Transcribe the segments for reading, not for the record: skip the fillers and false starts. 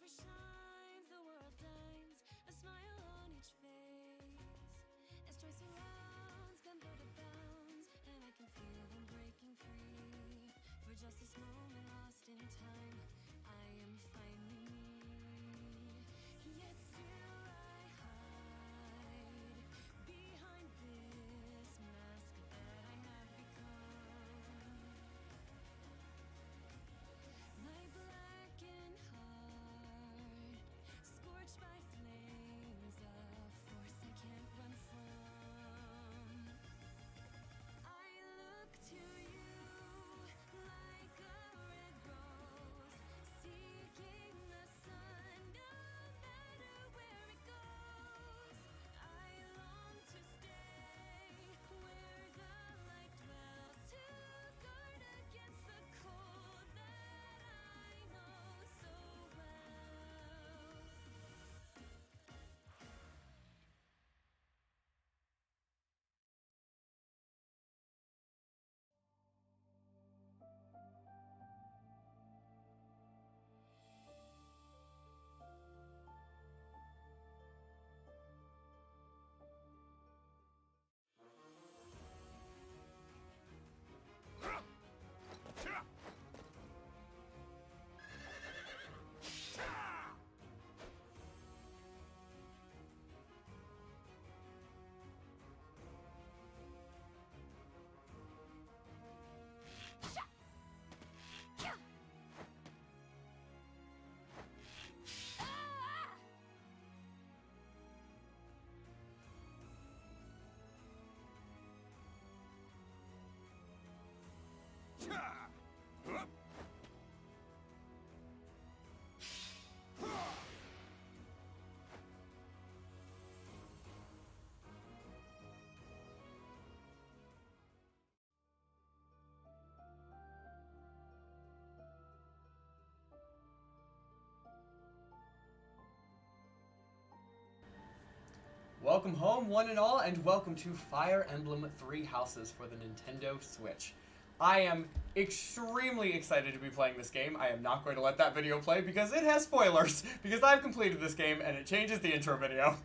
shines, the world dines, a smile on each face. As joy surrounds, come through the bounds, and I can feel them breaking free. For just this moment lost in time, I am finally me. Yet still I hide behind this mask that I have become. My blackened heart, scorched by flames, a force I can't run from. I look to you like a red rose, seeking the sun, no matter where it goes. I long to stay where the light dwells, to guard against the cold that I know so well. Welcome home, one and all, and welcome to Fire Emblem Three Houses for the Nintendo Switch. I am extremely excited to be playing this game. I am not going to let that video play because it has spoilers, because I've completed this game and it changes the intro video.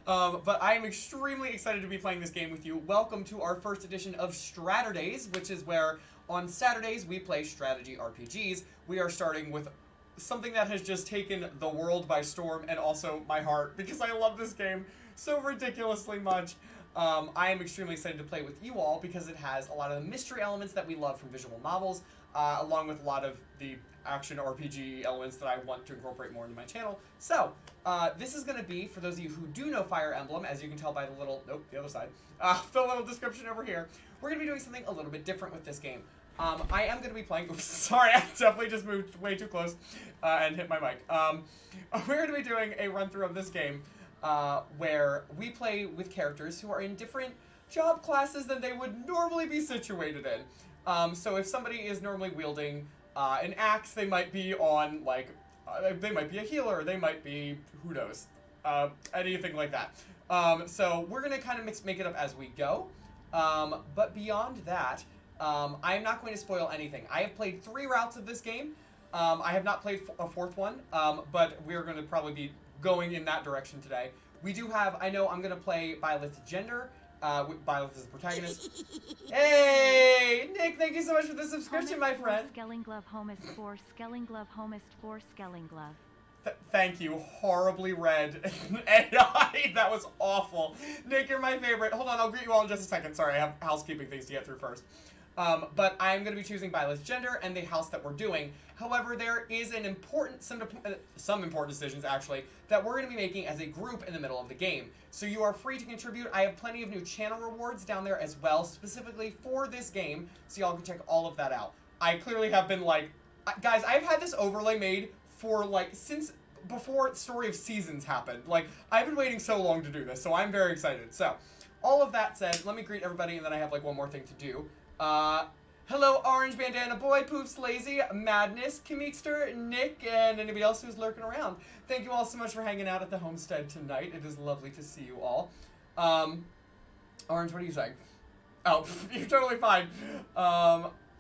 But I am extremely excited to be playing this game with you. Welcome to our first edition of Straturdays, which is where on Saturdays we play strategy RPGs. We are starting with something that has just taken the world by storm and also my heart, because I love this game so ridiculously much. I am extremely excited to play with you all because it has a lot of the mystery elements that we love from visual novels, along with a lot of the action RPG elements that I want to incorporate more into my channel. So, this is going to be, for those of you who do know Fire Emblem, as you can tell by the little, the other side, the little description over here, we're going to be doing something a little bit different with this game. I am going to be playing, oops, sorry, I definitely just moved way too close and hit my mic. We're going to be doing a run-through of this game where we play with characters who are in different job classes than they would normally be situated in. So if somebody is normally wielding an axe, they might be on, like, they might be a healer, they might be, who knows, anything like that. So we're going to kind of make it up as we go. But beyond that, I am not going to spoil anything. I have played 3 routes of this game. I have not played a 4th one, but we're going to probably be going in that direction today. We do have, I know I'm going to play Byleth's gender. Byleth is the protagonist. Hey! Nick, thank you so much for the subscription, my friend. Skelling glove, homist 4, skelling glove, homist 4, skelling glove. Thank you. Horribly read AI. That was awful. Nick, you're my favorite. Hold on, I'll greet you all in just a second. Sorry, I have housekeeping things to get through first. But I'm going to be choosing Byleth's gender and the house that we're doing. However, there is an important, some important decisions, actually, that we're going to be making as a group in the middle of the game. So you are free to contribute. I have plenty of new channel rewards down there as well, specifically for this game, so y'all can check all of that out. I clearly have been like, guys, I've had this overlay made for, like, since before Story of Seasons happened. Like, I've been waiting so long to do this, so I'm very excited. So, all of that said, let me greet everybody, and then I have, like, one more thing to do. Hello, Orange Bandana Boy, Poops Lazy, Madness, Kamikster, Nick, and anybody else who's lurking around. Thank you all so much for hanging out at the homestead tonight. It is lovely to see you all. Orange, what are you saying? Oh, you're totally fine.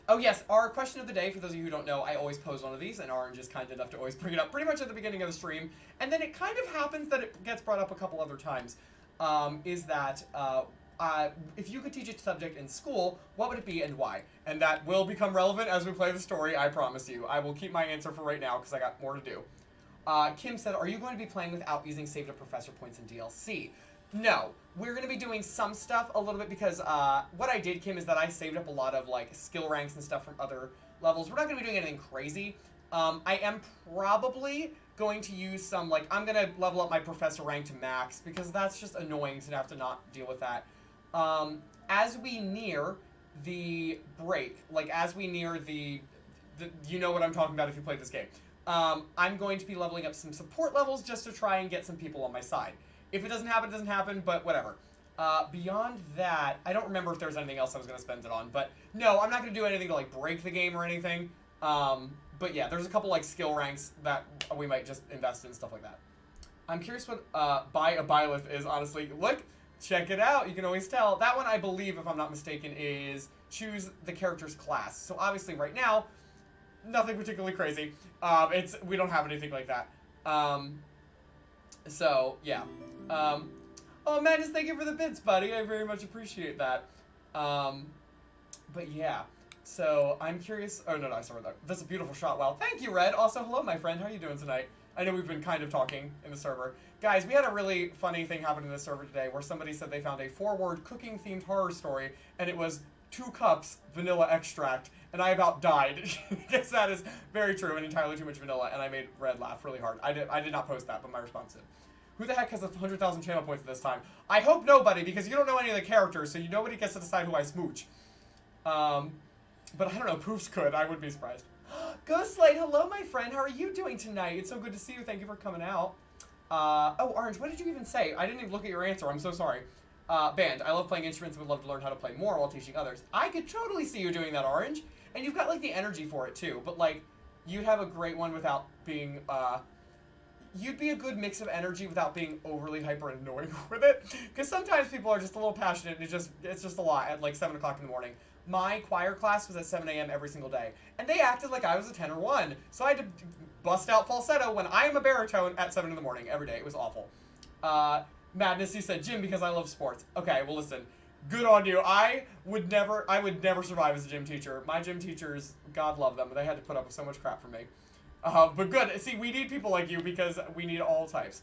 Oh yes, our question of the day, for those of you who don't know, I always pose one of these, and Orange is kind enough to always bring it up pretty much at the beginning of the stream, and then it kind of happens that it gets brought up a couple other times, is that if you could teach a subject in school, what would it be and why? And that will become relevant as we play the story, I promise you. I will keep my answer for right now, because I got more to do. Kim said, are you going to be playing without using saved up professor points in DLC? No. We're going to be doing some stuff a little bit because what I did, Kim, is that I saved up a lot of like skill ranks and stuff from other levels. We're not going to be doing anything crazy. I am probably going to use some, like, I'm going to level up my professor rank to max because that's just annoying to have to not deal with that. As we near the break, like as we near the you know what I'm talking about if you played this game. I'm going to be leveling up some support levels just to try and get some people on my side. If it doesn't happen, it doesn't happen, but whatever. Beyond that, I don't remember if there was anything else I was going to spend it on, but no, I'm not going to do anything to, like, break the game or anything. But yeah, there's a couple, like, skill ranks that we might just invest in, stuff like that. I'm curious what buy a byleth is, honestly. Look, check it out. You can always tell. That one, I believe, if I'm not mistaken, is choose the character's class. So obviously right now, nothing particularly crazy. We don't have anything like that. So, yeah. Oh, Madness, thank you for the bits, buddy. I very much appreciate that. But yeah. So, I'm curious. Oh, no, sorry. That's a beautiful shot. Wow. Thank you, Red. Also, hello, my friend. How are you doing tonight? I know we've been kind of talking in the server. Guys, we had a really funny thing happen in the server today where somebody said they found a 4-word cooking-themed horror story, and it was 2 cups vanilla extract, and I about died. Because that is very true and entirely too much vanilla, and I made Red laugh really hard. I did not post that, but my response did. Who the heck has 100,000 channel points at this time? I hope nobody, because you don't know any of the characters, so nobody gets to decide who I smooch. But I don't know, Poofs could. I would be surprised. Ghostlight, hello, my friend. How are you doing tonight? It's so good to see you. Thank you for coming out. Oh, Orange, what did you even say? I didn't even look at your answer. I'm so sorry. Band, I love playing instruments and would love to learn how to play more while teaching others. I could totally see you doing that, Orange. And you've got, like, the energy for it, too. But, like, you'd have a great one without being, you'd be a good mix of energy without being overly hyper annoying with it. Because sometimes people are just a little passionate and it's just a lot at, like, 7 o'clock in the morning. My choir class was at 7 a.m. every single day. And they acted like I was a tenor 1. So I had to bust out falsetto when I am a baritone at 7 in the morning every day. It was awful. Madness, you said gym because I love sports. Okay, well listen, good on you. I would never survive as a gym teacher. My gym teachers, God love them, but they had to put up with so much crap from me. But good. See, we need people like you because we need all types.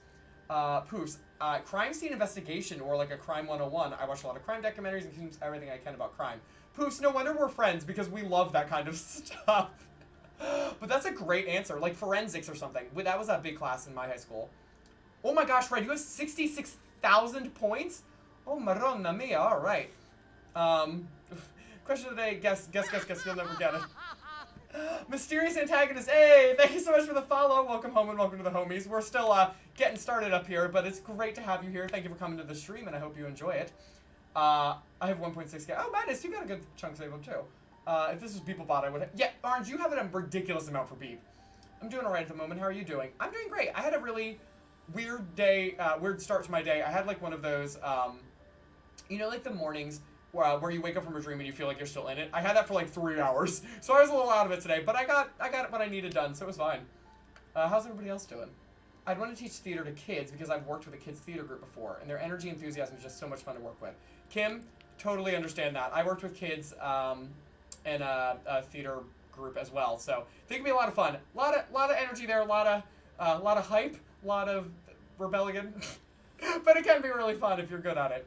Poofs, crime scene investigation or like a crime 101. I watch a lot of crime documentaries and consume everything I can about crime. Poofs, no wonder we're friends because we love that kind of stuff. But that's a great answer, like forensics or something. That was a big class in my high school. Oh my gosh, Fred, you have 66,000 points? Oh, Maronna mia, all right. Question of the day, guess, you'll never get it. Mysterious antagonist, hey, thank you so much for the follow. Welcome home and welcome to the homies. We're still getting started up here, but it's great to have you here. Thank you for coming to the stream, and I hope you enjoy it. I have 1.6k. Oh, Madness, you got a good chunk saved up, too. If this was BeepleBot, I would have... Yeah, Orange, you have a ridiculous amount for Beep. I'm doing all right at the moment. How are you doing? I'm doing great. I had a really weird day, weird start to my day. I had, like, one of those, you know, like the mornings where you wake up from a dream and you feel like you're still in it. I had that for, like, 3 hours. So I was a little out of it today, but I got what I needed done, so it was fine. How's everybody else doing? I'd want to teach theater to kids because I've worked with a kids theater group before, and their energy and enthusiasm is just so much fun to work with. Kim, totally understand that. I worked with kids in a theater group as well, so I think it'd be a lot of fun. A lot of energy there, a lot of hype, a lot of rebellion, but it can be really fun if you're good at it.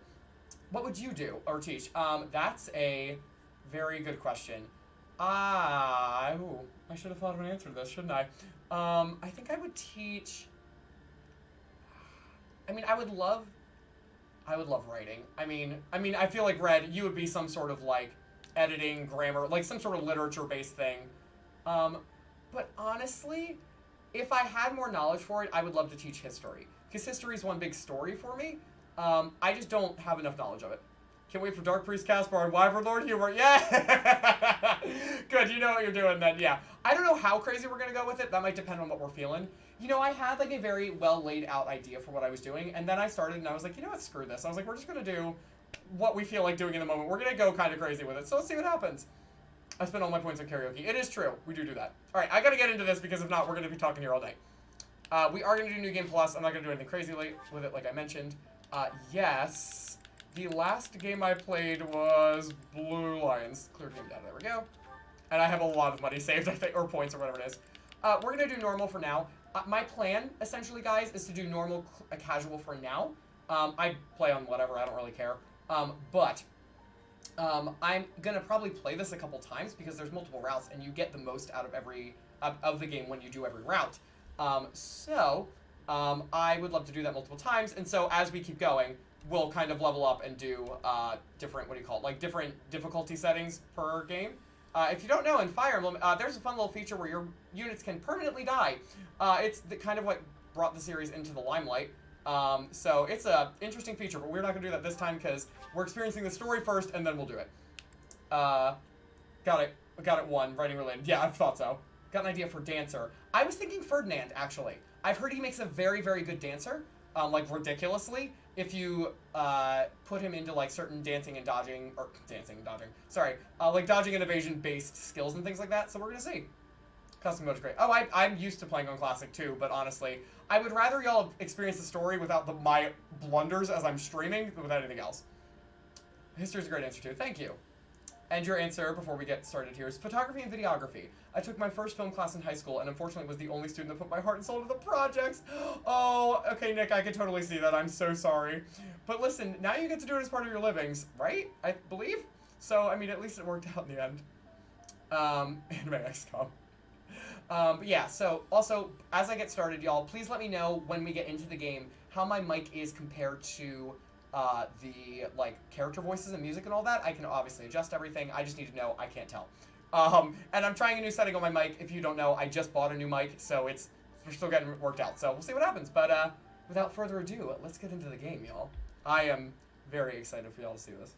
What would you do or teach? That's a very good question. I should have thought of an answer to this, shouldn't I? I think I would teach. I mean, I would love writing. I mean, I feel like Red, you would be some sort of like editing, grammar, like some sort of literature-based thing. But honestly, if I had more knowledge for it, I would love to teach history. Because history is one big story for me. I just don't have enough knowledge of it. Can't wait for Dark Priest Caspar and Wyvern Lord Hubert. Yeah! Good, you know what you're doing then, yeah. I don't know how crazy we're going to go with it. That might depend on what we're feeling. You know, I had like a very well laid out idea for what I was doing, and then I started and I was like, you know what, screw this. I was like, we're just going to do what we feel like doing in the moment. We're going to go kind of crazy with it, so let's see what happens. I spent all my points on karaoke. It is true. We do that. All right, I got to get into this because if not, we're going to be talking here all day. We are going to do New Game Plus. I'm not going to do anything crazy with it, like I mentioned. Yes, the last game I played was Blue Lions. Clear game data. There we go. And I have a lot of money saved, I think, or points or whatever it is. We're going to do normal for now. My plan, essentially, guys, is to do normal casual for now. I play on whatever. I don't really care. But I'm going to probably play this a couple times because there's multiple routes, and you get the most out of of the game when you do every route. So I would love to do that multiple times, and so as we keep going, we'll kind of level up and do different, like different difficulty settings per game. If you don't know, in Fire Emblem, there's a fun little feature where your units can permanently die. It's kind of what brought the series into the limelight. So it's a interesting feature, but we're not going to do that this time because we're experiencing the story first, and then we'll do it. Got it 1, writing related. Yeah, I thought so. Got an idea for dancer. I was thinking Ferdinand, actually. I've heard he makes a very, very good dancer, like ridiculously, if you put him into like certain dancing and dodging, sorry, like dodging and evasion based skills and things like that, so we're gonna see. Custom mode's great. Oh, I'm used to playing on Classic too, but honestly, I would rather y'all experience the story without my blunders as I'm streaming than without anything else. History's a great answer too, thank you. And your answer, before we get started here, is photography and videography. I took my first film class in high school and unfortunately was the only student that put my heart and soul into the projects. Oh, okay, Nick, I can totally see that. I'm so sorry. But listen, now you get to do it as part of your livings, right? I believe? So, I mean, at least it worked out in the end. Anime XCOM. But yeah, so, also, as I get started, y'all, please let me know when we get into the game how my mic is compared to the, like, character voices and music and all that. I can obviously adjust everything. I just need to know. I can't tell. And I'm trying a new setting on my mic. If you don't know, I just bought a new mic, so we're still getting it worked out. So we'll see what happens. But without further ado, let's get into the game, y'all. I am very excited for y'all to see this.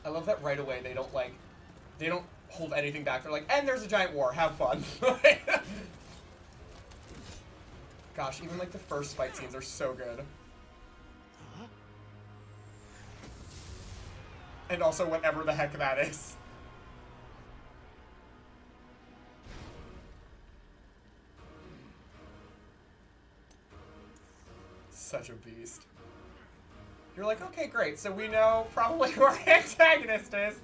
I love that right away they don't hold anything back. They're like, and there's a giant war, have fun. Gosh, even like the first fight scenes are so good. And also whatever the heck that is. Such a beast. You're like, okay, great, so we know probably who our antagonist is.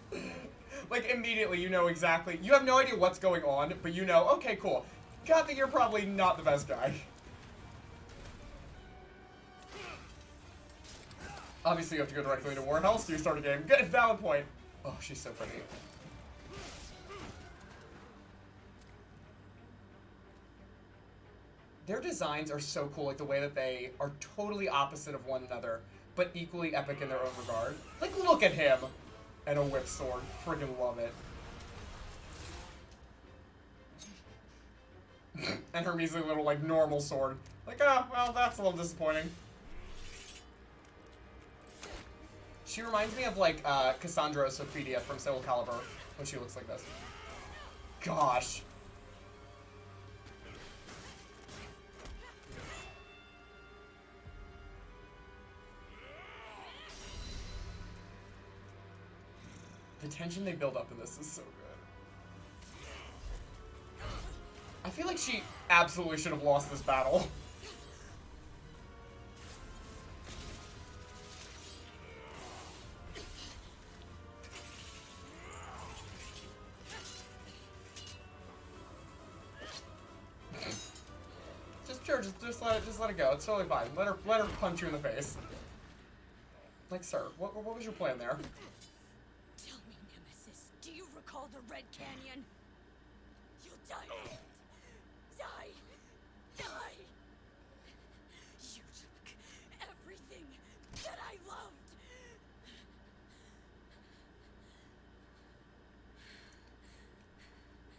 Like, immediately, you know exactly. You have no idea what's going on, but you know, okay, cool. Got that you're probably not the best guy. Obviously, you have to go directly into war. How else do you start a game? Good, valid point. Oh, she's so pretty. Their designs are so cool, like the way that they are totally opposite of one another, but equally epic in their own regard. Like, look at him! And a whip sword. Friggin' love it. And her measly little, like, normal sword. Like, ah, well, that's a little disappointing. She reminds me of, like, Cassandra Sophidia from Soul Calibur, when she looks like this. Gosh. The tension they build up in this is so good. I feel like she absolutely should have lost this battle. Just let it go. It's totally fine. Let her punch you in the face. Like, sir, what was your plan there? Tell me, Nemesis, do you recall the Red Canyon? You'll die. Die. Die. You took everything that I loved.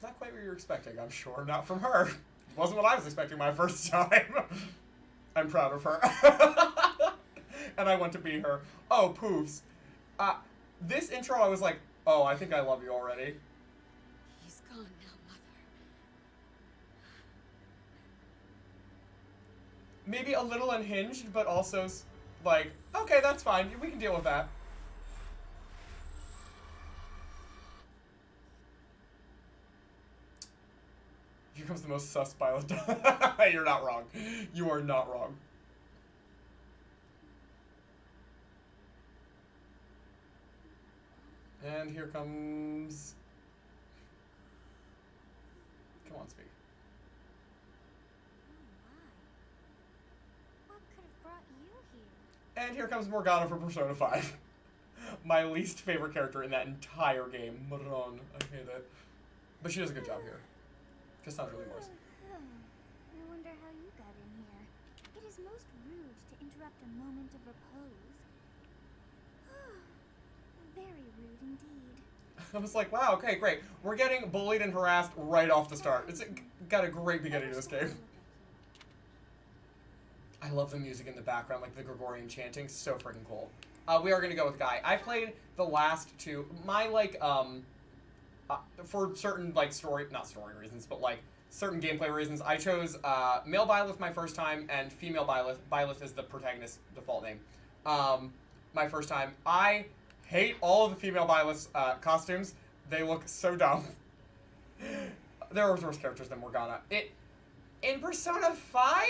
Not quite what you were expecting, I'm sure. Not from her. Wasn't what I was expecting my first time. I'm proud of her. And I want to be her. Oh, poofs. This intro, I was like, Oh, I think I love you already. He's gone now, Mother. Maybe a little unhinged, but also, like, okay, that's fine. We can deal with that. Here comes the most sus pilot. You're not wrong. You are not wrong. And here comes... Come on, speak. What could have brought you here? And here comes Morgana from Persona 5. My least favorite character in that entire game. Maron. I hate it. But she does a good job here. Just sounds really worse. I wonder how you got in here. It is most rude to interrupt a moment of repose. Very rude indeed. I was like, wow, okay, great. We're getting bullied and harassed right off the start. It's got a great beginning to this game. I love the music in the background, like the Gregorian chanting. So freaking cool. We are going to go with Guy. I played the last two. My, like, for certain, like, not story reasons, but, like, certain gameplay reasons, I chose male Byleth my first time and female Byleth. Byleth is the protagonist's default name. My first time. I hate all of the female Byleth's costumes. They look so dumb. There are worse characters than Morgana. In Persona 5?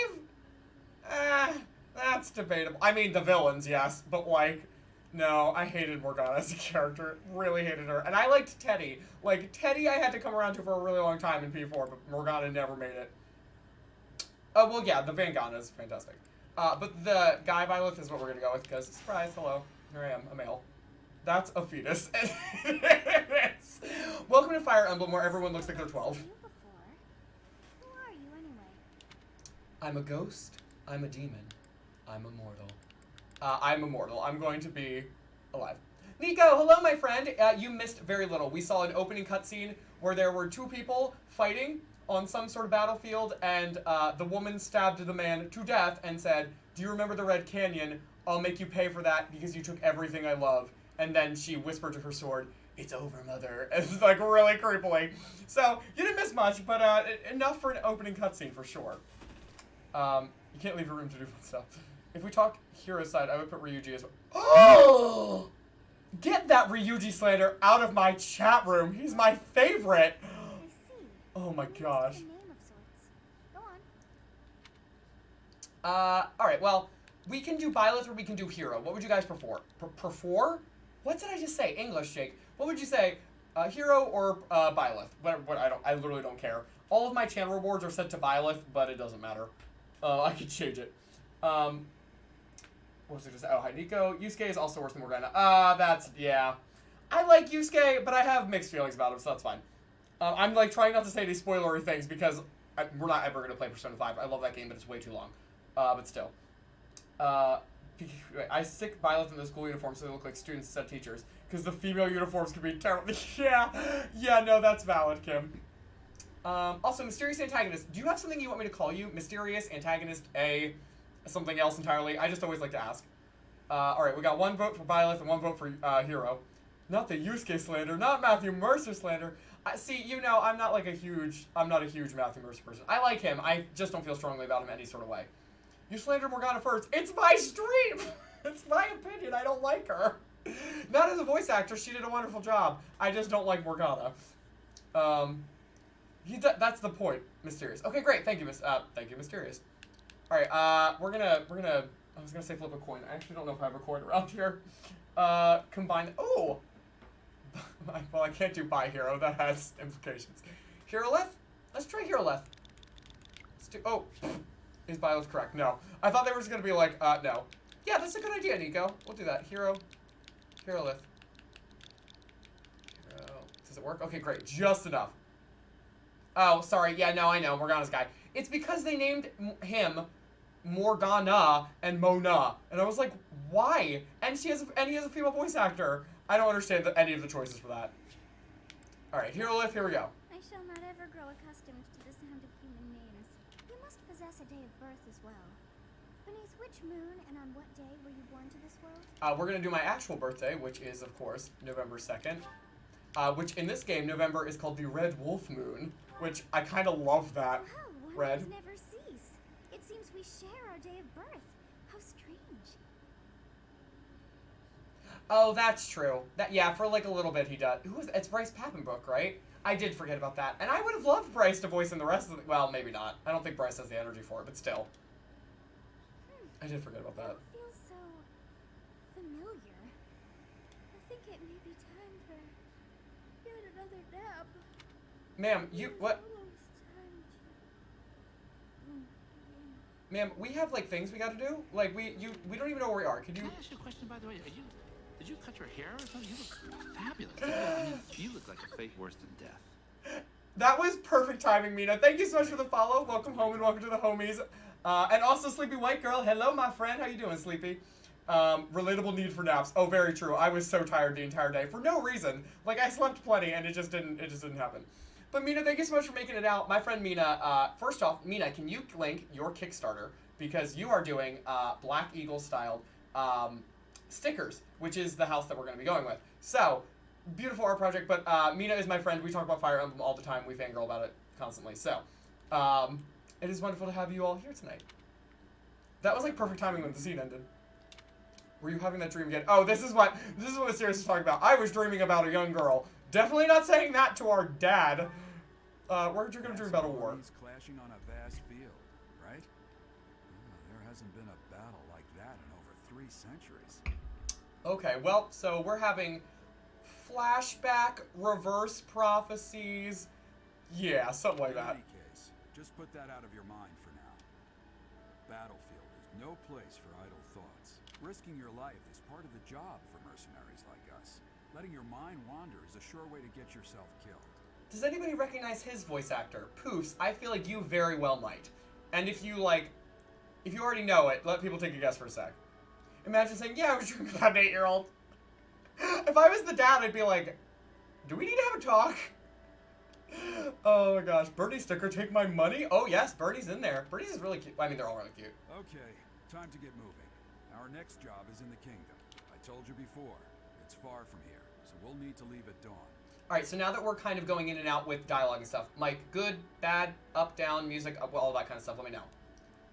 That's debatable. I mean, the villains, yes, but, like, no, I hated Morgana as a character. Really hated her. And I liked Teddy. Like, Teddy I had to come around to for a really long time in P4, but Morgana never made it. Well, yeah, the Vangana is fantastic. But the Guy Byleth is what we're going to go with, because, surprise, hello, here I am, a male. That's a fetus. Welcome to Fire Emblem, where everyone looks like they're 12. Who are you anyway? I'm a ghost. I'm a demon. I'm immortal. I'm immortal. I'm going to be alive. Nico, hello, my friend. You missed very little. We saw an opening cutscene where there were two people fighting on some sort of battlefield, and the woman stabbed the man to death and said, "Do you remember the Red Canyon? I'll make you pay for that because you took everything I love." And then she whispered to her sword, "It's over, mother." It's like really creepily. So you didn't miss much, but enough for an opening cutscene for sure. You can't leave your room to do fun stuff. If we talk hero side, I would put Ryuji as well. Oh! Get that Ryuji slander out of my chat room. He's my favorite. I see. Oh my That gosh. must be a name of sorts. Go on. Alright, well, we can do Byleth or we can do hero. What would you guys prefer? Prefer? What did I just say? English, Jake. What would you say? Hero or Byleth? What, I literally don't care. All of my channel rewards are set to Byleth, but it doesn't matter. I could change it. What was it just? Oh, hi, Nico. Yusuke is also worse than Morgana. That's, yeah. I like Yusuke, but I have mixed feelings about him, so that's fine. I'm, like, trying not to say any spoilery things because we're not ever going to play Persona 5. I love that game, but it's way too long. But still. I stick Byleth in the school uniform so they look like students instead of teachers. Because the female uniforms can be terrible. Yeah, no, that's valid, Kim. Also, mysterious antagonist. Do you have something you want me to call you? Mysterious antagonist, something else entirely? I just always like to ask. Alright, we got one vote for Byleth and one vote for hero. Not the Yusuke slander, not Matthew Mercer slander. See, you know, I'm not a huge Matthew Mercer person. I like him, I just don't feel strongly about him any sort of way. You slandered Morgana first. It's my stream! It's my opinion, I don't like her. Not as a voice actor, she did a wonderful job. I just don't like Morgana. That's the point, Mysterious. Okay, great, thank you, Mysterious. Alright, we're gonna, I was gonna say flip a coin. I actually don't know if I have a coin around here. Combine, oh! Well, I can't do by hero, that has implications. Hero-leth? Let's try Hero-leth. Let's do, oh! Is Byleth correct? No. I thought they were just gonna be like, no. Yeah, that's a good idea, Nico. We'll do that. Hero-leth. Hero. Does it work? Okay, great. Just enough. Oh, sorry. Yeah, no, I know. Morgana's guy. It's because they named him Morgana and Mona. And I was like, why? And he has a female voice actor. I don't understand any of the choices for that. Alright, Hero-leth, here we go. I shall not ever grow accustomed to the sound of human names. You must possess a day of birth as well. Beneath which moon and on what day were you born to this world? We're going to do my actual birthday, which is, of course, November 2nd. which in this game, November is called the Red Wolf Moon, which I kind of love that. Wow, Red. wonders never cease. It seems we share our day of birth. How strange. Oh, that's true. Yeah, for like a little bit he does. It's Bryce Papenbrook, right? I did forget about that. And I would have loved Bryce to voice in the rest of the... Well, maybe not. I don't think Bryce has the energy for it, but still. I did forget about that. It feels so familiar. I think it may be time for yet another nap. Ma'am, what? Almost time to... Ma'am, we have like things we gotta do. Like we don't even know where we are. Could you? Can I ask you a question, by the way? Did you cut your hair or something? You look fabulous. I mean, you look like a fate worse than death. That was perfect timing, Mina. Thank you so much for the follow. Welcome home and welcome to the homies. And also Sleepy White Girl. Hello, my friend. How you doing, Sleepy? Relatable need for naps. Oh, very true. I was so tired the entire day for no reason. Like I slept plenty and it just didn't happen. But Mina, thank you so much for making it out. My friend Mina, first off, Mina, can you link your Kickstarter? Because you are doing Black Eagle styled stickers, which is the house that we're going to be going with. So, beautiful art project, but Mina is my friend. We talk about Fire Emblem all the time. We fangirl about it constantly. So, it is wonderful to have you all here tonight. That was like perfect timing when the scene ended. Were you having that dream again? Oh, this is what Mysterious is talking about. I was dreaming about a young girl. Definitely not saying that to our dad. We're going to dream about a war. Clashing on a vast field, right? There hasn't been a battle like that in over 3 centuries. Okay, well, so we're having flashback, reverse prophecies. Yeah, something like that. In any case, just put that out of your mind for now. Battlefield is no place for idle thoughts. Risking your life is part of the job for mercenaries like us. Letting your mind wander is a sure way to get yourself killed. Does anybody recognize his voice actor? Poofs, I feel like you very well might. And if you already know it, let people take a guess for a sec. Imagine saying, yeah, I was dreaming about an 8-year-old. If I was the dad, I'd be like, do we need to have a talk? Oh my gosh, Birdie sticker, take my money? Oh yes, Birdie's in there. Birdie's is really cute. I mean, they're all really cute. Okay, time to get moving. Our next job is in the kingdom. I told you before, it's far from here, so we'll need to leave at dawn. Alright, so now that we're kind of going in and out with dialogue and stuff, Mike, good, bad, up, down, music, all that kind of stuff, let me know.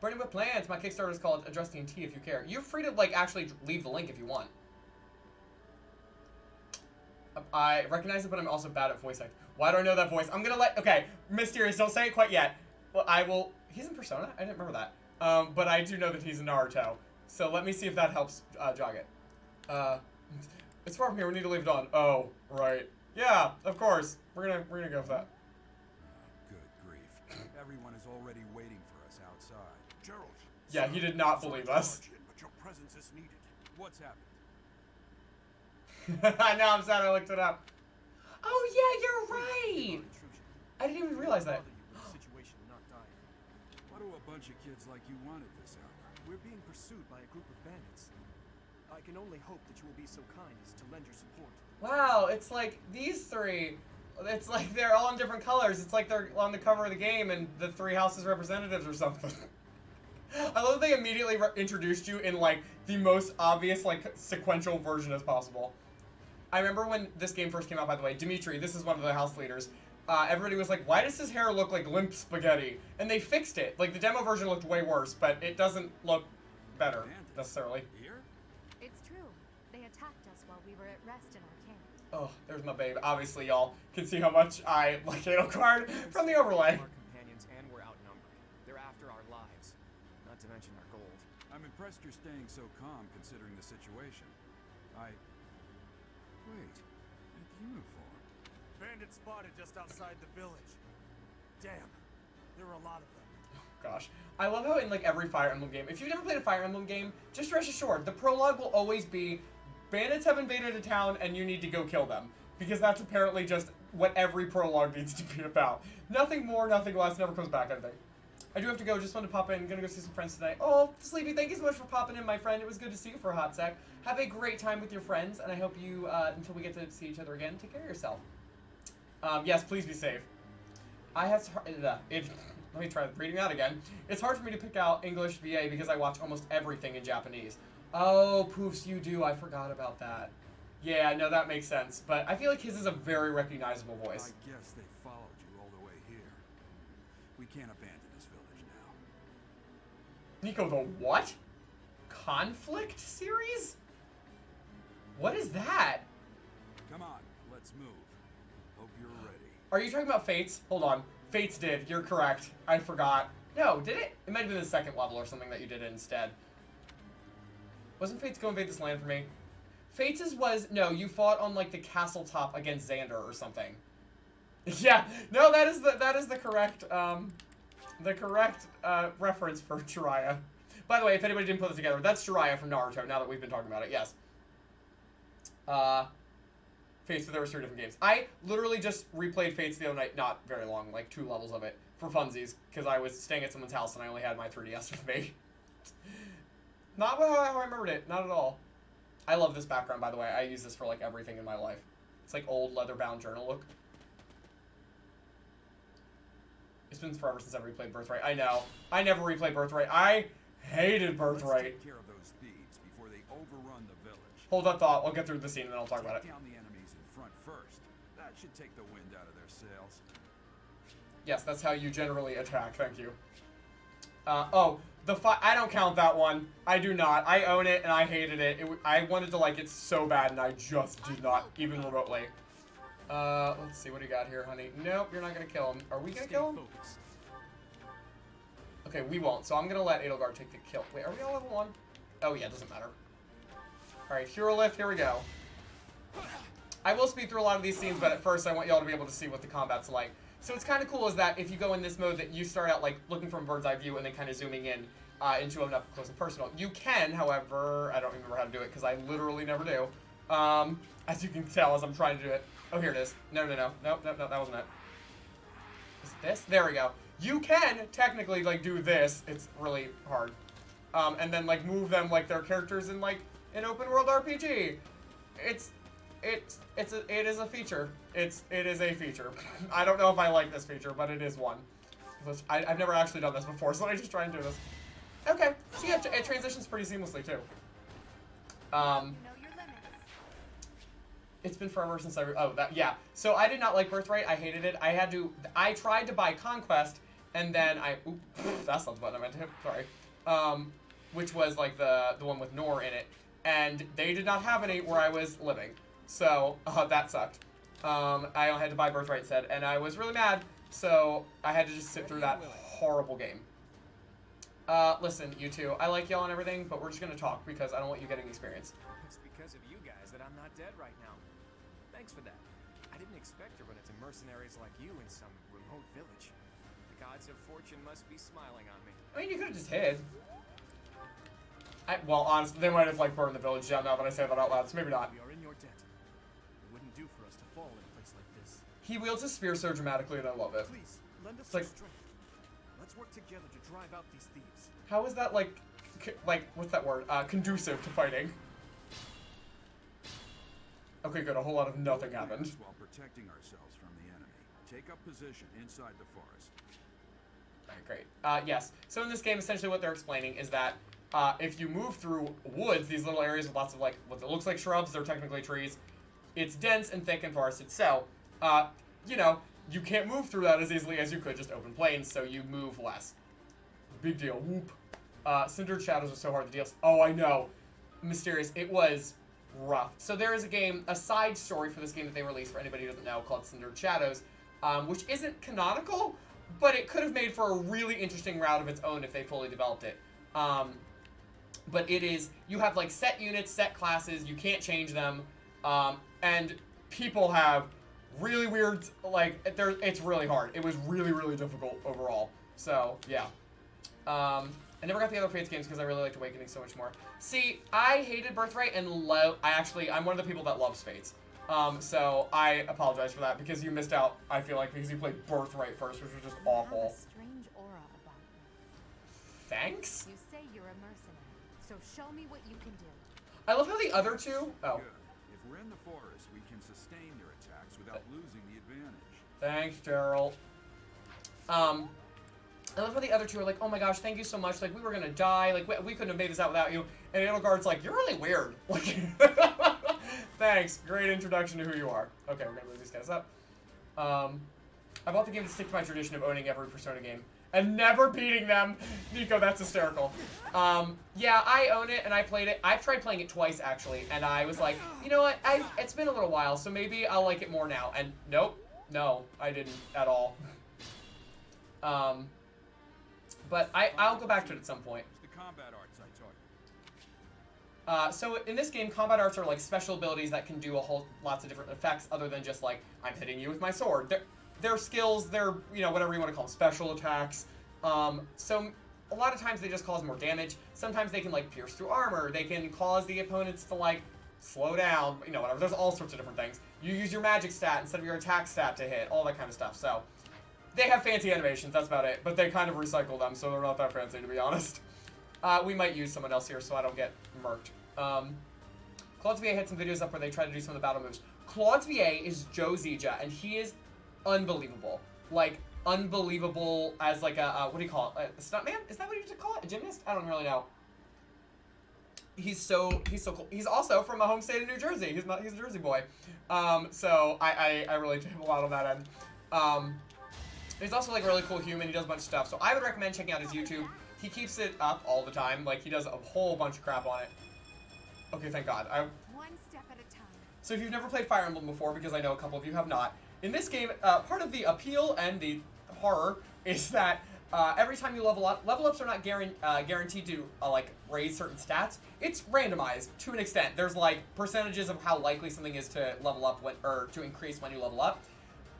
Burning with Plans, my Kickstarter is called Address TNT if you care. You're free to, like, actually leave the link if you want. I recognize it, but I'm also bad at voice acting. Why do I know that voice? I'm gonna okay, Mysterious, don't say it quite yet. Well, I will, he's in Persona? I didn't remember that. But I do know that he's in Naruto. So let me see if that helps jog it. It's far from here, we need to leave dawn. Oh, right. Yeah, of course. We're gonna go for that. Good grief. Everyone is already waiting for us outside. Gerald. Yeah, he did not believe us. But your presence is needed. What's happened? Now I'm sad I looked it up. Oh yeah, you're right. I didn't even realize that. What do a bunch of kids like you want at this hour? We're being pursued by a group of bandits. I can only hope that you will be so kind as to lend your support. Wow, it's like these three. It's like they're all in different colors. It's like they're on the cover of the game and the Three Houses representatives or something. I love that they immediately introduced you in like the most obvious like sequential version as possible. I remember when this game first came out, by the way, Dimitri, this is one of the house leaders, everybody was like, why does his hair look like limp spaghetti? And they fixed it. Like, the demo version looked way worse, but it doesn't look better, necessarily. Here? It's true. They attacked us while we were at rest in our camp. Oh, there's my babe. Obviously, y'all can see how much I like Edelgard from the overlay. Our companions and we're outnumbered. They're after our lives, not to mention our gold. I'm impressed you're staying so calm considering the situation. Wait, that uniform. Bandits spotted just outside the village. Damn, there are a lot of them. Gosh. I love how in like every Fire Emblem game, if you've never played a Fire Emblem game, just rest assured, the prologue will always be, bandits have invaded a town and you need to go kill them. Because that's apparently just what every prologue needs to be about. Nothing more, nothing less, never comes back, I think. I do have to go, just wanted to pop in, gonna go see some friends tonight. Oh, Sleepy, thank you so much for popping in, my friend. It was good to see you for a hot sec. Have a great time with your friends, and I hope you, until we get to see each other again, take care of yourself. Yes, please be safe. I have to, let me try reading that again. It's hard for me to pick out English VA because I watch almost everything in Japanese. Oh, poofs, you do. I forgot about that. Yeah, no, that makes sense. But I feel like his is a very recognizable voice. I guess they followed you all the way here. We can't abandon this village now. Nico, the what? Conflict series? What is that? Come on, let's move. Hope you're ready. Are you talking about Fates? Hold on. Fates did. You're correct. I forgot. No, did it? It might have been the second level or something that you did instead. Wasn't Fates go invade this land for me? Fates' was, no, you fought on like the castle top against Xander or something. Yeah, no, that is the correct reference for Jiraiya. By the way, if anybody didn't put it together, that's Jiraiya from Naruto, now that we've been talking about it, yes. Fates, but there were 3 different games. I literally just replayed Fates the other night, not very long, like 2 levels of it, for funsies, because I was staying at someone's house and I only had my 3DS with me. Not how I remembered it, not at all. I love this background, by the way. I use this for, like, everything in my life. It's like old leather-bound journal look. It's been forever since I've replayed Birthright. I know. I never replayed Birthright. I hated Birthright. Let's take care of those thieves before they overrun the village. Hold that thought. I'll get through the scene and then I'll talk about it. Take down the enemies in front first. That should take the wind out of their sails. Yes, that's how you generally attack. Thank you. I don't count that one. I do not. I own it and I hated it. I wanted to like it so bad and I just did not, even remotely. Let's see, what do you got here, honey? Nope, you're not gonna kill him. Are we gonna kill him? Okay, we won't, so I'm gonna let Edelgard take the kill. Wait, are we on level 1? Oh yeah, it doesn't matter. Alright, hero lift, here we go. I will speed through a lot of these scenes, but at first I want y'all to be able to see what the combat's like. So what's kind of cool is that if you go in this mode that you start out like looking from a bird's eye view and then kind of zooming in into an up close and personal. You can, however, I don't remember how to do it because I literally never do. As you can tell as I'm trying to do it. Oh, here it is. No, that wasn't it. Is it this? There we go. You can technically like do this. It's really hard. And then like move them like their characters in like an open world RPG. It is a feature. It is a feature. I don't know if I like this feature, but it is one. I've never actually done this before, so I just try and do this. Okay, so yeah, it transitions pretty seamlessly too. It's been forever since yeah. So I did not like Birthright. I hated it. I tried to buy Conquest, and then that's not the button I meant to hit. Sorry. Which was like the one with Nor in it, and they did not have any where I was living. So that sucked. I had to buy Birthright instead, and I was really mad. So I had to just sit through that horrible game. Listen, you two, I like y'all and everything, but we're just gonna talk because I don't want you getting experience. It's because of you guys that I'm not dead right now. Thanks for that. I didn't expect to run into mercenaries like you in some remote village. The gods of fortune must be smiling on me. I mean, you could have just hid. Well, honestly, they might have like burned the village down now that I say that out loud, so maybe not. We are in your debt. It wouldn't do for us to fall in a place like this. He wields his spear so dramatically, and I love it. Please, lend us It's like- your strength. Let's work together to drive out these thieves. How is that like what's that word? Conducive to fighting. Okay, good. A whole lot of nothing happened. While protecting ourselves from the enemy, take up position inside the forest. Alright, great. Yes. So in this game, essentially what they're explaining is that if you move through woods, these little areas with lots of like what looks like shrubs, they're technically trees. It's dense and thick and forested. So, you know, you can't move through that as easily as you could just open plains, so you move less. Big deal. Whoop. Cindered Shadows was so hard to deal with. Oh, I know. Mysterious. It was rough. So there is a side story for this game that they released for anybody who doesn't know called Cindered Shadows, which isn't canonical, but it could have made for a really interesting route of its own if they fully developed it. But it is, you have like set units, set classes, you can't change them, and people have really weird, like, it's really hard. It was really, really difficult overall. So, yeah. I never got the other Fates games because I really liked Awakening so much more. See, I hated Birthright and I'm one of the people that loves Fates. So I apologize for that because you missed out, I feel like, because you played Birthright first, which was just awful. You have a strange aura about you. Thanks? You say you're a mercenary, so show me what you can do. I love how the other two... Oh. Good. If we're in the forest, we can sustain their attacks without losing the advantage. Thanks, Daryl. I love how the other two are like, oh my gosh, thank you so much. Like, we were gonna die. Like, we couldn't have made this out without you. And Edelgard's like, you're really weird. Like, Thanks. Great introduction to who you are. Okay, we're gonna move these guys up. I bought the game to stick to my tradition of owning every Persona game and never beating them. Nico, that's hysterical. Yeah, I own it and I played it. I've tried playing it twice actually, and I was like, you know what? It's been a little while, so maybe I'll like it more now. And nope, no, I didn't at all. But I'll go back to it at some point. The combat arts I taught you. So in this game, combat arts are like special abilities that can do lots of different effects other than just like, I'm hitting you with my sword. They're skills, they're, you know, whatever you want to call them, special attacks. So a lot of times they just cause more damage. Sometimes they can like pierce through armor. They can cause the opponents to like slow down, you know, whatever. There's all sorts of different things. You use your magic stat instead of your attack stat to hit, all that kind of stuff. So they have fancy animations, that's about it. But they kind of recycle them, so they're not that fancy, to be honest. We might use someone else here so I don't get murked. Claude VA had some videos up where they try to do some of the battle moves. Claude VA is Joe Zija, and he is unbelievable. Like, unbelievable as like a, what do you call it? A stuntman? Is that what you used to call it? A gymnast? I don't really know. He's so cool. He's also from a home state of New Jersey. He's a Jersey boy. So I relate to him a lot on that end. He's also like a really cool human. He does a bunch of stuff. So I would recommend checking out his YouTube. He keeps it up all the time. Like, he does a whole bunch of crap on it. Okay, thank God. One step at a time. So if you've never played Fire Emblem before, because I know a couple of you have not, in this game, part of the appeal and the horror is that every time you level up, level ups are not guaranteed to like raise certain stats. It's randomized to an extent. There's like percentages of how likely something is to level up or to increase when you level up.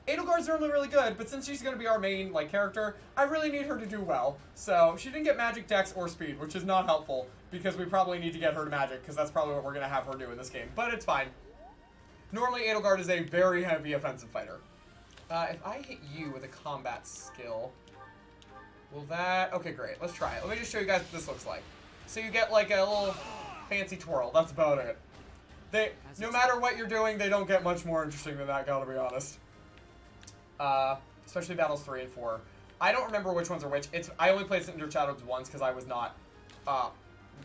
Edelgard's normally really good, but since she's going to be our main like character, I really need her to do well. So she didn't get magic, dex, or speed, which is not helpful because we probably need to get her to magic because that's probably what we're going to have her do in this game. But it's fine. Normally Edelgard is a very heavy offensive fighter. If I hit you with a combat skill, will that... Okay, great. Let's try it. Let me just show you guys what this looks like. So you get like a little fancy twirl. That's about it. No matter what you're doing, they don't get much more interesting than that, gotta be honest. Especially battles 3 and 4. I don't remember which ones are which. I only played Cinder Shadows once because I was not,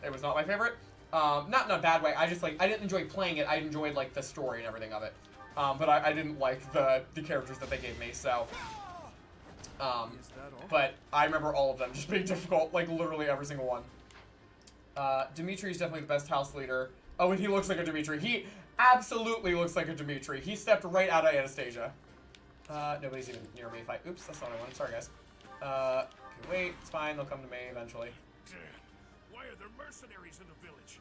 it was not my favorite. Not in a bad way. I just like, I didn't enjoy playing it. I enjoyed like the story and everything of it. But I didn't like the characters that they gave me, so. But I remember all of them just being difficult, like literally every single one. Dimitri is definitely the best house leader. Oh, and he looks like a Dimitri. He absolutely looks like a Dimitri. He stepped right out of Anastasia. Nobody's even near me if I... Oops, that's not what I wanted. Sorry, guys. Okay, wait. It's fine. They'll come to me eventually. Damn. Why are there mercenaries in the village?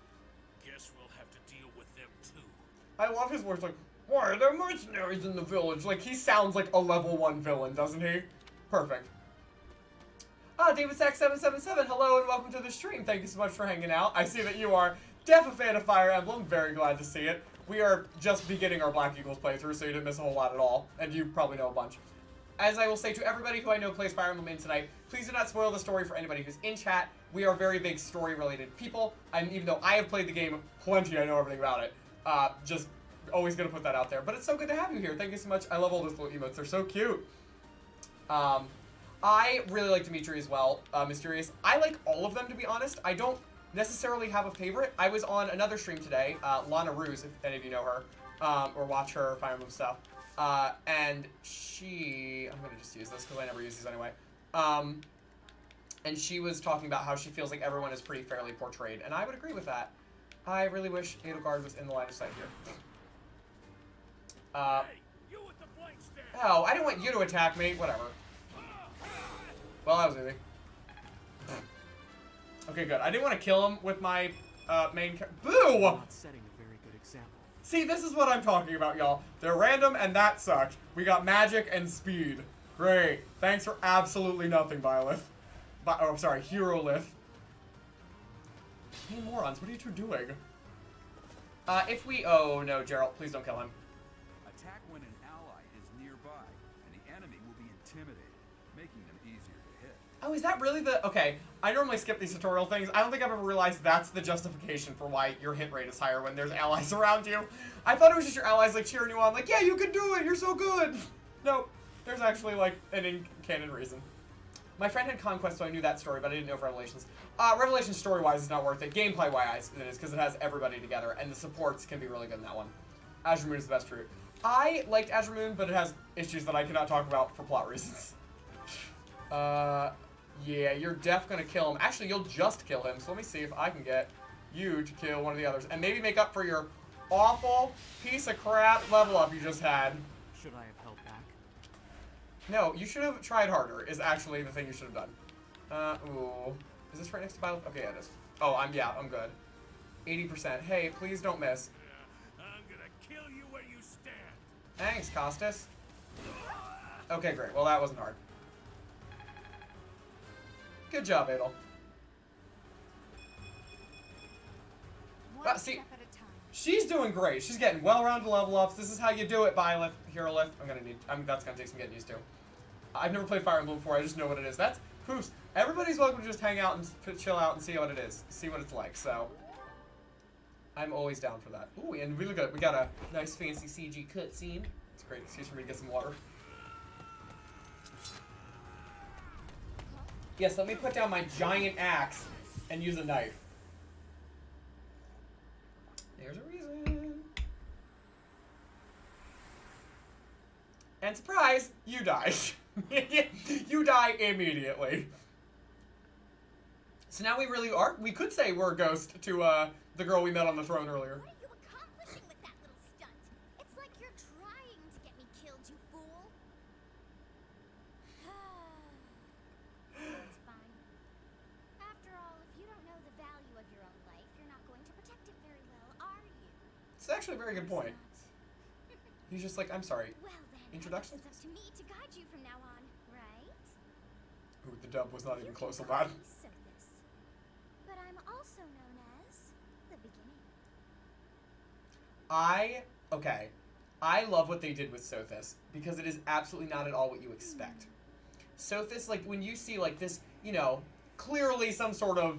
Guess we'll have to deal with them too. I love his words like, why are there mercenaries in the village? Like, he sounds like a level 1 villain, doesn't he? Perfect. David Sack 777, hello and welcome to the stream. Thank you so much for hanging out. I see that you are a fan of Fire Emblem. Very glad to see it. We are just beginning our Black Eagles playthrough, so you didn't miss a whole lot at all. And you probably know a bunch. As I will say to everybody who I know plays Fire Emblem in tonight, please do not spoil the story for anybody who's in chat. We are very big story-related people. And even though I have played the game plenty, I know everything about it. Just always going to put that out there. But it's so good to have you here. Thank you so much. I love all those little emotes. They're so cute. I really like Dimitri as well. Mysterious. I like all of them, to be honest. I don't necessarily have a favorite. I was on another stream today, Lana Ruse, if any of you know her, or watch her Fire Emblem stuff. And she, I'm gonna just use this because I never use these anyway. And she was talking about how she feels like everyone is pretty fairly portrayed, and I would agree with that. I really wish Edelgard was in the line of sight here. Hey, you with the blank stand. Oh, I didn't want you to attack me. Whatever. Well, that was easy. Okay, good. I didn't want to kill him with my main character. Boo! Not setting a very good example. See, this is what I'm talking about, y'all. They're random, and that sucked. We got magic and speed. Great. Thanks for absolutely nothing, Byleth. Oh, sorry, Herolith. Hey, morons, what are you two doing? Oh, no, Gerald, please don't kill him. Attack when an ally is nearby, and the enemy will be intimidated, making them easier to hit. Oh, is that really the... Okay, I normally skip these tutorial things. I don't think I've ever realized that's the justification for why your hit rate is higher when there's allies around you. I thought it was just your allies, like, cheering you on, like, yeah, you can do it, you're so good. Nope, there's actually, like, an in-canon reason. My friend had Conquest, so I knew that story, but I didn't know Revelations. Revelations story-wise is not worth it. Gameplay-wise it is, because it has everybody together, and the supports can be really good in that one. Azure Moon is the best route. I liked Azure Moon, but it has issues that I cannot talk about for plot reasons. Yeah, you're def gonna kill him. Actually, you'll just kill him, so let me see if I can get you to kill one of the others. And maybe make up for your awful piece of crap level up you just had. Should I have held back? No, you should have tried harder, is actually the thing you should have done. Ooh. Is this right next to battle? Okay, yeah, it is. Oh, I'm good. 80%. Hey, please don't miss. I'm gonna kill you where you stand. Thanks, Costas. Okay, great. Well, that wasn't hard. Good job, Adel. One See, step at a time. she's doing great. She's getting well-rounded level ups. This is how you do it, Byleth, Hero Lift. That's gonna take some getting used to. I've never played Fire Emblem before. I just know what it is. That's proofs. Everybody's welcome to just hang out and chill out and see what it is. See what it's like. So, I'm always down for that. Ooh, and we got a nice fancy CG cutscene. It's a great excuse for me to get some water. Yes, let me put down my giant axe and use a knife. There's a reason. And surprise, you die. You die immediately. So now we could say we're a ghost to the girl we met on the throne earlier. What are you accomplishing with that little stunt? It's like you're trying to get me killed, you fool. It's fine. After all, if you don't know the value of your own life, you're not going to protect it very well, are you? It's actually a very good point. He's just like, I'm sorry. Well then, Introduction? it's up to me to guide you from now on, right? Ooh, the dub was not even You close can on that. call me Sothis, but I'm also known as the beginning. I love what they did with Sothis, because it is absolutely not at all what you expect. Sothis, like, when you see, like, this, you know, clearly some sort of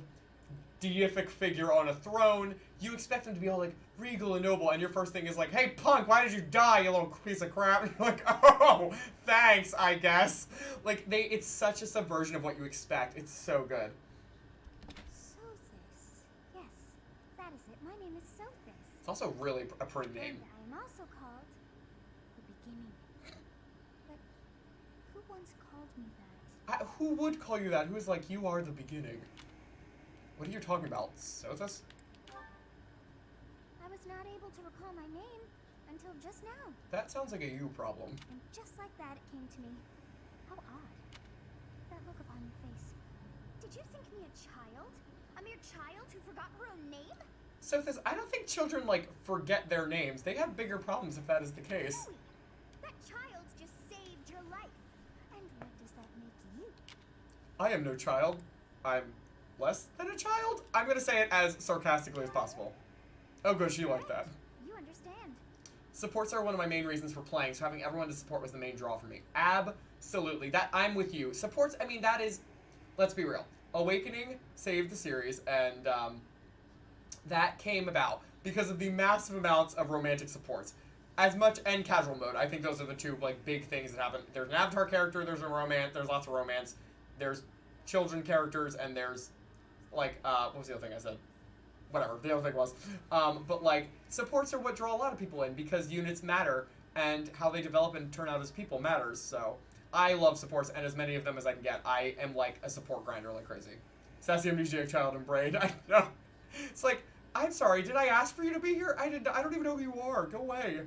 deific figure on a throne, you expect him to be all, like, regal and noble, and your first thing is like, hey, punk, why did you die, you little piece of crap? And you're like, oh, thanks, I guess. Like, it's such a subversion of what you expect. It's so good. Sothis. Yes, that is it. My name is Sothis. It's also really a pretty name. And I am also called the beginning. But who once called me that? Who would call you that? Who's like, you are the beginning? What are you talking about? Sothis? I was not able to recall my name until just now. That sounds like a you problem. And just like that, it came to me. How odd. That look upon your face. Did you think me a child? A mere child who forgot her own name? Sothis, I don't think children, like, forget their names. They have bigger problems if that is the case. Chloe, that child just saved your life. And what does that make you? I am no child. I'm less than a child? I'm gonna say it as sarcastically as possible. Oh good, she liked that. You understand. Supports are one of my main reasons for playing, so having everyone to support was the main draw for me. Absolutely. I'm with you. Supports, I mean, that is, let's be real. Awakening saved the series, and that came about because of the massive amounts of romantic supports. And casual mode. I think those are the two, like, big things that happen. There's an avatar character, there's a romance, there's lots of romance. There's children characters, and there's, like, what was the other thing I said? Whatever, the other thing was. But, like, supports are what draw a lot of people in, because units matter, and how they develop and turn out as people matters, so I love supports, and as many of them as I can get. I am, like, a support grinder like crazy. Sassy amnesiac child and brain, I know. It's like, I'm sorry, did I ask for you to be here? I don't even know who you are, go away.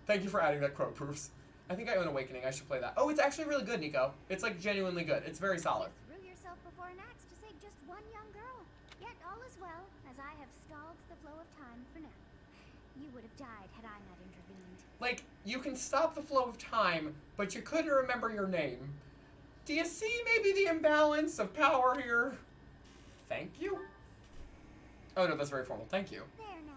Thank you for adding that quote, Proofs. I think I own Awakening, I should play that. Oh, it's actually really good, Nico. It's, like, genuinely good. It's very solid. You threw yourself before an axe to save just one young girl. Yet all is well, as I have stalled the flow of time for now. You would have died had I not intervened. Like, you can stop the flow of time, but you couldn't remember your name. Do you see maybe the imbalance of power here? Thank you? Oh no, that's very formal. Thank you. There now.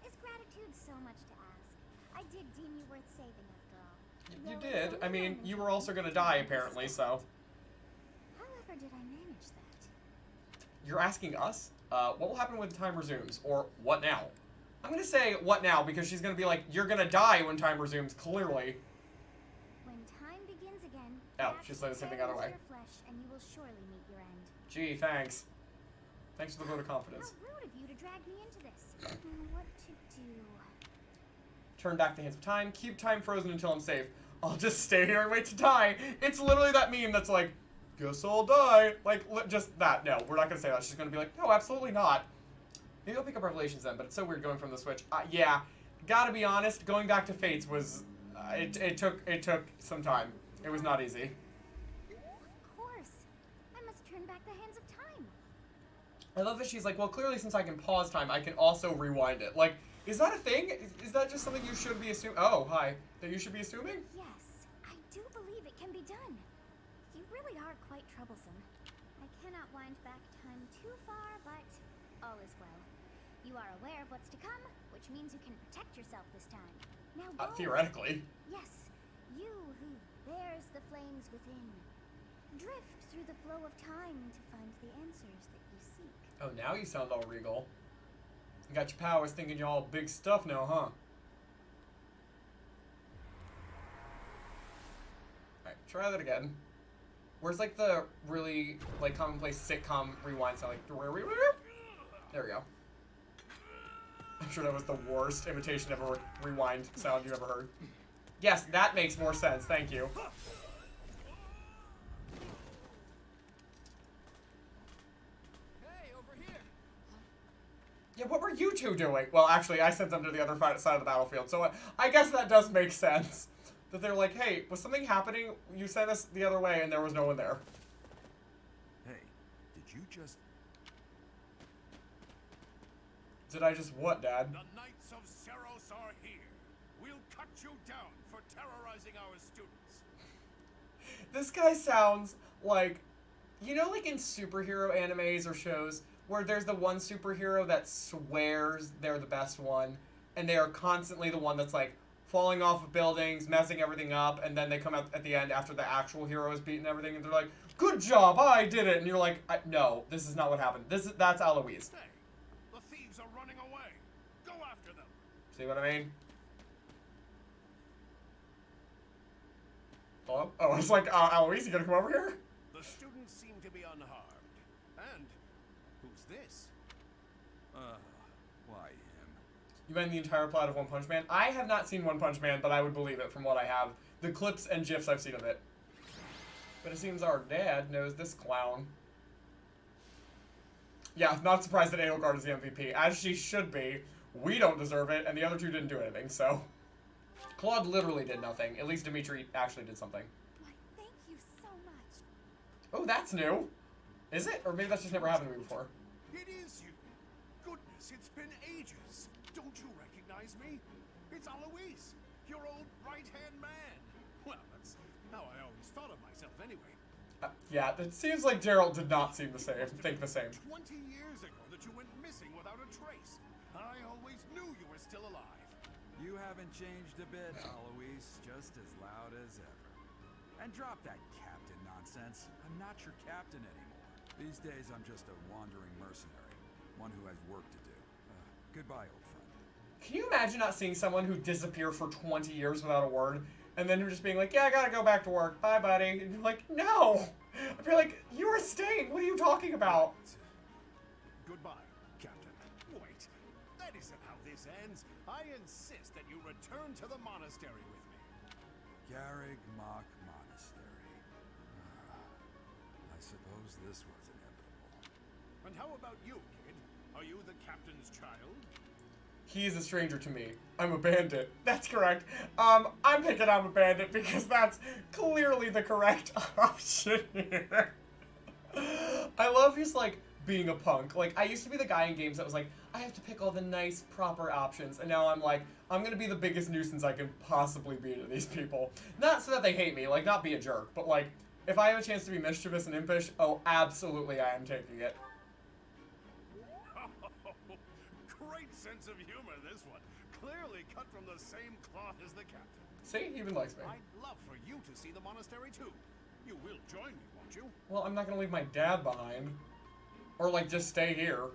Is gratitude so much to ask? I did deem you worth saving after all. You Though did. it's I only mean, moments you of were also gonna die, apparently, so. However did I manage that? You're asking us? What will happen when time resumes? Or, what now? I'm gonna say, what now, because she's gonna be like, you're gonna die when time resumes, clearly. When time begins again, Oh, perhaps she's letting something tear out of the into way. your flesh, and you will surely meet your end. Gee, thanks. Thanks for the vote of confidence. How rude of you to drag me into this. What to do? Turn back the hands of time. Keep time frozen until I'm safe. I'll just stay here and wait to die. It's literally that meme that's like, guess I'll die. Like, just that. No, we're not going to say that. She's going to be like, no, absolutely not. Maybe I'll pick up Revelations then, but it's so weird going from the Switch. Yeah, gotta be honest, going back to Fates was, it took some time. It was not easy. Of course. I must turn back the hands of time. I love that she's like, well, clearly since I can pause time, I can also rewind it. Like, is that a thing? Is that just something you should be assuming? Oh, hi. That you should be assuming? Yes, I do believe it can be done. You really are quite troublesome. I cannot wind back time too far, but all is well. You are aware of what's to come, which means you can protect yourself this time. Now go. Theoretically. Yes, you who bears the flames within. Drift through the flow of time to find the answers that you seek. Oh, now you sound all regal. You got your powers thinking you're all big stuff now, huh? Alright, try that again. Where's like the really like commonplace sitcom rewind sound? Like, there we go. I'm sure that was the worst imitation of a rewind sound you've ever heard. Yes, that makes more sense. Thank you. Hey, over here. Yeah, what were you two doing? Well, actually, I sent them to the other side of the battlefield, so I guess that does make sense. That they're like, hey, was something happening? You sent us the other way and there was no one there. Hey, did you just... Did I just what, Dad? The Knights of Cyros are here. We'll cut you down for terrorizing our students. This guy sounds like, you know, like in superhero animes or shows where there's the one superhero that swears they're the best one, and they are constantly the one that's like falling off of buildings, messing everything up, and then they come out at the end after the actual hero is beaten everything, and they're like, good job, I did it, and you're like, no, this is not what happened. That's Eloise. Hey, the thieves are running away. Go after them. See what I mean? Hello? Oh, I was like, Eloise, you gonna come over here? The students seem to be unharmed. And who's this? Why him? You meant the entire plot of One Punch Man? I have not seen One Punch Man, but I would believe it from what I have. The clips and GIFs I've seen of it. But it seems our dad knows this clown. Yeah, I'm not surprised that Edelgard is the MVP, as she should be. We don't deserve it, and the other two didn't do anything, so... Claude literally did nothing. At least Dimitri actually did something. Why, thank you so much. Oh, that's new. Is it? Or maybe that's just never happened to me before. It is you. Goodness, it's been ages. Don't you recognize me? It's Alois, your old right-hand man. Well, that's how I always thought of myself anyway. Yeah, it seems like Gerald did not seem the same. Think the same. 20 years ago that you went missing without a trace. I always knew you were still alive. You haven't changed a bit, Alois. Just as loud as ever. And drop that captain nonsense. I'm not your captain anymore. These days, I'm just a wandering mercenary. One who has work to do. Goodbye, old friend. Can you imagine not seeing someone who disappeared for 20 years without a word, and then who just being like, yeah, I gotta go back to work. Bye, buddy. And you're like, no! I'd be like, you are staying. What are you talking about? Goodbye, Captain. Wait, that isn't how this ends. I insist that you return to the monastery with me. Garrig Mach Monastery. I suppose this was inevitable. And how about you, kid? Are you the captain's child? He is a stranger to me. I'm a bandit. That's correct. I'm picking I'm a bandit because that's clearly the correct option here. I love his, like, being a punk. Like, I used to be the guy in games that was like, I have to pick all the nice, proper options. And now I'm like, I'm gonna be the biggest nuisance I can possibly be to these people. Not so that they hate me, like, not be a jerk, but, like, if I have a chance to be mischievous and impish, oh, absolutely I am taking it. Great sense of humor, this one. Clearly cut from the same cloth as the captain. See, he even likes me. I'd love for you to see the monastery too. You will join me, won't you? Well, I'm not gonna leave my dad behind. Or, like, just stay here.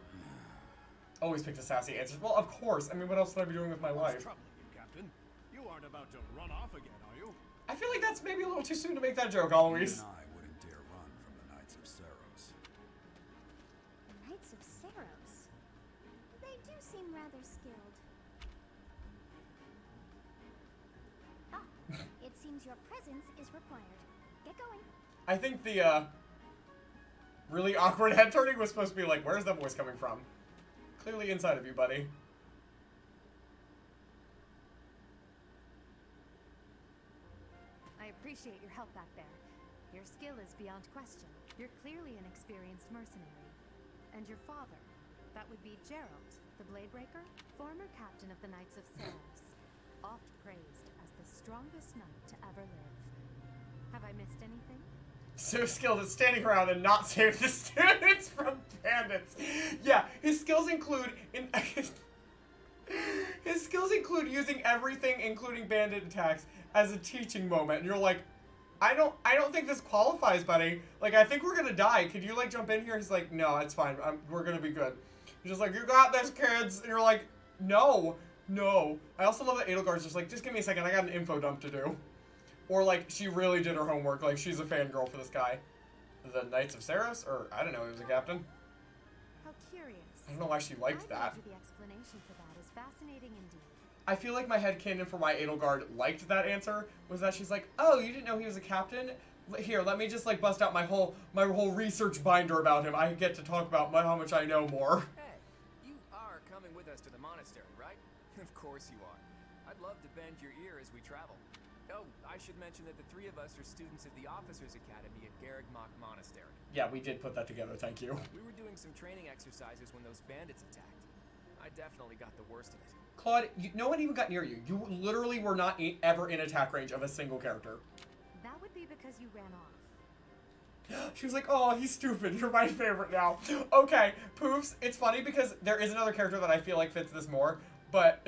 Always pick the sassy answers. Well, of course. I mean, what else would I be doing with my life? What's troubling you, Captain? You aren't about to run off again, are you? I feel like that's maybe a little too soon to make that joke, Alois. Even I wouldn't dare run from the Knights of Cyros. The Knights of Cyros. They do seem rather skilled. seems your presence is required. Get going. I think the really awkward head turning was supposed to be like, where's that voice coming from? Clearly inside of you, buddy. I appreciate your help back there. Your skill is beyond question. You're clearly an experienced mercenary. And your father, that would be Gerald, the Bladebreaker, former captain of the Knights of Cyros, oft praised as the strongest knight to ever live. Have I missed anything? So skilled at standing around and not saving the students from bandits. Yeah, his skills include his skills include using everything, including bandit attacks, as a teaching moment. And you're like, I don't think this qualifies, buddy. Like, I think we're gonna die. Could you like jump in here? He's like, no, it's fine. We're gonna be good. He's just like, you got this, kids. And you're like, no. I also love that Edelgard's just like, just give me a second. I got an info dump to do. Or like, she really did her homework. Like, she's a fangirl for this guy. The Knights of Cyros? Or, I don't know, he was a captain. How curious. I don't know why she liked that. The explanation for that is fascinating indeed. I feel like my headcanon for why Edelgard liked that answer was that she's like, oh, you didn't know he was a captain? Here, let me just like bust out my whole research binder about him. I get to talk about how much I know more. Hey, you are coming with us to the monastery, right? Of course you are. I'd love to bend your ear as we travel. Oh, I should mention that the three of us are students of the Officers Academy at Garrigmach Monastery. Yeah, we did put that together, thank you. We were doing some training exercises when those bandits attacked. I definitely got the worst of it. Claude, no one even got near you. You literally were not ever in attack range of a single character. That would be because you ran off. She was like, oh, he's stupid. You're my favorite now. Okay, Poofs, it's funny because there is another character that I feel like fits this more, but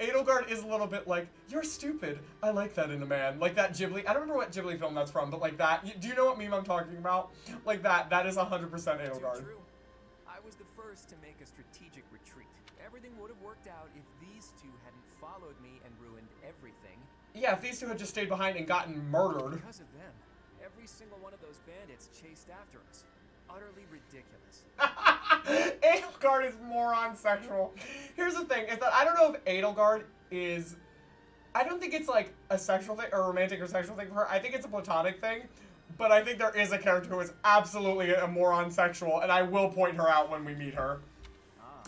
Edelgard is a little bit like, you're stupid. I like that in a man. Like that Ghibli. I don't remember what Ghibli film that's from, but like that. Do you know what meme I'm talking about? Like that. That is 100% Edelgard. True. I was the first to make a strategic retreat. Everything would have worked out if these two hadn't followed me and ruined everything. Yeah, if these two had just stayed behind and gotten murdered. Because of them, every single one of those bandits chased after us. Utterly ridiculous. Edelgard is moron sexual. Here's the thing, is that I don't know if Edelgard is... I don't think it's like a sexual thing, or a romantic or sexual thing for her. I think it's a platonic thing. But I think there is a character who is absolutely a moron sexual, and I will point her out when we meet her.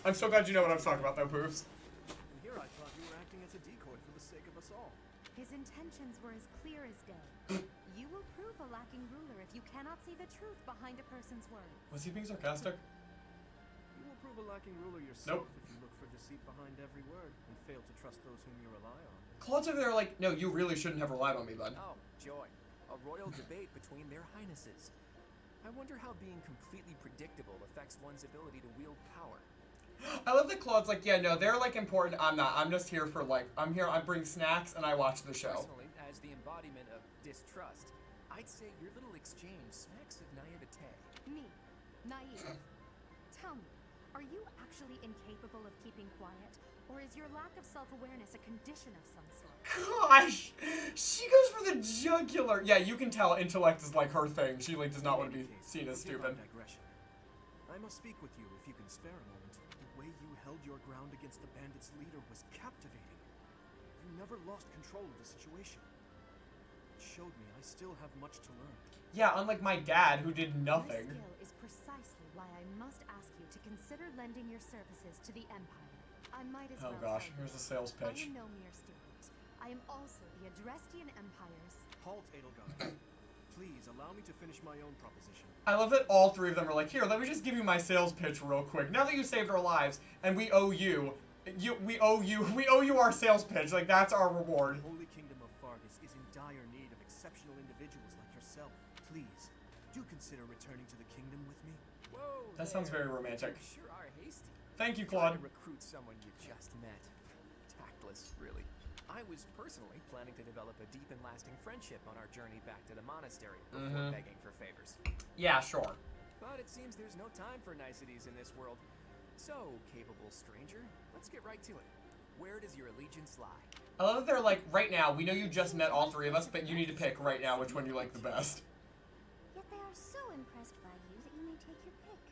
I'm so glad you know what I'm talking about, though, Poofs. And here I thought you were acting as a decoy for the sake of us all. His intentions were as clear as day. You will prove a lacking ruler if you cannot see the truth behind a person's words. Was he being sarcastic? You will prove a lacking ruler yourself Nope. if you look for deceit behind every word and fail to trust those whom you rely on. Claude's over there like, no, you really shouldn't have relied on me, bud. Oh, joy. A royal debate between their highnesses. I wonder how being completely predictable affects one's ability to wield power. I love that Claude's like, yeah, no, they're like important. I'm not. I'm just here for like, I bring snacks and I watch the show. Personally, as the embodiment of distrust, I'd say your little exchange smacks of naivete. Me? Naive? Tell me, are you actually incapable of keeping quiet? Or is your lack of self-awareness a condition of some sort? Gosh, she goes for the jugular. Yeah, you can tell intellect is like her thing. She like does not want to be seen as stupid. I must speak with you if you can spare a moment. The way you held your ground against the bandits' leader was captivating. You never lost control of the situation. It showed me I still have much to learn. Yeah, unlike my dad who did nothing. This skill is precisely why I must ask you to consider lending your services to the Empire. I might as well. Oh gosh, tell here's you, the sales I pitch. am no mere student. I am also the Adrestian Empire's. Halt, Edelgard. Please allow me to finish my own proposition. I love that all three of them are like, here, let me just give you my sales pitch real quick. Now that you saved our lives and we owe you our sales pitch. Like that's our reward. The Holy Kingdom of Fargus is in dire need of exceptional individuals like yourself. Please, do consider returning to the kingdom with me. Whoa, That sounds very romantic. You sure are hasty. Thank you, Trying Claude. to recruit someone you just met. Tactless, really. I was personally planning to develop a deep and lasting friendship on our journey back to the monastery before begging for favors. Yeah, sure. But it seems there's no time for niceties in this world. So, capable stranger, let's get right to it. Where does your allegiance lie? I love that they're like, right now, we know you just met all three of us, but you need to pick right now which one you like the best. Yet they are so impressed by you that you may take your pick.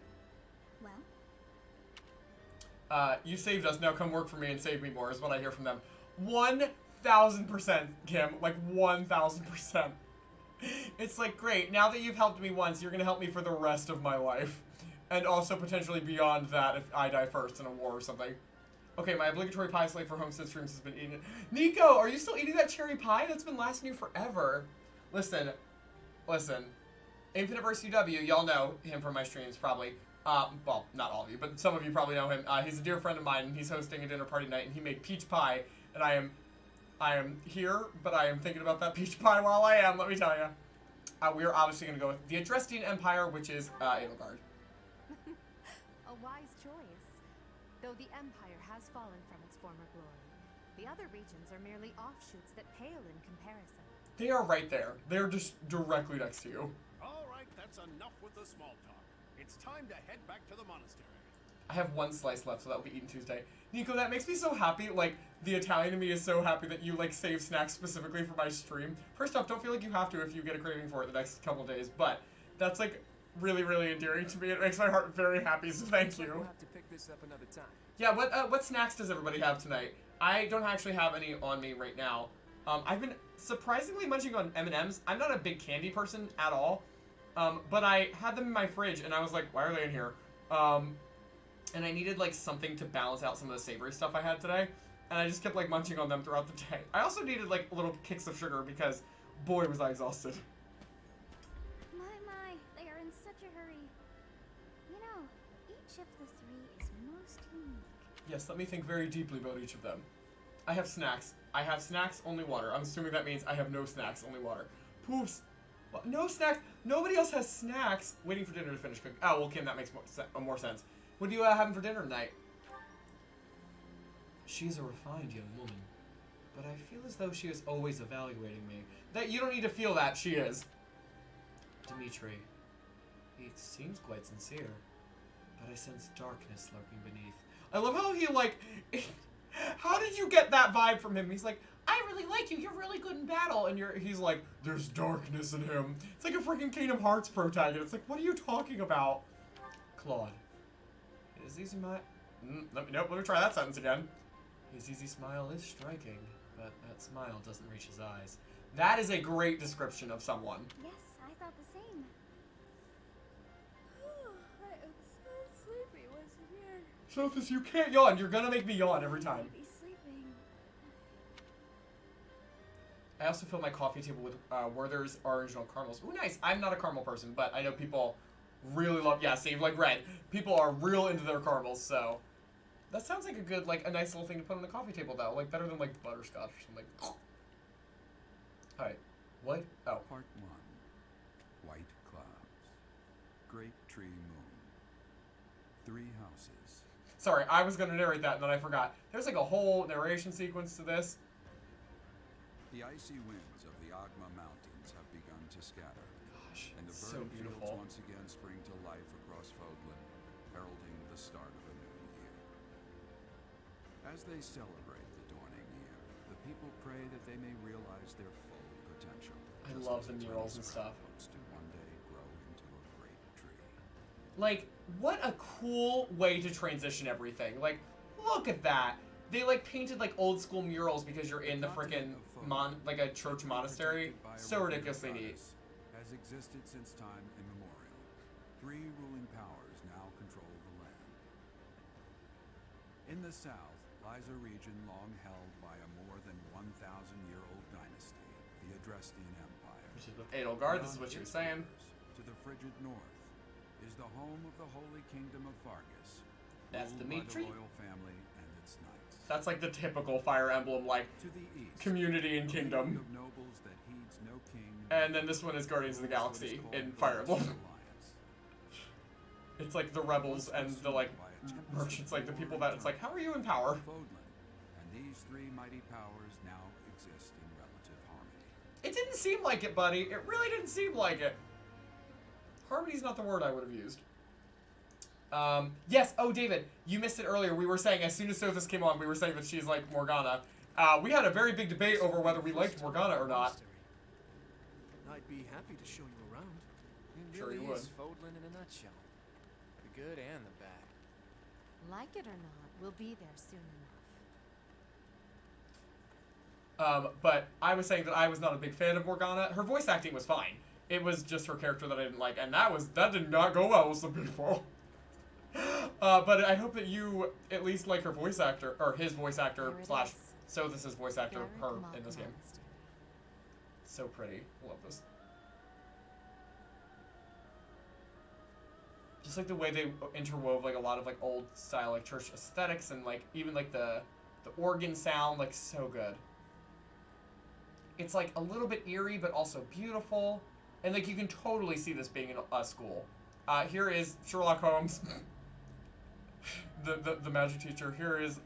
Well? You saved us, now come work for me and save me more, is what I hear from them. 1 1000%, Kim. Like 1000%. It's like, great, now that you've helped me once, you're gonna help me for the rest of my life. And also potentially beyond that if I die first in a war or something. Okay, my obligatory pie slate for Homestead streams has been eaten. Nico, are you still eating that cherry pie? That's been lasting you forever. Listen. Infinite vs. UW, y'all know him from my streams, probably. Well, not all of you, but some of you probably know him. He's a dear friend of mine, and he's hosting a dinner party tonight, and he made peach pie, and I am here, but I am thinking about that peach pie while I am, let me tell you. We are obviously going to go with the Adrestian Empire, which is Edelgard. A wise choice. Though the Empire has fallen from its former glory, the other regions are merely offshoots that pale in comparison. They are right there. They're just directly next to you. All right, that's enough with the small talk. It's time to head back to the monastery. I have one slice left, so that will be eaten Tuesday. Nico, that makes me so happy. Like, the Italian in me is so happy that you, like, save snacks specifically for my stream. First off, don't feel like you have to if you get a craving for it the next couple of days, but that's, like, really, really endearing to me. It makes my heart very happy, so thank you. We'll have to pick this up another time. Yeah, what snacks does everybody have tonight? I don't actually have any on me right now. I've been surprisingly munching on M&Ms. I'm not a big candy person at all, but I had them in my fridge, and I was like, why are they in here? And I needed, like, something to balance out some of the savory stuff I had today, and I just kept, like, munching on them throughout the day. I also needed, like, little kicks of sugar because, boy, was I exhausted. My, they are in such a hurry. You know, each of the three is most unique. Yes, let me think very deeply about each of them. I have snacks. I have snacks, only water. I'm assuming that means I have no snacks, only water. Poofs. What? No snacks? Nobody else has snacks. Waiting for dinner to finish cooking. Oh, well, Kim, that makes more sense. What are you having for dinner tonight? She is a refined young woman, but I feel as though she is always evaluating me. That you don't need to feel that, she is. Dimitri. He seems quite sincere, but I sense darkness lurking beneath. I love how he, like... How did you get that vibe from him? He's like, I really like you. You're really good in battle. And he's like, there's darkness in him. It's like a freaking Kingdom Hearts protagonist. It's like, what are you talking about? Claude. His easy smile... let me try that sentence again. His easy smile is striking, but that smile doesn't reach his eyes. That is a great description of someone. Yes, I thought the same. I am so sleepy once again. Sophus, you can't yawn. You're gonna make me yawn every time. Be sleeping. I also fill my coffee table with Werther's original caramels. Ooh, nice. I'm not a caramel person, but I know people really love... Yeah, same like Red. People are real into their caramels, so... That sounds like a good, like, a nice little thing to put on the coffee table, though. Like, better than, like, butterscotch or something. Alright. What? Oh. Part 1. White clouds. Great tree moon. 3 houses. Sorry, I was going to narrate that, and then I forgot. There's, like, a whole narration sequence to this. The icy winds of the Agma Mountains have begun to scatter. Gosh, and the so verdant fields beautiful. once again spring to life across Fodlan, heralding the start of a new year. As they celebrate the dawning year, the people pray that they may realize their full potential. I just love as the a murals tiny and stuff. sprout hopes to one day grow into a great tree. Like, what a cool way to transition everything. Like, look at that. They, like, painted, like, old school murals because you're in the frickin' like, a church monastery. So ridiculously neat. Has existed since time immemorial. 3 ruling powers now control the land. In the south lies a region long held by a more than 1,000-year-old dynasty, the Adrestian Empire. Which is with Edelgard, this is what she was saying. To the frigid north is the home of the Holy Kingdom of Fargus. That's ruled Dimitri? by the royal family and its knights. That's like the typical Fire Emblem, like, To the east, community and a kingdom. league of nobles that heeds no king. And then this one is Guardians of the Galaxy in Fire Emblem. It's like the rebels and the, like, merchants, like the people that it's like, how are you in power? And these 3 mighty powers now exist in relative harmony. It didn't seem like it, buddy. It really didn't seem like it. Harmony's not the word I would have used. Yes, oh, David, you missed it earlier. We were saying, as soon as Sophus came on, we were saying that she's like Morgana. We had a very big debate over whether we liked Morgana or not. I'd be happy to show you around. It Sure really you would. is Fodlan in a nutshell. The good and the bad. Like it or not, we'll be there soon enough. But I was saying that I was not a big fan of Morgana. Her voice acting was fine. It was just her character that I didn't like, and that did not go well with some people. But I hope that you at least like her voice actor, or his voice actor slash Sothis' voice actor, her in this game. So pretty. Love this. Just like the way they interwove like a lot of like old style like church aesthetics and like even like the organ sound, like so good. It's like a little bit eerie but also beautiful, and like you can totally see this being in a school. Here is Sherlock Holmes, the magic teacher. Here is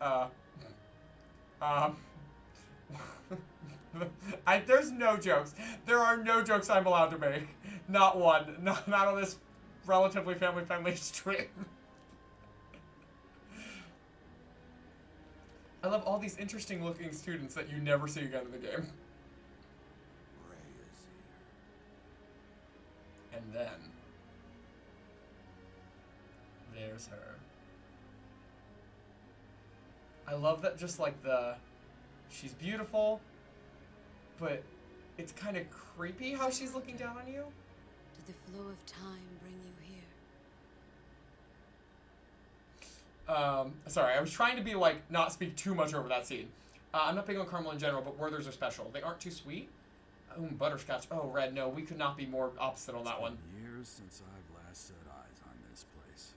there's no jokes. There are no jokes I'm allowed to make. Not one. Not on this relatively family-friendly stream. I love all these interesting-looking students that you never see again in the game. Ray is here. And then there's her. I love that just like she's beautiful, but it's kind of creepy how she's looking down on you. Did the flow of time bring you here? Sorry, I was trying to be like, not speak too much over that scene. I'm not big on caramel in general, but Werthers are special. They aren't too sweet. Butterscotch. Oh, Red, no, we could not be more opposite on that one. It's been years since I've last set eyes on this place.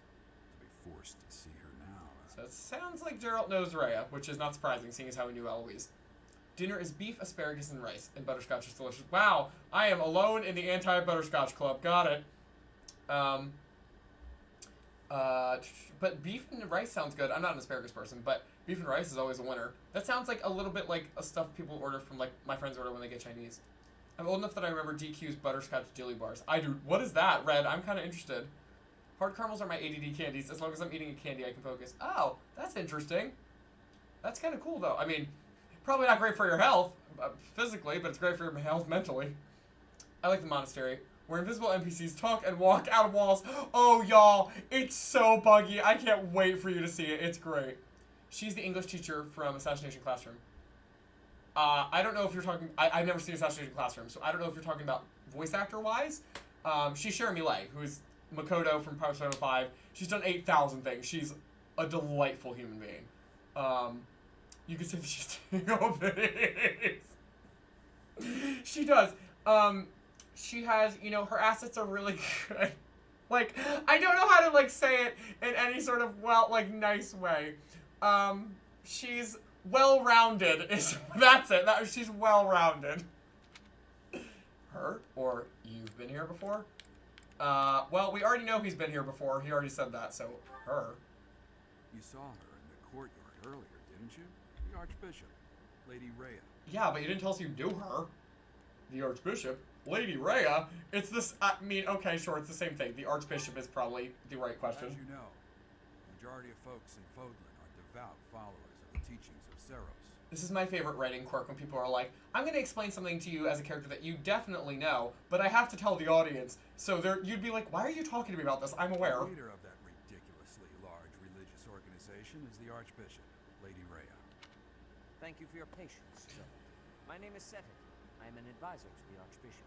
To be forced to see her now. So it sounds like Geralt knows Rhea, which is not surprising, seeing as how he knew Eloise. Dinner is beef, asparagus, and rice, and butterscotch is delicious. Wow, I am alone in the anti-butterscotch club. Got it. But beef and rice sounds good. I'm not an asparagus person, but beef and rice is always a winner. That sounds like a little bit like a stuff people order from, like, my friends order when they get Chinese. I'm old enough that I remember DQ's butterscotch dilly bars. I do. What is that, Red? I'm kind of interested. Hard caramels are my ADD candies. As long as I'm eating a candy, I can focus. Oh, that's interesting. That's kind of cool, though. I mean, probably not great for your health, physically, but it's great for your health mentally. I like the monastery, where invisible NPCs talk and walk out of walls. Oh, y'all, it's so buggy. I can't wait for you to see it. It's great. She's the English teacher from Assassination Classroom. I don't know if you're talking... I've never seen Assassination Classroom, so I don't know if you're talking about voice actor-wise. She's Cher Millet, who's Makoto from Persona 5. She's done 8,000 things. She's a delightful human being. You could say that she's taking over this. She does. She has, you know, her assets are really good. Like, I don't know how to, like, say it in any sort of, well, like, nice way. She's well-rounded. That's it. She's well-rounded. Her? Or you've been here before? Well, we already know he's been here before. He already said that, so her. You saw her in the courtyard earlier, didn't you? The Archbishop, Lady Rhea. Yeah, but you didn't tell us you knew her. The Archbishop? Lady Rhea? It's this, I mean, okay, sure, it's the same thing. The Archbishop is probably the right question. As you know, the majority of folks in Fodlan are devout followers of the teachings of Cyros. This is my favorite writing quirk when people are like, I'm going to explain something to you as a character that you definitely know, but I have to tell the audience. So you'd be like, why are you talking to me about this? I'm aware. The leader of that ridiculously large religious organization is the Archbishop, Lady Rhea. Thank you for your patience, Joe. My name is Seth. I am an advisor to the Archbishop.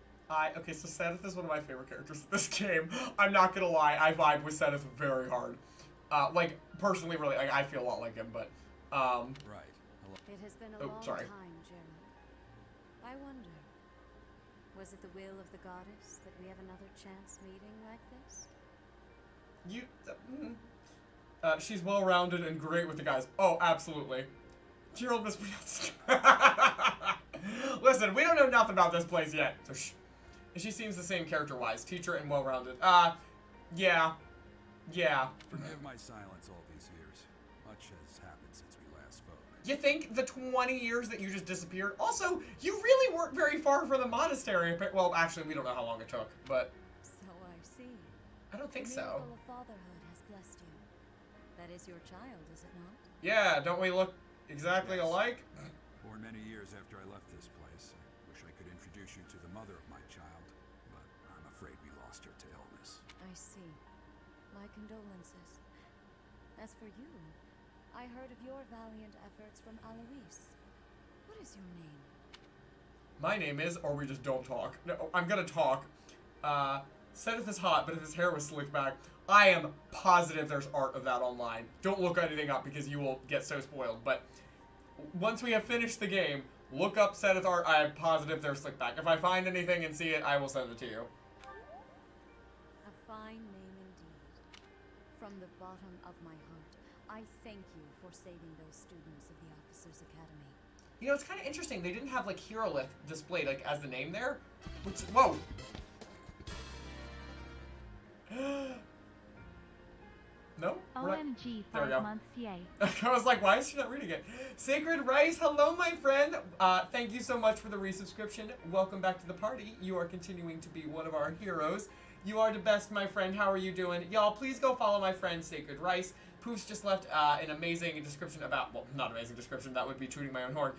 Okay, so Seth is one of my favorite characters in this game. I'm not gonna lie, I vibe with Seth very hard. Like, personally, really, like, I feel a lot like him, but, Right. Hello. It has been a long sorry. time, Gerald. I wonder, was it the will of the goddess that we have another chance meeting like this? She's well-rounded and great with the guys. Oh, absolutely. Gerald mispronounced. Listen, we don't know nothing about this place yet, so shh. She seems the same character-wise. Teacher and well-rounded. Yeah. Forgive my silence all these years. Much has happened since we last spoke. You think the 20 years that you just disappeared? Also, you really weren't very far from the monastery. Well, actually, we don't know how long it took, but... So I see. I don't think The so. miracle of fatherhood has blessed you. That is your child, is it not? Yeah, don't we look exactly alike? Born many years after I left this place. I wish I could introduce you to the mother of my child, but I'm afraid we lost her to illness. I see. My condolences. As for you, I heard of your valiant efforts from Alois. What is your name? My name is, or we just don't talk. No, I'm gonna talk. Seth is hot, but if his hair was slicked back, I am positive there's art of that online. Don't look anything up because you will get so spoiled. But once we have finished the game, look up Seth's art. I am positive there's slicked back. If I find anything and see it, I will send it to you. A fine name indeed. From the bottom of my heart, I thank you for saving those students of the Officers Academy. You know, it's kind of interesting. They didn't have, like, hero lift displayed, like, as the name there. Which, whoa! No? OMG, there we 5 go. months, yay. I was like, why is she not reading it? Sacred Rice, hello, my friend. Thank you so much for the resubscription. Welcome back to the party. You are continuing to be one of our heroes. You are the best, my friend. How are you doing? Y'all, please go follow my friend, Sacred Rice. Poofs just left an amazing description about, well, not amazing description, that would be tooting my own horn.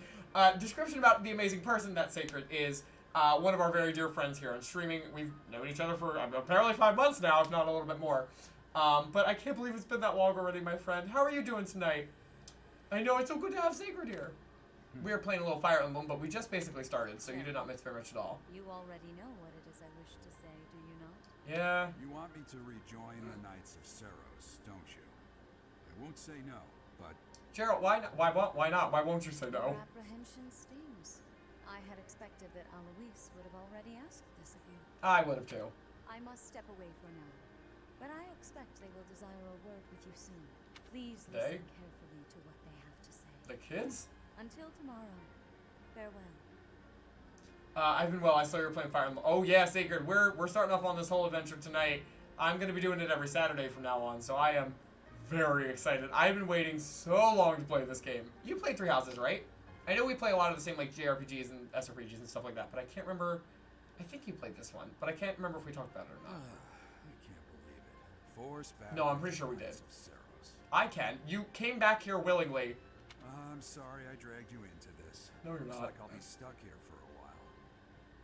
Description about the amazing person that Sacred is. One of our very dear friends here on streaming. We've known each other for apparently 5 months now, if not a little bit more. But I can't believe it's been that long already, my friend. How are you doing tonight? I know it's so good to have Sacred here. We are playing a little Fire Emblem, but we just basically started, so you did not miss very much at all. You already know what it is I wish to say, do you not? Yeah. You want me to rejoin the Knights of Cyros, don't you? I won't say no, but... Gerald, why not? Why not? Why won't you say no? Your apprehension stings. I had expected that Alois would have already asked this of you. I would have too. I must step away for now, but I expect they will desire a word with you soon. Please listen carefully to what they have to say. The kids? Until tomorrow, farewell. I've been well. I saw you were playing Fire Emblem. Oh yeah, Sacred. We're starting off on this whole adventure tonight. I'm gonna be doing it every Saturday from now on, so I am very excited. I've been waiting so long to play this game. You played Three Houses, right? I know we play a lot of the same like JRPGs and SRPGs and stuff like that, but I can't remember. I think you played this one, but I can't remember if we talked about it or not. I can't believe it. Force back. No, I'm pretty sure we did. Cyros. I can. You came back here willingly. I'm sorry I dragged you into this. No, you're Looks not. like I'll be stuck here for a while.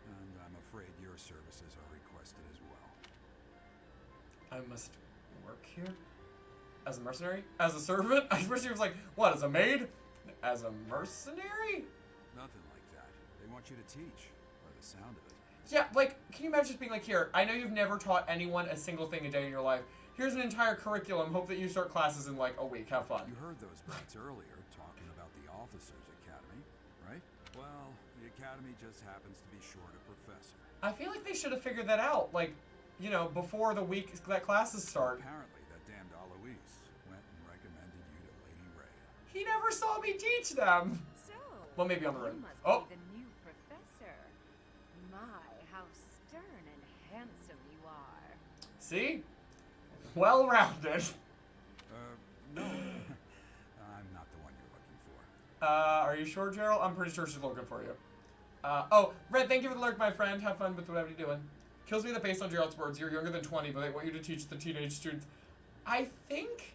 And I'm afraid your services are requested as well. I must work here? As a mercenary? As a servant? I wish he was like, what, as a maid? As a mercenary? Nothing like that. They want you to teach, by the sound of it. Yeah, like, can you imagine just being like, here, I know you've never taught anyone a single thing a day in your life. Here's an entire curriculum. Hope that you start classes in like a week. Have fun. You heard those brats earlier talking about the Officers Academy, right? Well, the academy just happens to be short a professor. I feel like they should have figured that out, like, you know, before the week that classes start. Apparently, that damned Alois went and recommended you to Lady Rhea. He never saw me teach them. So, Well, maybe on the road. you must Oh. be the new professor. My, how stern and handsome you are. See? Well-rounded. No. I'm not the one you're looking for. Are you sure, Gerald? I'm pretty sure she's looking for you. Oh, Red, thank you for the lurk, my friend. Have fun with whatever you're doing. Kills me that based on Gerald's words, you're younger than 20, but they want you to teach the teenage students. I think...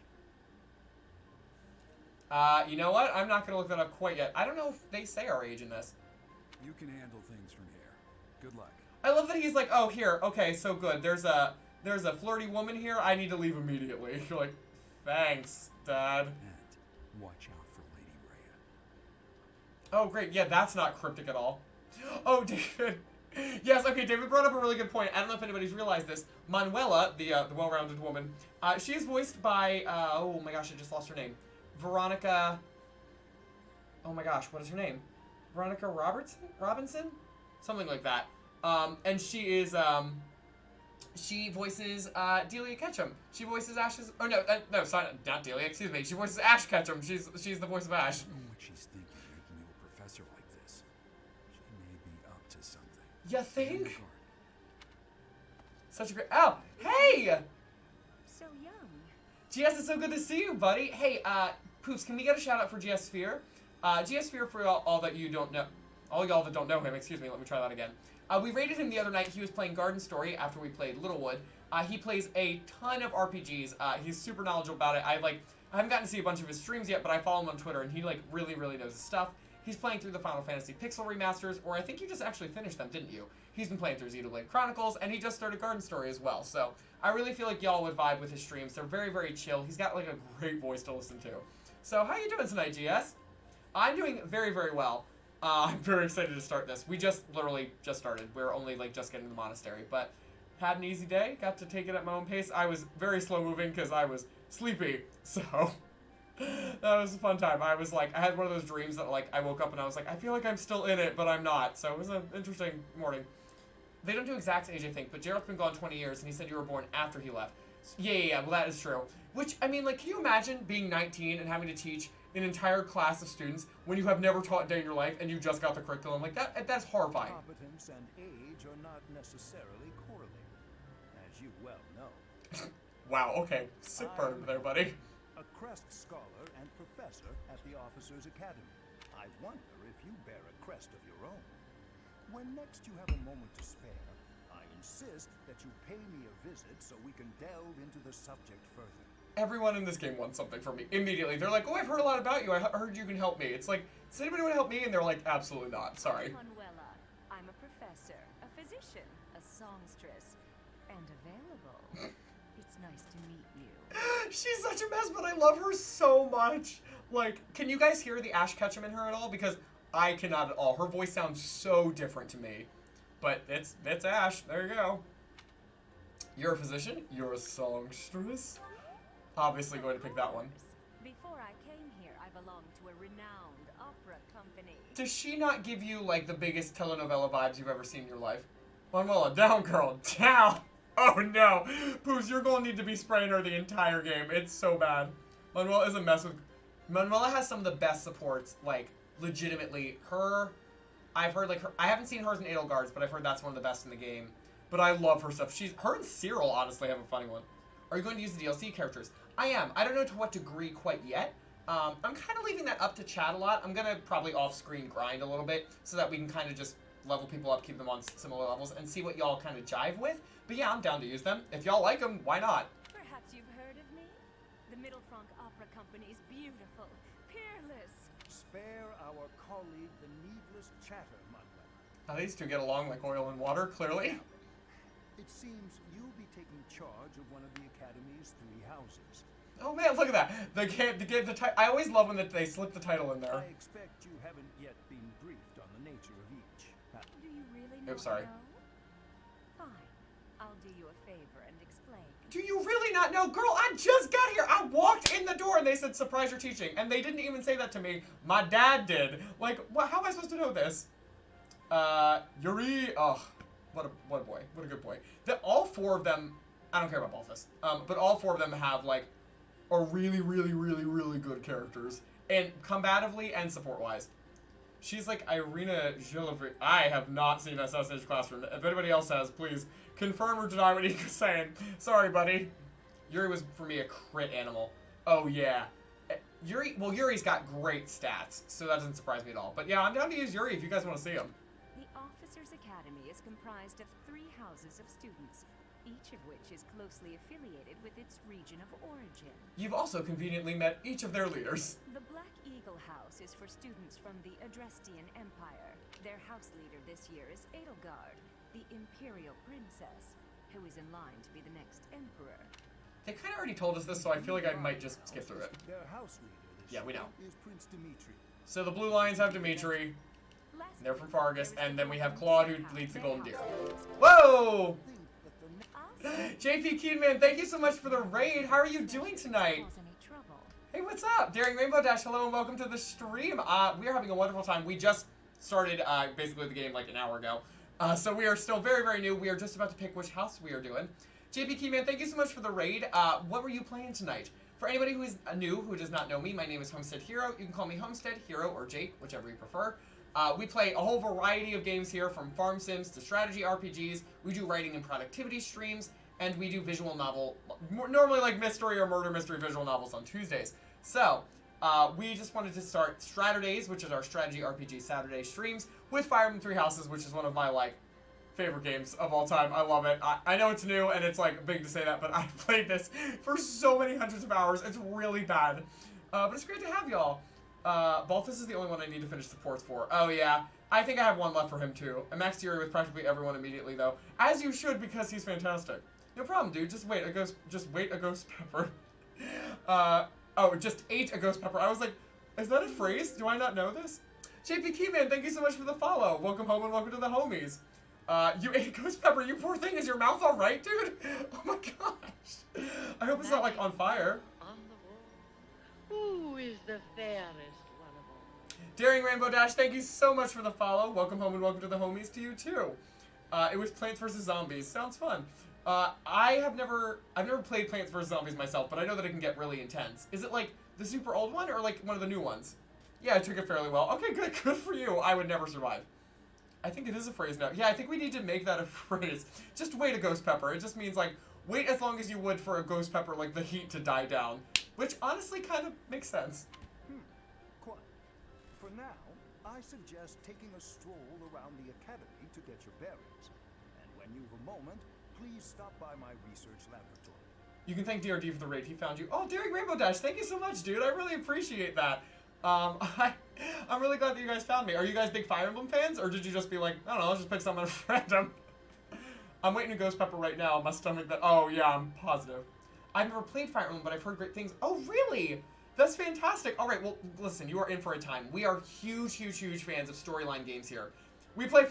you know what? I'm not going to look that up quite yet. I don't know if they say our age in this. You can handle things from here. Good luck. I love that he's like, oh, here, okay, so good. There's a flirty woman here. I need to leave immediately. You're like, thanks, Dad. And watch out for Lady Rhea. Oh, great. Yeah, that's not cryptic at all. Oh, David. Yes, okay, David brought up a really good point. I don't know if anybody's realized this. Manuela, the well-rounded woman, she is voiced by, oh my gosh, I just lost her name. Veronica, oh my gosh, what is her name? Veronica Robinson? Something like that. And she is, she voices, Delia Ketchum. She voices Ash's, oh no, sorry, not Delia, excuse me. She voices Ash Ketchum. She's the voice of Ash. I don't know what she's thinking, making you a professor like this. She may be up to something. You think? Such a great, oh, hey! So young. GS, it's so good to see you, buddy. Hey, Poofs, can we get a shout out for GS Sphere? GS Sphere, for all that you don't know, all y'all that don't know him, excuse me, let me try that again. We rated him the other night. He was playing Garden Story after we played Littlewood. He plays a ton of RPGs. He's super knowledgeable about it. I haven't gotten to see a bunch of his streams yet, but I follow him on Twitter, and he like really knows his stuff. He's playing through the Final Fantasy Pixel remasters, or I think you just actually finished them, didn't you? He's been playing through Xenoblade Chronicles, and he just started Garden Story as well. So I really feel like y'all would vibe with his streams. They're very chill. He's got like a great voice to listen to. So how you doing tonight, GS? I'm doing very well. I'm very excited to start this. We literally just started. We're only like just getting to the monastery, but had an easy day. Got to take it at my own pace. I was very slow moving because I was sleepy, so that was a fun time. I was like, I had one of those dreams that like I woke up and I was like, I feel like I'm still in it, but I'm not. So it was an interesting morning. They don't do exact age, I think, but Gerald's been gone 20 years, and he said you were born after he left. Yeah, well, that is true. Which, I mean, like, can you imagine being 19 and having to teach an entire class of students when you have never taught a day in your life and you just got the curriculum? Like, that's horrifying. Competence and age are not necessarily correlated, as you well know. Wow, okay. Sick burn there, buddy. A crest scholar and professor at the Officers Academy. I wonder if you bear a crest of your own. When next you have a moment to spare, I insist that you pay me a visit so we can delve into the subject further. Everyone in this game wants something from me immediately. They're like, oh, I've heard a lot about you. I heard you can help me. It's like, does anybody want to help me? And they're like, absolutely not. Sorry. Manuela, I'm a professor, a physician, a songstress, and available. It's nice to meet you. She's such a mess, but I love her so much. Like, can you guys hear the Ash Ketchum in her at all? Because I cannot at all. Her voice sounds so different to me. But it's Ash. There you go. You're a physician. You're a songstress. Obviously going to pick that one. Before I came here, I belonged to a renowned opera company. Does she not give you, like, the biggest telenovela vibes you've ever seen in your life? Manuela, down, girl. Down! Oh, no. Poos, you're going to need to be spraying her the entire game. It's so bad. Manuela is a mess with... Manuela has some of the best supports, like, legitimately. I've heard, like, I haven't seen hers in Edelgard's, but I've heard that's one of the best in the game. But I love her stuff. Her and Cyril, honestly, have a funny one. Are you going to use the DLC characters? I am. I don't know to what degree quite yet. I'm kind of leaving that up to chat a lot. I'm going to probably off-screen grind a little bit so that we can kind of just level people up, keep them on similar levels, and see what y'all kind of jive with. But yeah, I'm down to use them. If y'all like them, why not? Perhaps you've heard of me? The Middlefranc Opera Company is beautiful, peerless. Spare our colleague the needless chatter, Manuela. Now, these two get along like oil and water, clearly. It seems you'll be taking charge of one of the Academy's 3 houses. Oh man, look at that. I always love when they slip the title in there. I expect you haven't yet been briefed on the nature of each. Do you really not Oops, sorry. know? Fine. I'll do you a favor and explain. Do you really not know? Girl, I just got here. I walked in the door and they said, surprise, you're teaching. And they didn't even say that to me. My dad did. Like, how am I supposed to know this? Yuri, oh, what a boy. What a good boy. All 4 of them, I don't care about Balthus, but all 4 of them have, like, are really, really, really, really good characters. And combatively and support-wise. She's like Irina Gilevry. I have not seen Assassin's Classroom. If anybody else has, please confirm or deny what he's saying. Sorry, buddy. Yuri was, for me, a crit animal. Oh, yeah. Yuri's got great stats, so that doesn't surprise me at all. But yeah, I'm down to use Yuri if you guys want to see him. The Officers Academy is comprised of 3 houses of students, each of which is closely affiliated with its region of origin. You've also conveniently met each of their leaders. The Black Eagle House is for students from the Adrestian Empire. Their house leader this year is Edelgard, the Imperial Princess, who is in line to be the next Emperor. They kind of already told us this, so I feel like I might just skip through it. Their house leader this Yeah, we know. is Prince Dimitri. So the Blue Lions have Dimitri. They're from Fargus, and then we have Claude, who leads the Golden Deer. Whoa! JP Keenman, thank you so much for the raid. How are you doing tonight? Hey, what's up? Daring Rainbow Dash, hello and welcome to the stream. We are having a wonderful time. We just started basically the game like an hour ago. So we are still very, very new. We are just about to pick which house we are doing. JP Keyman, thank you so much for the raid. What were you playing tonight? For anybody who is new, who does not know me, my name is HomesteadHero. You can call me HomesteadHero or Jake, whichever you prefer. We play a whole variety of games here, from farm sims to strategy RPGs. We do writing and productivity streams, and we do visual novel, normally like mystery or murder mystery visual novels on Tuesdays. So, we just wanted to start Straturdays, which is our strategy RPG Saturday streams, with Emblem Three Houses, which is one of my, like, favorite games of all time. I love it. I know it's new, and it's, like, big to say that, but I've played this for so many hundreds of hours. It's really bad. But it's great to have y'all. Balthus is the only one I need to finish supports for. Oh, yeah. I think I have one left for him, too. I maxed Yuri with practically everyone immediately, though. As you should, because he's fantastic. No problem, dude. Just wait a ghost pepper. Oh, just ate a ghost pepper. I was like, is that a phrase? Do I not know this? JP Keyman, thank you so much for the follow. Welcome home and welcome to the homies. You ate Ghost Pepper, you poor thing. Is your mouth all right, dude? Oh my gosh. I hope it's not like on fire. On the wall, who is the fairest one of all? Daring Rainbow Dash, thank you so much for the follow. Welcome home and welcome to the homies to you too. It was Plants vs. Zombies. Sounds fun. I've never played Plants vs. Zombies myself, but I know that it can get really intense. Is it like the super old one or like one of the new ones? Yeah, I took it fairly well. Okay, good for you. I would never survive. I think it is a phrase now. Yeah, I think we need to make that a phrase. Just wait a Ghost Pepper. It just means like, wait as long as you would for a Ghost Pepper, like the heat to die down. Which honestly kind of makes sense. Quite. For now, I suggest taking a stroll around the academy to get your bearings. And when you've a moment, please stop by my research laboratory. You can thank DRD for the raid. He found you. Oh, Daring Rainbow Dash, thank you so much, dude. I really appreciate that. I'm really glad that you guys found me. Are you guys big Fire Emblem fans, or did you just be like, I don't know, I'll just pick someone random? I'm waiting to Ghost Pepper right now. My stomach that. Oh yeah, I'm positive. I've never played Fire Emblem, but I've heard great things. Oh really? That's fantastic. All right, well listen, you are in for a time. We are huge fans of storyline games here. We play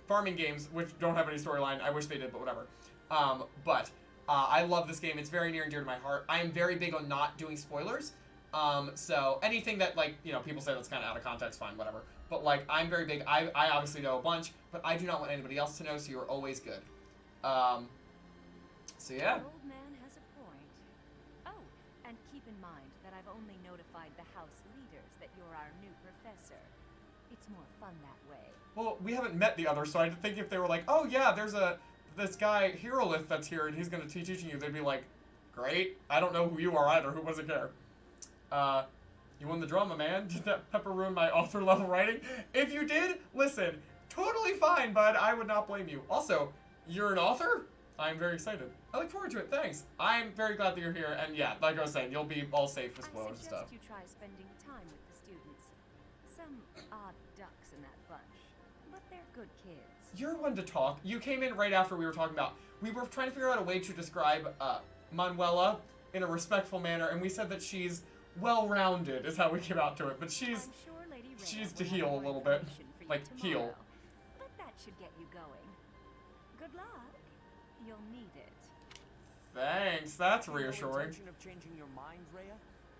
farming games which don't have any storyline. I wish they did, but whatever. I love this game. It's very near and dear to my heart. I am very big on not doing spoilers. So anything that, like, you know, people say that's kind of out of context, fine, whatever. But, like, I'm very big. I obviously know a bunch, but I do not want anybody else to know, so you're always good. So, yeah. The old man has a point. Oh, and keep in mind that I've only notified the house leaders that you're our new professor. It's more fun that way. Well, we haven't met the others, so I think if they were like, oh, yeah, there's this guy, Herolith, that's here, and he's going to teaching you, they'd be like, great. I don't know who you are either. Who doesn't care? You won the drama, man. Did that pepper ruin my author level writing? If you did, listen, totally fine, bud. I would not blame you. Also, you're an author? I'm very excited. I look forward to it. Thanks. I'm very glad that you're here. And yeah, like I was saying, you'll be all safe with spoilers and stuff. I suggest you try spending time with the students. Some odd ducks in that bunch, but they're good kids. You're one to talk. You came in right after we were talking about, we were trying to figure out a way to describe Manuela in a respectful manner, and we said that she's well-rounded is how we came out to it, but she's to heal a little bit, like heal. But that should get you going. Good luck. You'll need it. Thanks, that's reassuring. No intention of changing your mind, Rhea?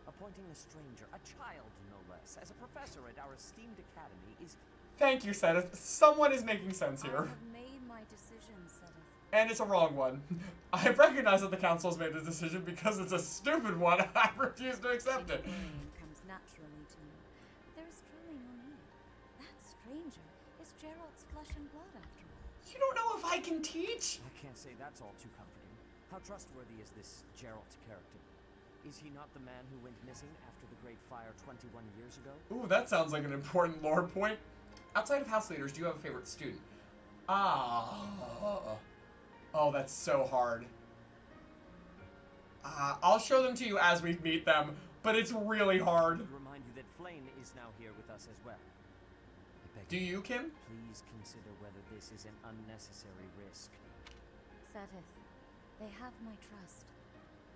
Appointing a stranger, a child no less, as a professor at our esteemed academy is... Thank you, Seth. Someone is making sense here. I have made my decision, Seth. And it's a wrong one. I recognize that the council has made a decision because it's a stupid one. I refuse to accept it. Comes naturally to you. There's truly no need. That stranger is Gerald's flesh and blood, after all. You don't know if I can teach? I can't say that's all too comforting. How trustworthy is this Gerald character? Is he not the man who went missing after the Great Fire 21 years ago? Ooh, that sounds like an important lore point. Outside of house leaders, do you have a favorite student? Oh, that's so hard. I'll show them to you as we meet them, but it's really hard. I would remind you that Flame is now here with us as well. Do you, Kim? Please consider whether this is an unnecessary risk. Seteth, they have my trust.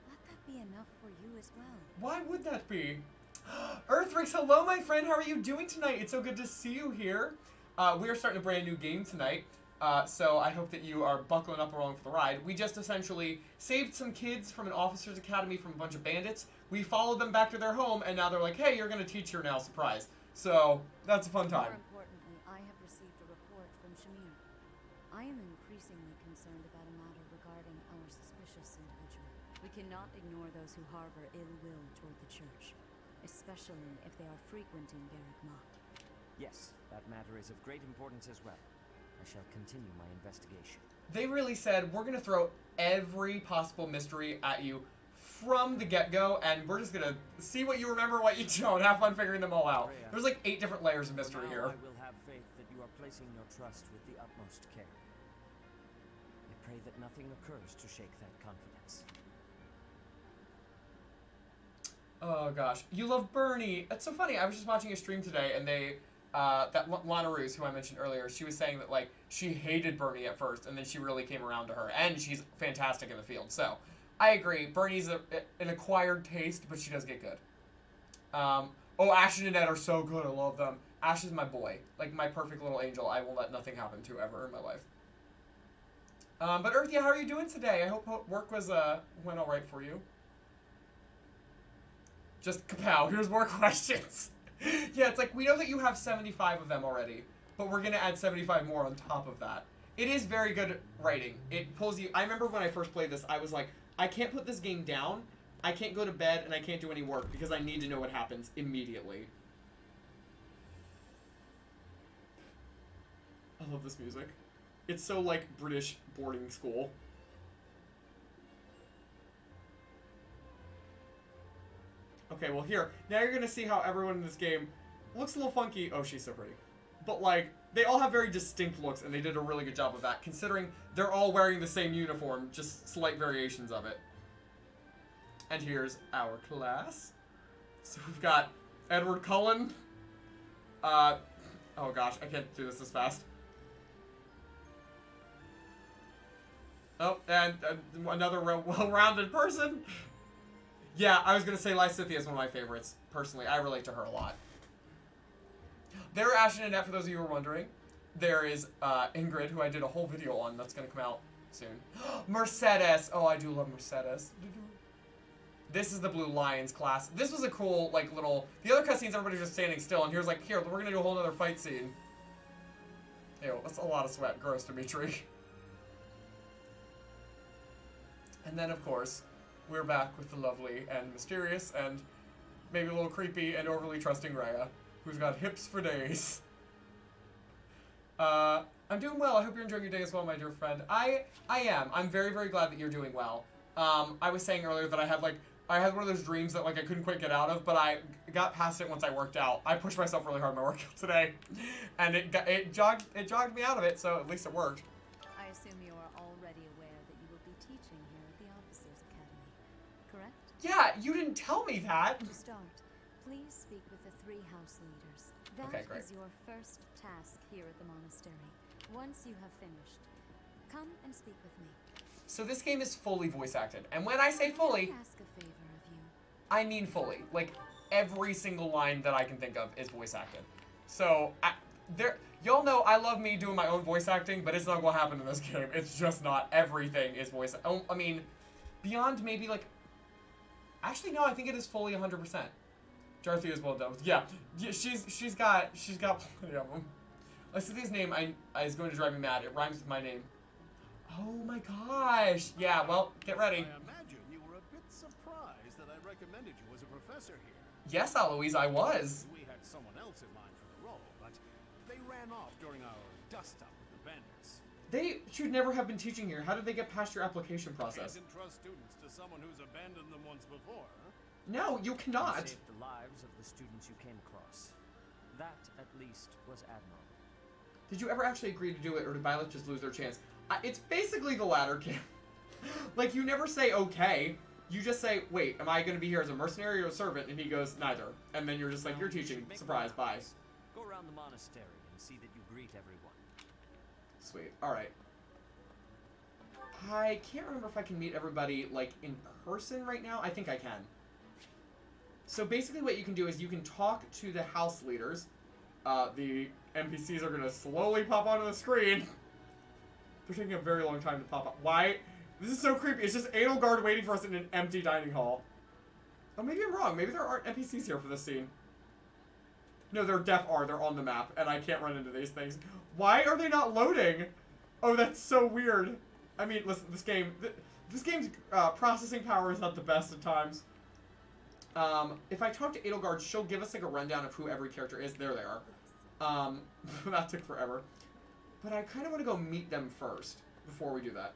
Let that be enough for you as well. Why would that be? Earthrix, hello, my friend. How are you doing tonight? It's so good to see you here. We are starting a brand new game tonight. So I hope that you are buckling up along for the ride. We just essentially saved some kids from an officer's academy from a bunch of bandits. We followed them back to their home, and now they're like, hey, you're going to teach here now, surprise. So that's a fun time. More importantly, I have received a report from Shamir. I am increasingly concerned about a matter regarding our suspicious individual. We cannot ignore those who harbor ill will toward the church, especially if they are frequenting Garrick Mott. Yes, that matter is of great importance as well. I shall continue my investigation. They really said, we're going to throw every possible mystery at you from the get-go, and we're just going to see what you remember, what you don't. Have fun figuring them all out. There's like 8 different layers of mystery here. I will have faith that you are placing your trust with the utmost care. I pray that nothing occurs to shake that confidence. Oh gosh, you love Bernie. It's so funny. I was just watching a stream today, and they... that Lana Roos, who I mentioned earlier, she was saying that, like, she hated Bernie at first, and then she really came around to her, and she's fantastic in the field. So, I agree. Bernie's an acquired taste, but she does get good. Oh, Ash and Annette are so good. I love them. Ash is my boy. Like, my perfect little angel I will let nothing happen to ever in my life. But Earthia, how are you doing today? I hope work was, went alright for you. Just kapow, here's more questions. Yeah, it's like, we know that you have 75 of them already, but we're gonna add 75 more on top of that. It is very good writing. It pulls you... I remember when I first played this, I was like, I can't put this game down, I can't go to bed, and I can't do any work, because I need to know what happens immediately. I love this music. It's so, like, British boarding school. Okay, well here, now you're gonna see how everyone in this game looks a little funky. Oh, she's so pretty. But, like, they all have very distinct looks, and they did a really good job of that, considering they're all wearing the same uniform, just slight variations of it. And here's our class. So we've got Edward Cullen. Oh gosh, I can't do this fast. Oh, and another well-rounded person. Yeah, I was going to say Lysithea is one of my favorites. Personally, I relate to her a lot. There are Ash and Annette, for those of you who are wondering. There is Ingrid, who I did a whole video on. That's going to come out soon. Mercedes. Oh, I do love Mercedes. This is the Blue Lions class. This was a cool, like, little... The other cutscenes, everybody's just standing still. And here's like, here, we're going to do a whole other fight scene. Ew, that's a lot of sweat. Gross, Dimitri. And then, of course, we're back with the lovely and mysterious and maybe a little creepy and overly trusting Rhea, who's got hips for days. I'm doing well. I hope you're enjoying your day as well, my dear friend. I am. I'm very, very glad that you're doing well. I was saying earlier that I had one of those dreams that, like, I couldn't quite get out of, but I got past it once I worked out. I pushed myself really hard in my workout today, and it jogged me out of it, so at least it worked. I assume you are already aware that you will be teaching here at the Officers Academy, correct? Yeah, you didn't tell me that. To start, please speak with the 3 house leaders. That is your first task here at the monastery. Once you have finished, come and speak with me. So this game is fully voice acted, and when I say fully, Can I ask a favor of you? I mean fully. Like, every single line that I can think of is voice acted. So, y'all know I love me doing my own voice acting, but it's not gonna happen in this game. It's just not. Everything is voice. Oh, I mean, beyond maybe like. Actually, no. I think it is fully 100%. Dorothea is well done. Yeah, she's got plenty of them. Lysithea's name is going to drive me mad. It rhymes with my name. Oh my gosh. Yeah. Well, get ready. I imagine you were a bit surprised that I recommended you as a professor here. Yes, Aloise, I was. We had someone else in mind for the role, but they ran off during our dust-up with the bandits. They should never have been teaching here. How did they get past your application process? You can't entrust students to someone who's abandoned them once before, huh? No, you cannot. You saved the lives of the students you came across. That, at least, was admirable. Did you ever actually agree to do it, or did Violet just lose their chance? It's basically the latter, Kim. Like, you never say okay. You just say, wait, am I going to be here as a mercenary or a servant? And he goes, neither. And then you're just like, you're teaching. Surprise, bye. Go around the monastery and see that you greet everyone. Sweet. Alright. I can't remember if I can meet everybody, like, in person right now. I think I can. So basically what you can do is you can talk to the house leaders. The NPCs are going to slowly pop onto the screen. They're taking a very long time to pop up. Why? This is so creepy. It's just Edelgard waiting for us in an empty dining hall. Oh, maybe I'm wrong. Maybe there aren't NPCs here for this scene. No, there are. They're on the map, and I can't run into these things. Why are they not loading? Oh, that's so weird. I mean, listen, this game's processing power is not the best at times. If I talk to Edelgard, she'll give us like a rundown of who every character is. There they are. That took forever. But I kind of want to go meet them first before we do that.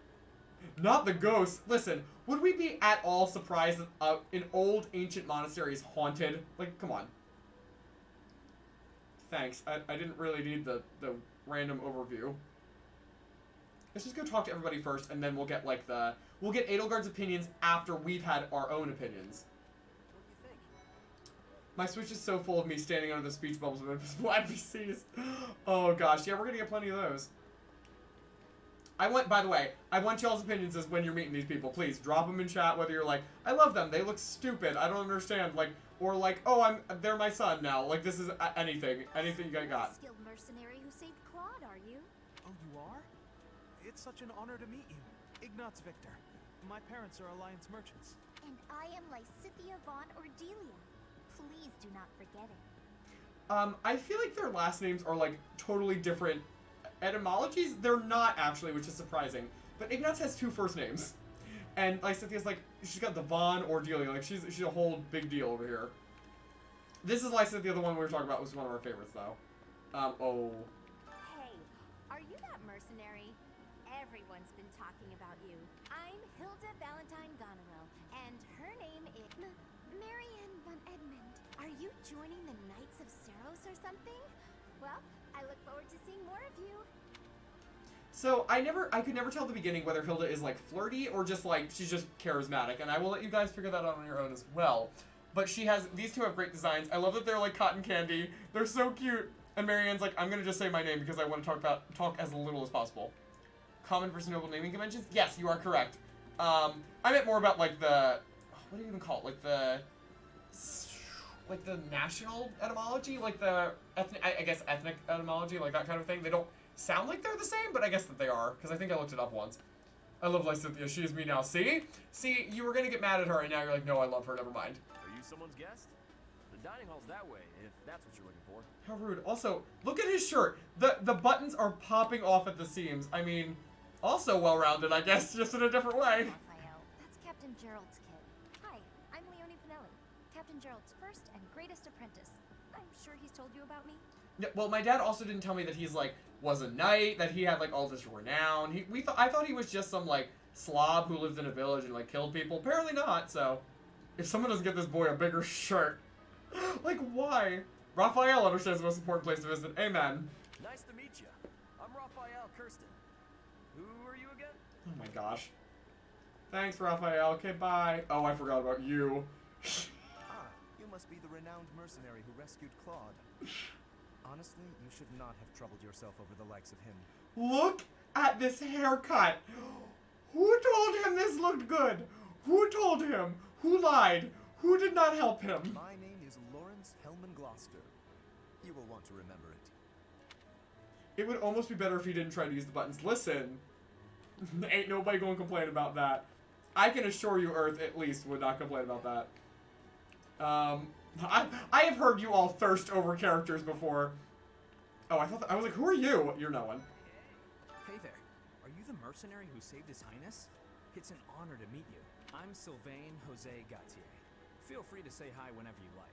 Not the ghosts. Listen, would we be at all surprised that an old ancient monastery is haunted? Like, come on. Thanks. I didn't really need the random overview. Let's just go talk to everybody first, and then we'll get like we'll get Edelgard's opinions after we've had our own opinions. My Switch is so full of me standing under the speech bubbles with invisible NPCs. Oh gosh, yeah, we're gonna get plenty of those. By the way, I want y'all's opinions as when you're meeting these people. Please drop them in chat. Whether you're like, I love them, they look stupid, I don't understand, like, or like, oh, they're my son now. Like, this is anything you guys got. Skilled mercenary who saved Claude, are you? Oh, you are? It's such an honor to meet you. Ignatz Victor. My parents are Alliance merchants. And I am Lysithea von Ordelia. Please do not forget it. I feel like their last names are like totally different etymologies. They're not actually, which is surprising. But Ignatz has 2 first names. And Lysithea's like, she's got the Von Ordelia. Like, she's a whole big deal over here. This is Lysithea, the one we were talking about, was one of our favorites, though. Oh. Hey, are you that mercenary? Everyone's been talking about you. I'm Hilda Valentine Goneril, and her name is Marianne von Edmund. Are you joining the Knights of Cyros or something? Well, I look forward to seeing more of you. So, I could never tell at the beginning whether Hilda is, like, flirty or just, like, she's just charismatic. And I will let you guys figure that out on your own as well. But these two have great designs. I love that they're, like, cotton candy. They're so cute. And Marianne's like, I'm gonna just say my name because I want to talk as little as possible. Common versus noble naming conventions? Yes, you are correct. I meant more about, like, what do you even call it? Like the national etymology? Like the ethnic etymology, like that kind of thing. They don't sound like they're the same, but I guess that they are, because I think I looked it up once. I love Lysithea. She is me now. See? See, you were going to get mad at her, and now you're like, no, I love her. Never mind. Are you someone's guest? The dining hall's that way, if that's what you're looking for. How rude. Also, look at his shirt. The buttons are popping off at the seams. I mean, also well-rounded, I guess, just in a different way. Raphael, that's Captain Gerald's kid. Hi, I'm Leonie Pinelli, Captain Gerald's first and greatest apprentice. I'm sure he's told you about me. Yeah, well, my dad also didn't tell me that he's, like, was a knight, that he had, like, all this renown. I thought he was just some, like, slob who lived in a village and, like, killed people. Apparently not, so if someone doesn't get this boy a bigger shirt, like, why? Raphael understands the most important place to visit. Amen. Nice to meet you. I'm Raphael Kirsten. Who are you again? Oh my gosh. Thanks, Raphael. Okay, bye. Oh, I forgot about you. You must be the renowned mercenary who rescued Claude. Honestly, you should not have troubled yourself over the likes of him. Look at this haircut. Who told him this looked good? Who told him? Who lied? Who did not help him? My name is Lawrence Hellman Gloucester. You will want to remember it. It would almost be better if he didn't try to use the buttons. Listen, ain't nobody gonna complain about that. I can assure you Earth, at least, would not complain about that. I have heard you all thirst over characters before. Oh, I was like, who are you? You're no one. Hey there. Are you the mercenary who saved His Highness? It's an honor to meet you. I'm Sylvain Jose Gautier. Feel free to say hi whenever you like.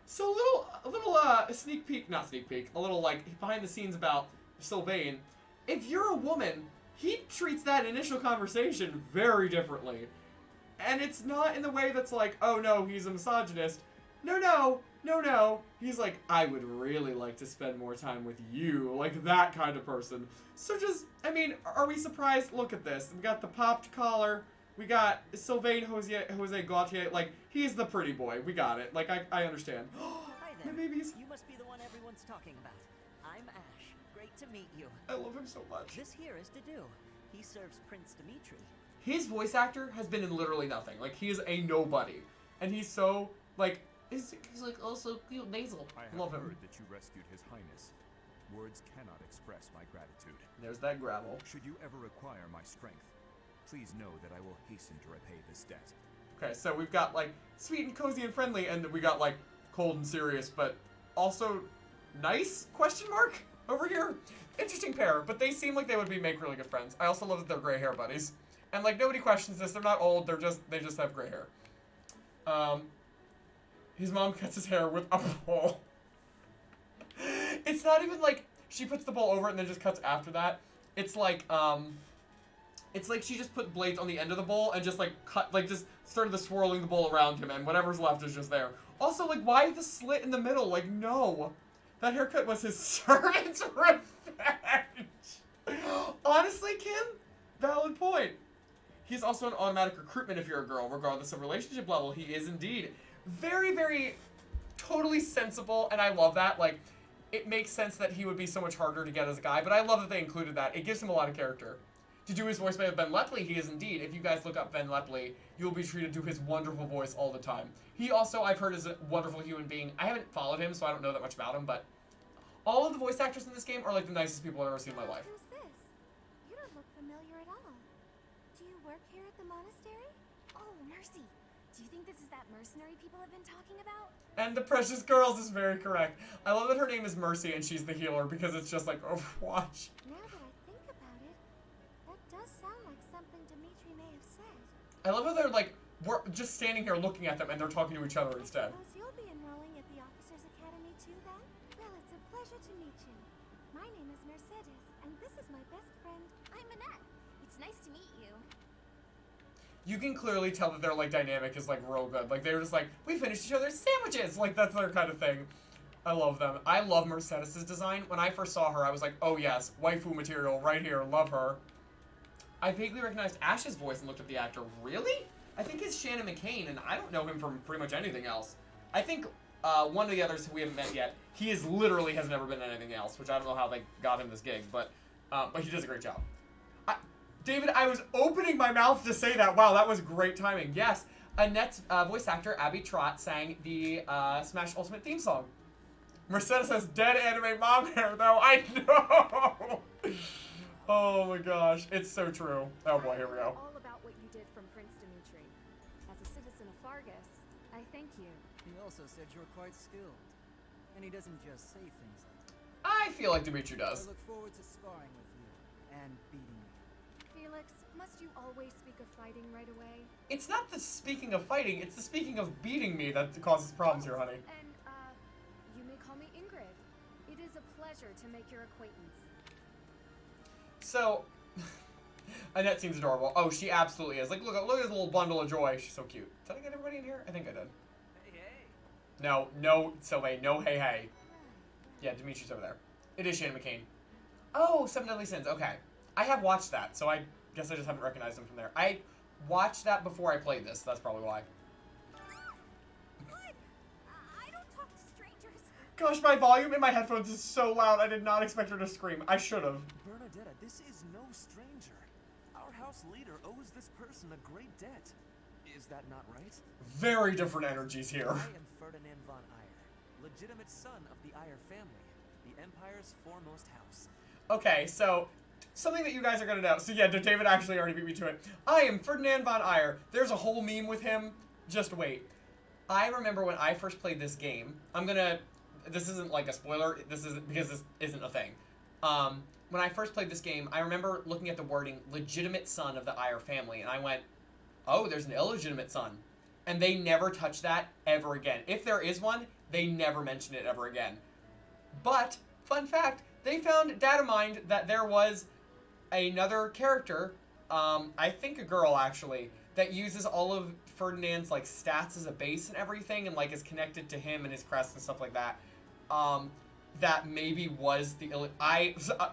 So a little sneak peek, not sneak peek, a little like behind the scenes about Sylvain. If you're a woman, he treats that initial conversation very differently. And it's not in the way that's like, oh no, he's a misogynist. No. He's like, I would really like to spend more time with you. Like that kind of person. So just, I mean, are we surprised? Look at this. We got the popped collar. We got Sylvain Jose Gautier. Like, he's the pretty boy. We got it. Like, I understand. Hi there. My babies. You must be the one everyone's talking about. I'm Ash. Great to meet you. I love him so much. This here is Dedu. He serves Prince Dimitri. His voice actor has been in literally nothing. Like, he is a nobody. And he's so, like, he's like, also cute nasal. I have love him. heard that you rescued His Highness. Words cannot express my gratitude. There's that gravel. Should you ever require my strength, please know that I will hasten to repay this debt. Okay, so we've got, like, sweet and cozy and friendly, and we got, like, cold and serious, but also nice, question mark, over here. Interesting pair, but they seem like they would make really good friends. I also love that they're gray hair buddies. And, like, nobody questions this. They're not old. They just have gray hair. His mom cuts his hair with a bowl. It's not even like she puts the bowl over it and then just cuts after that. It's like she just put blades on the end of the bowl and just, like, cut, like, just started the swirling the bowl around him, and whatever's left is just there. Also, like, why the slit in the middle? Like, no. That haircut was his servant's revenge. Honestly, Kim, valid point. He's also an automatic recruitment if you're a girl, regardless of relationship level. He is indeed. Very, very, totally sensible, and I love that. Like, it makes sense that he would be so much harder to get as a guy, but I love that they included that. It gives him a lot of character. To do his voice by Ben Lepley, he is indeed. If you guys look up Ben Lepley, you'll be treated to his wonderful voice all the time. He also, I've heard, is a wonderful human being. I haven't followed him, so I don't know that much about him, but all of the voice actors in this game are like the nicest people I've ever seen in my life. Who's this? You don't look familiar at all. Do you work here at the monastery? Oh, Mercy. Do you think this is that mercenary people have been talking about? And the Precious Girls is very correct. I love that her name is Mercy and she's the healer because it's just like Overwatch. Now that I think about it, that does sound like something Dimitri may have said. I love how they're like, we're just standing here looking at them and they're talking to each other instead. Suppose you'll be enrolling at the Officers Academy too, then? Well, it's a pleasure to meet you. My name is Mercedes, and this is my best friend. I'm Annette. It's nice to meet you. You can clearly tell that their like dynamic is like real good. Like they're just like, we finished each other's sandwiches. Like that's their kind of thing. I love them. I love Mercedes' design. When I first saw her, I was like, oh yes, waifu material right here. Love her. I vaguely recognized Ash's voice and looked at the actor. Really? I think it's Shannon McCain, and I don't know him from pretty much anything else. I think one of the others who we haven't met yet, he is literally has never been in anything else, which I don't know how they got him this gig, but he does a great job. David, I was opening my mouth to say that. Wow, that was great timing. Yes, Annette's voice actor, Abby Trott, sang the Smash Ultimate theme song. Mercedes has dead anime mom hair, though. I know! Oh my gosh, it's so true. Oh boy, here we go. All about what you did from Prince Dimitri. As a citizen of Fargus, I thank you. He also said you're quite skilled. And he doesn't just say things like that. I feel like Dimitri does. I look forward to sparring with you and beating you. Felix, must you always speak of fighting right away? It's not the speaking of fighting, it's the speaking of beating me that causes problems here, honey. And, you may call me Ingrid. It is a pleasure to make your acquaintance. So, Annette seems adorable. Oh, she absolutely is. Like, look at this little bundle of joy. She's so cute. Did I get everybody in here? I think I did. Hey, hey. No, Sylvain, no hey, hey. Yeah, Dimitri's over there. It is Shannon McCain. Oh, Seven Deadly Sins. Okay. I have watched that, so I guess I just haven't recognized him from there. I watched that before I played this. That's probably why. What? I don't talk to strangers. Gosh, my volume in my headphones is so loud. I did not expect her to scream. I should have. Bernadetta, this is no stranger. Our house leader owes this person a great debt. Is that not right? Very different energies here. I am Ferdinand von Eyre, legitimate son of the Eyre family, the Empire's foremost house. Okay, so something that you guys are gonna know. So yeah, David actually already beat me to it. I am Ferdinand von Eyre. There's a whole meme with him. Just wait. I remember when I first played this game. This isn't like a spoiler. This isn't because this isn't a thing. When I first played this game, I remember looking at the wording "legitimate son of the Eyre family," and I went, "Oh, there's an illegitimate son," and they never touched that ever again. If there is one, they never mention it ever again. But fun fact, they found data mined that there was another character, I think a girl actually, that uses all of Ferdinand's like stats as a base and everything, and like is connected to him and his crest and stuff like that. That maybe was the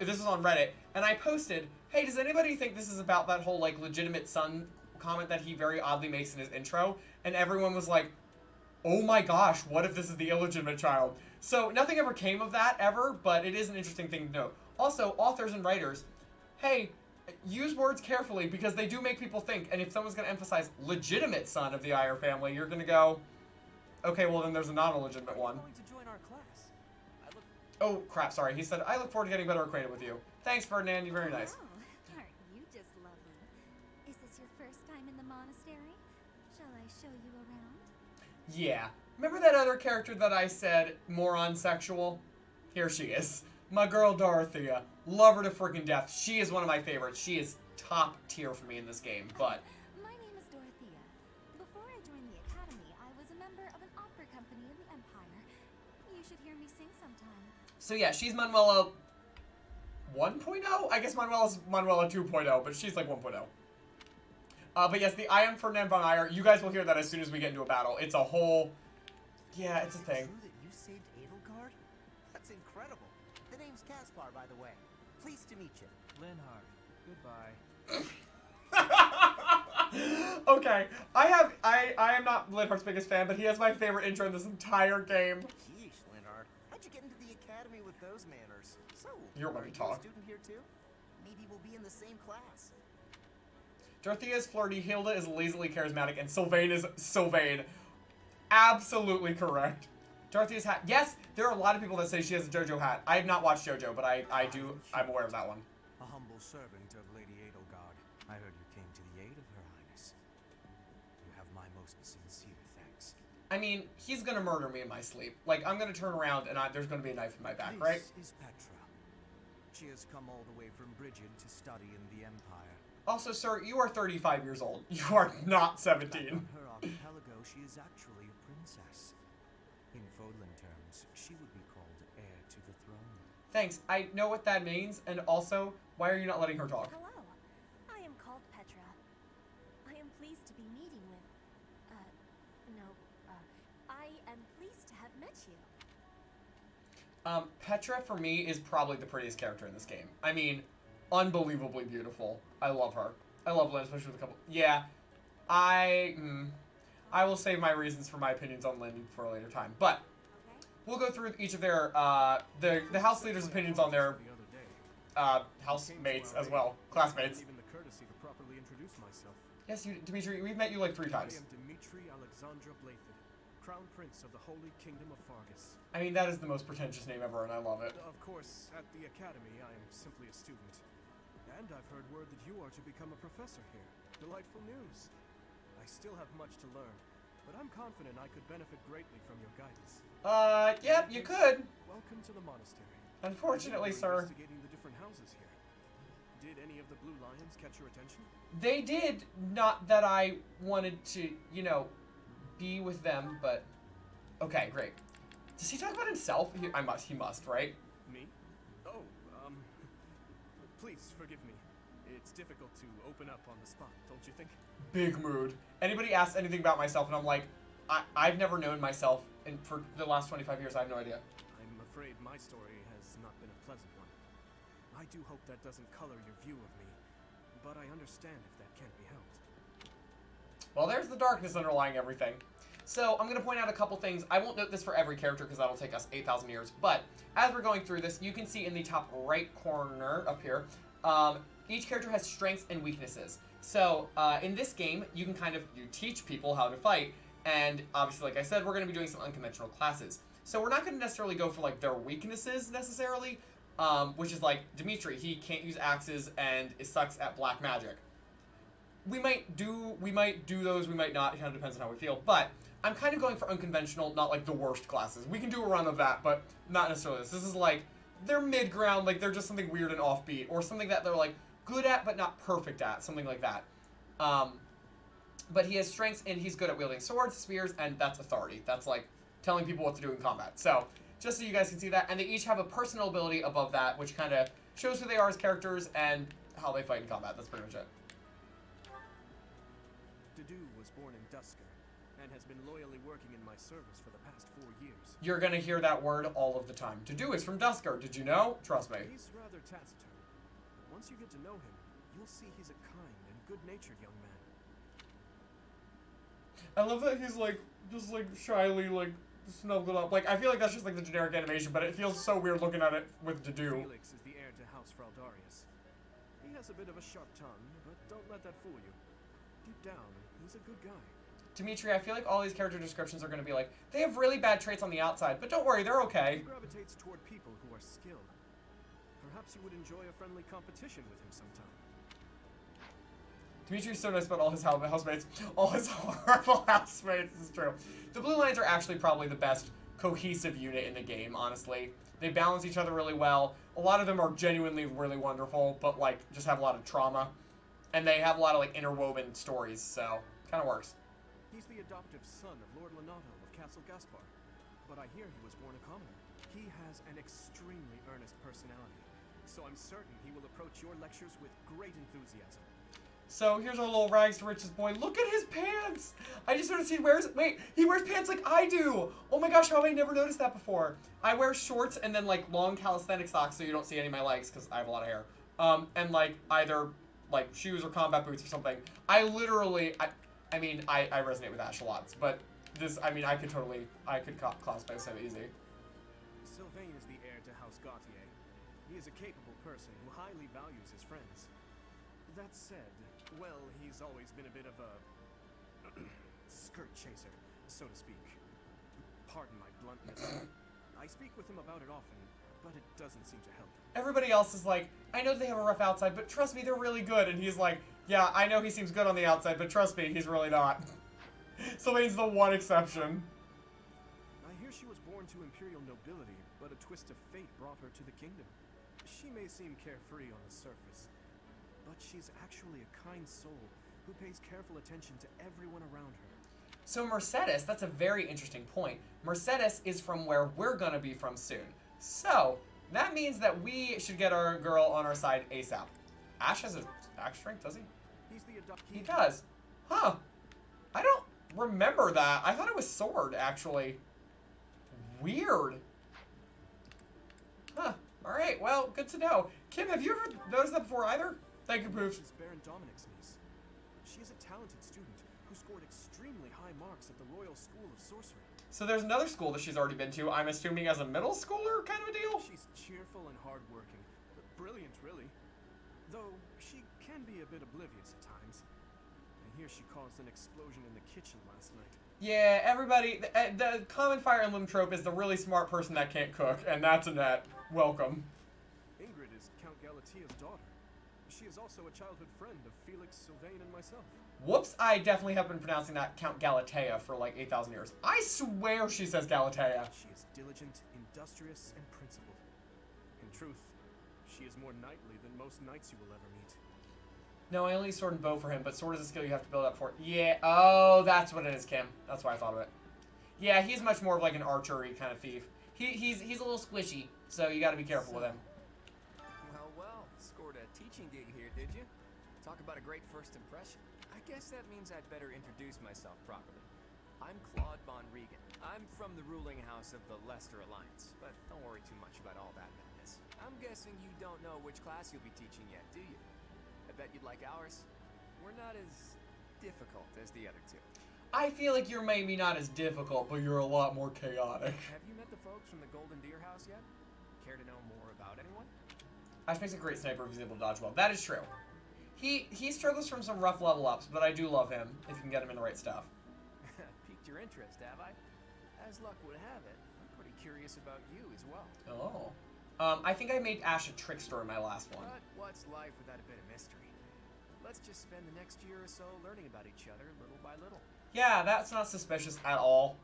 this is on Reddit, and I posted, hey, does anybody think this is about that whole like legitimate son comment that he very oddly makes in his intro? And everyone was like, oh my gosh, what if this is the illegitimate child? So nothing ever came of that ever, but it is an interesting thing to note. Also, authors and writers, hey, use words carefully because they do make people think, and if someone's going to emphasize legitimate son of the Eyre family, you're going to go, okay, well then there's a non-illegitimate one. Going to join our class. Oh, crap, sorry. He said, I look forward to getting better acquainted with you. Thanks, Ferdinand. You're very nice. Oh, aren't you just lovely? Is this your first time in the monastery? Shall I show you around? Yeah. Remember that other character that I said, moron sexual? Here she is. My girl Dorothea. Love her to freaking death. She is one of my favorites. She is top tier for me in this game, but... My name is Dorothea. Before I joined the academy, I was a member of an opera company in the Empire. You should hear me sing sometime. So yeah, she's Manuela 1.0? I guess Manuela's Manuela 2.0, but she's like 1.0. But yes, I am Ferdinand von Eyre. You guys will hear that as soon as we get into a battle. It's a whole... Yeah, it's a thing. Is it true that you saved Edelgard? That's incredible. The name's Caspar, by the way. Pleased to meet you. Linhard, goodbye. Okay, I am not Linhardt's biggest fan, but he has my favorite intro in this entire game. Yeesh, Linhard. How'd you get into the academy? academy with those manners. So, You're one are to you talk. a student here too? Maybe we'll be in the same class. Dorothea is flirty, Hilda is lazily charismatic, and Sylvain is Sylvain. Absolutely correct. Dorothea's hat. Yes, there are a lot of people that say she has a JoJo hat. I have not watched JoJo, but I'm aware of that one. A humble servant of Lady Edelgard. I heard you came to the aid of Her Highness. You have my most sincere thanks. I mean, he's gonna murder me in my sleep. Like, I'm gonna turn around and there's gonna be a knife in my back, right? This is Petra. She has come all the way from Brigid to study in the Empire. Also, sir, you are 35 years old. You are not 17. Back on her archipelago, she is actually a princess. In Fodlan terms, she would be called heir to the throne. Thanks. I know what that means, and also, why are you not letting her talk? Hello. I am called Petra. I am pleased to be meeting with... I am pleased to have met you. Petra, for me, is probably the prettiest character in this game. I mean, unbelievably beautiful. I love her. I love Lynn, especially with a couple... Yeah. I will save my reasons for my opinions on Lynn for a later time. But, we'll go through each of their, the house leaders' opinions on their, housemates as well. Classmates. Even the courtesy to properly introduce myself. Yes, Dimitri, we've met you like 3 times. I am Dimitri Alexandra Blayford, Crown Prince of the Holy Kingdom of Fargus. I mean, that is the most pretentious name ever, and I love it. Of course, at the academy, I am simply a student. And I've heard word that you are to become a professor here. Delightful news. I still have much to learn, but I'm confident I could benefit greatly from your guidance. Yep, you could. Welcome to the monastery. Unfortunately, We're sir. investigating the different houses here. Did any of the blue lions catch your attention? They did, not that I wanted to, you know, be with them, but... Okay, great. Does he talk about himself? He must, right? Me? Oh, please forgive me. It's difficult to open up on the spot, don't you think? Big mood. Anybody asks anything about myself, and I'm like, I've never known myself, and for the last 25 years, I have no idea. I'm afraid my story has not been a pleasant one. I do hope that doesn't color your view of me, but I understand if that can't be helped. Well, there's the darkness underlying everything. So, I'm going to point out a couple things. I won't note this for every character because that'll take us 8,000 years, but as we're going through this, you can see in the top right corner up here, each character has strengths and weaknesses. So, in this game, you can you teach people how to fight, and obviously, like I said, we're going to be doing some unconventional classes. So, we're not going to necessarily go for, like, their weaknesses, necessarily, which is, like, Dimitri. He can't use axes and sucks at black magic. We might do those, we might not, it kind of depends on how we feel, but I'm kind of going for unconventional, not, like, the worst classes. We can do a run of that, but not necessarily this. This is, like, they're mid-ground, like, they're just something weird and offbeat, or something that they're, like, good at, but not perfect at, something like that. But he has strengths, and he's good at wielding swords, spears, and that's authority. That's, like, telling people what to do in combat. So, just so you guys can see that, and they each have a personal ability above that, which kind of shows who they are as characters and how they fight in combat. That's pretty much it. Dedu was born in Dusker, and has been loyally working in my service for the past 4 years. You're gonna hear that word all of the time. Dedu is from Dusker. Did you know? Trust me. He's rather taciturn, but once you get to know him, you'll see he's a kind and good-natured young man. I love that he's like, just like shyly like snuggled up. Like, I feel like that's just like the generic animation, but it feels so weird looking at it with Dedu. Felix is the heir to House Fraldarius. He has a bit of a sharp tongue, but don't let that fool you. Deep down, he's a good guy. Dimitri, I feel like all these character descriptions are going to be like, they have really bad traits on the outside, but don't worry, they're okay. He gravitates toward people who are skilled. Perhaps you would enjoy a friendly competition with him sometime. Dimitri's so nice about all his housemates. All his horrible housemates, this is true. The Blue Lions are actually probably the best cohesive unit in the game, honestly. They balance each other really well. A lot of them are genuinely really wonderful, but, like, just have a lot of trauma. And they have a lot of, like, interwoven stories, so kind of works. He's the adoptive son of Lord Lenato of Castle Gaspar, but I hear he was born a commoner. He has an extremely earnest personality, so I'm certain he will approach your lectures with great enthusiasm. So here's our little rags to riches boy. Look at his pants! I just noticed he wears pants like I do! Oh my gosh, how have I never noticed that before? I wear shorts and then like long calisthenic socks so you don't see any of my legs because I have a lot of hair. And like either like shoes or combat boots or something. I literally, I mean, I resonate with Ash a lot, but this, I mean, I could cosplay so easy. Sylvain is the heir to House Gautier. He is a capable person who highly values his friends. That said, well, he's always been a bit of a skirt chaser, so to speak. Pardon my bluntness. I speak with him about it often, but it doesn't seem to help. Everybody else is like, I know they have a rough outside, but trust me, they're really good. And he's like, yeah, I know he seems good on the outside, but trust me, he's really not. Sylvain's the one exception. I hear she was born to imperial nobility, but a twist of fate brought her to the kingdom. She may seem carefree on the surface, but she's actually a kind soul who pays careful attention to everyone around her. So Mercedes, that's a very interesting point. Mercedes is from where we're gonna be from soon. So, that means that we should get our girl on our side ASAP. Ash has a axe strength, does he? He does. Huh. I don't remember that. I thought it was sword, actually. Weird. Huh. Alright, well, good to know. Kim, have you ever noticed that before either? Thank you, Proof. She's Baron Dominic's niece. She is a talented student who scored extremely high marks at the Royal School of Sorcery. So there's another school that she's already been to, I'm assuming as a middle schooler kind of a deal? She's cheerful and hardworking. Brilliant, really. Though, she can be a bit oblivious at times. I hear she caused an explosion in the kitchen last night. Yeah, everybody, the common Fire Emblem trope is the really smart person that can't cook, and that's Annette. Welcome. Ingrid is Count Galatea's daughter. She is also a childhood friend of Felix, Sylvain, and myself. Whoops, I definitely have been pronouncing that Count Galatea for like 8,000 years. I swear she says Galatea. She is diligent, industrious, and principled. In truth, she is more knightly than most knights you will ever meet. No, I only use sword and bow for him, but sword is a skill you have to build up for. Yeah, oh, that's what it is, Kim. That's why I thought of it. Yeah, he's much more of like an archery kind of thief. He's a little squishy, so you gotta be careful with him. Well, scored a teaching gig here, did you? Talk about a great first impression. I guess that means I'd better introduce myself properly. I'm Claude von Regan. I'm from the ruling house of the Leicester Alliance, but don't worry too much about all that madness. I'm guessing you don't know which class you'll be teaching yet, do you? I bet you'd like ours. We're not as difficult as the other two. I feel like you're maybe not as difficult, but you're a lot more chaotic. Have you met the folks from the Golden Deer House yet? Care to know more about anyone? Ash makes a great sniper if he's able to dodge well. That is true. He struggles from some rough level ups, but I do love him if you can get him in the right stuff. Piqued your interest, have I? As luck would have it, I'm pretty curious about you as well. Oh. I think I made Ash a trickster in my last one. But what's life without a bit of mystery? Let's just spend the next year or so learning about each other little by little. Yeah, that's not suspicious at all.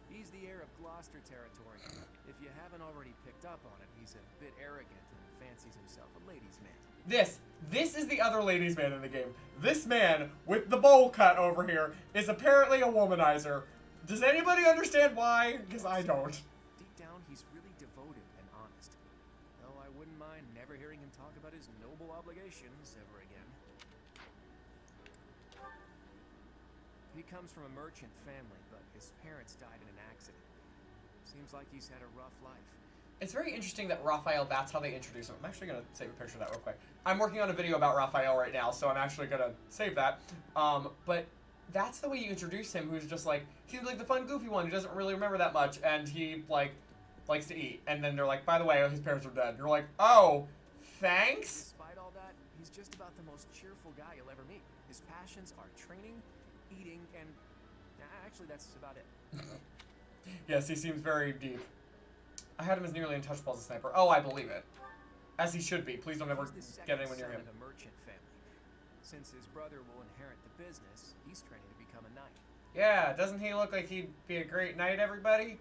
He's the heir of Gloucester territory. If you haven't already picked up on it, he's a bit arrogant and fancies himself a ladies' man. This is the other ladies' man in the game. This man with the bowl cut over here is apparently a womanizer. Does anybody understand why? Because I don't. Deep down, he's really devoted and honest. Though I wouldn't mind never hearing him talk about his noble obligations ever again. He comes from a merchant family, but his parents died in an accident. Seems like he's had a rough life. It's very interesting that Raphael, that's how they introduce him. I'm actually going to save a picture of that real quick. I'm working on a video about Raphael right now, so I'm actually going to save that. But that's the way you introduce him, who's just like, he's like the fun, goofy one who doesn't really remember that much, and he, like, likes to eat. And then they're like, by the way, his parents are dead. And you're like, oh, thanks? Despite all that, he's just about the most cheerful guy you'll ever meet. His passions are training, eating, and actually, that's about it. Yes, he seems very deep. I had him as nearly untouchable as a sniper. Oh, I believe it. As he should be. Please don't ever get anyone near him. He's the second son of a merchant family. Since his brother will inherit the business, he's training to become a knight. Yeah, doesn't he look like he'd be a great knight, everybody?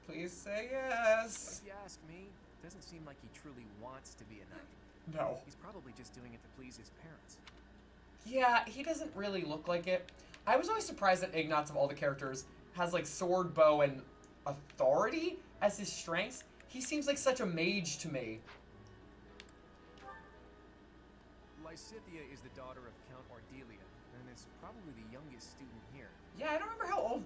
Please say yes. If you ask me, it doesn't seem like he truly wants to be a knight. No. He's probably just doing it to please his parents. Yeah, he doesn't really look like it. I was always surprised that Ignatz, of all the characters, has like sword, bow, and authority as his strengths. He seems like such a mage to me. Lysithea is the daughter of Count Ordelia, and is probably the youngest student here. Yeah, I don't remember how old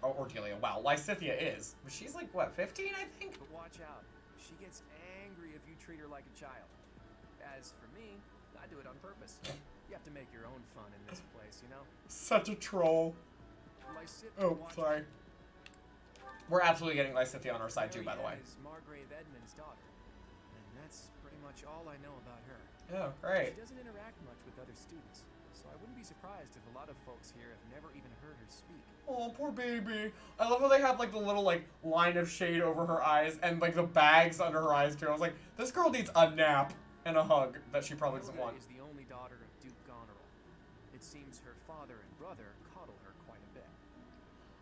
Ordelia, wow, Lysithea is. But she's like, what, 15, I think? But watch out. She gets angry if you treat her like a child. As for me, I do it on purpose. You have to make your own fun in this place, you know? Such a troll. Lysithea, oh, sorry. We're absolutely getting Lysithea on our side too, by the way. Is Margrave Edmund's daughter, and that's pretty much all I know about her. Oh, great. She doesn't interact much with other students, so I wouldn't be surprised if a lot of folks here have never even heard her speak. Oh, poor baby. I love how they have like the little like line of shade over her eyes and like the bags under her eyes too. I was like, this girl needs a nap and a hug that she probably doesn't want. Is the only daughter of Duke Goneril. It seems her father and brother coddle her quite a bit.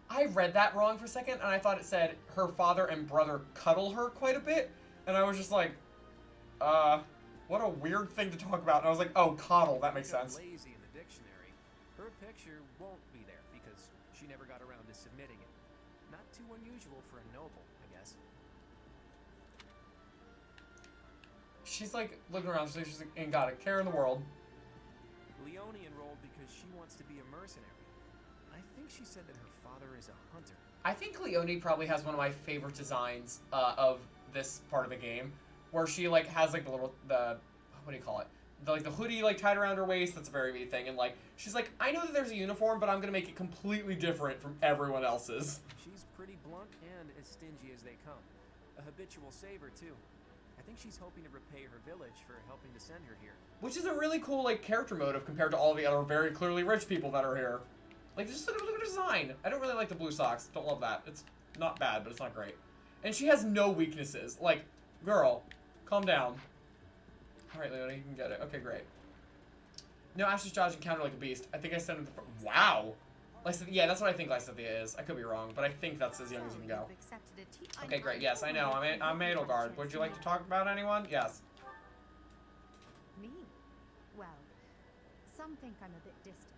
I read that wrong for a second, and I thought it said her father and brother cuddle her quite a bit, and I was just like, what a weird thing to talk about. And I was like, oh, coddle, that makes sense. Lazy in the dictionary. Her picture won't be there because she never got around to submitting it. Not too unusual for a noble, I guess. She's like looking around, she's like, ain't got a care in the world. Leone enrolled because she wants to be a mercenary. I think she said that her father is a hunter. I think Leone probably has one of my favorite designs of this part of the game, where she like has like the little what do you call it? The hoodie like tied around her waist. That's a very me thing, and like she's like, I know that there's a uniform, but I'm gonna make it completely different from everyone else's. She's pretty blunt and as stingy as they come. A habitual saver too. I think she's hoping to repay her village for helping to send her here. Which is a really cool like character motive compared to all the other very clearly rich people that are here. Like, just look at the design. I don't really like the blue socks. Don't love that. It's not bad, but it's not great. And she has no weaknesses. Like, girl, calm down. All right, Leone, you can get it. Okay, great. No, Ash's dodge and counter like a beast. I think I sent him the... Wow. Yeah, that's what I think Lysithea is. I could be wrong, but I think that's as young as you can go. Okay, great. Yes, I know. I'm Edelgard. Would you like to talk about anyone? Yes. Me? Well, some think I'm a bit distant.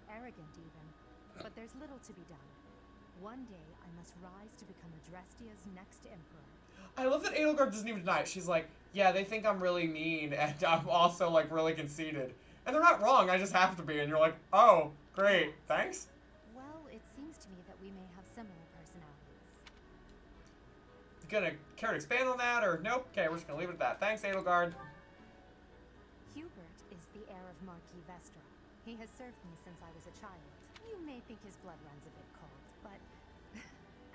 Arrogant even, but there's little to be done. One day I must rise to become Adrestia's next emperor. I love that Edelgard doesn't even deny it. She's like, yeah, they think I'm really mean, and I'm also like really conceited. And they're not wrong, I just have to be. And you're like, oh, great, thanks. Well, it seems to me that we may have similar personalities. You gonna care to expand on that, or nope? Okay, we're just gonna leave it at that. Thanks, Edelgard. Hubert is the heir of Marquis Vestra. He has served me since I was a child. You may think his blood runs a bit cold, but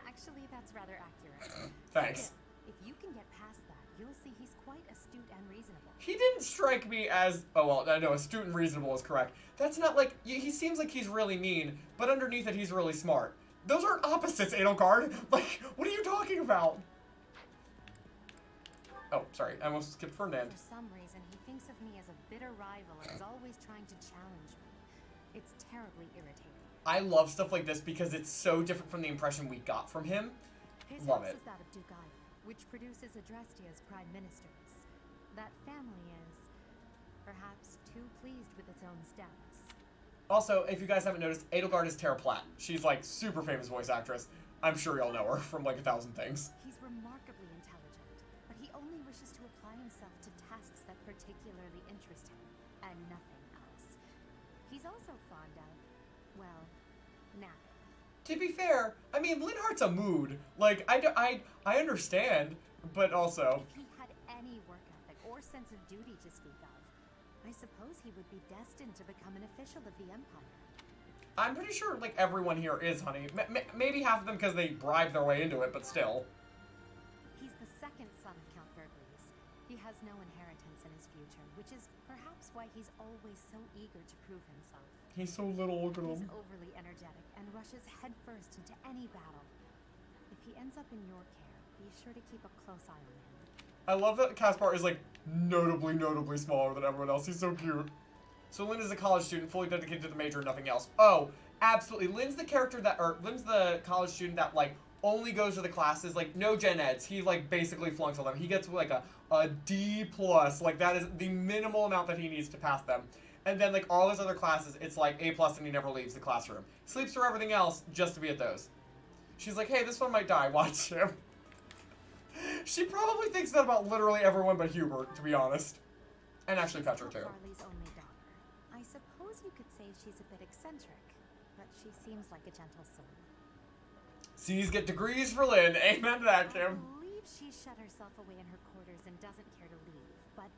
actually that's rather accurate. Thanks. Still, if you can get past that, you'll see he's quite astute and reasonable. He didn't strike me as... Oh, well, no, astute and reasonable is correct. That's not like... He seems like he's really mean, but underneath it, he's really smart. Those aren't opposites, Edelgard. Like, what are you talking about? Oh, sorry. I almost skipped Ferdinand. For some reason, he thinks of me as a bitter rival and is always trying to challenge me. It's terribly irritating. I love stuff like this because it's so different from the impression we got from him. His love house it. is that of Dugaia, which produces Adrestia's prime ministers. That family is perhaps too pleased with its own status. Also, if you guys haven't noticed, Edelgard is Tara Platt. She's like super famous voice actress. I'm sure y'all know her from like 1,000 things. He's remarkably intelligent, but he only wishes to apply himself to tasks that particularly interest him, and nothing else. He's also fond of, well, napping. To be fair, I mean, Linhart's a mood. Like, I understand, but also... If he had any work ethic or sense of duty to speak of, I suppose he would be destined to become an official of the Empire. I'm pretty sure, like, everyone here is, honey. Maybe half of them because they bribed their way into it, but still. He's the second son of Count Burgles. He has no inheritance in his future, which is perhaps why he's always so eager to prove himself. He's so little, look at him. He's overly energetic and rushes headfirst into any battle. If he ends up in your care, be sure to keep a close eye on him. I love that Caspar is, like, notably smaller than everyone else. He's so cute. So Lynn is a college student, fully dedicated to the major and nothing else. Oh, absolutely. Lynn's the college student that, like, only goes to the classes, like, no gen eds. He, like, basically flunks all them. He gets, like, a D+. Like, that is the minimal amount that he needs to pass them. And then, like, all his other classes, it's, like, A+, and he never leaves the classroom. Sleeps through everything else just to be at those. She's like, hey, this one might die. Watch him. She probably thinks that about literally everyone but Hubert, to be honest. And actually Petra, too. Farley's only daughter. I suppose you could say she's a bit eccentric, but she seems like a gentle soul. C's get degrees for Lynn. Amen to that, Kim. I believe she shut herself away in her quarters and doesn't care to leave, but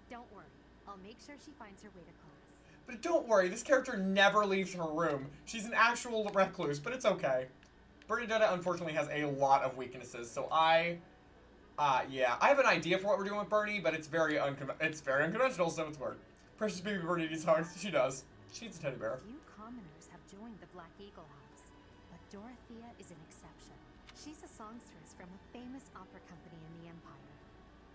don't worry. I'll make sure she finds her way to class. But don't worry, this character never leaves her room. She's an actual recluse, but it's okay. Bernadetta, unfortunately, has a lot of weaknesses, so yeah, I have an idea for what we're doing with Bernie, but it's very unconventional, so it's weird. Precious baby Bernie needs hugs. She does. She needs a teddy bear. Few commoners have joined the Black Eagle House, but Dorothea is an exception. She's a songstress from a famous opera company in the Empire.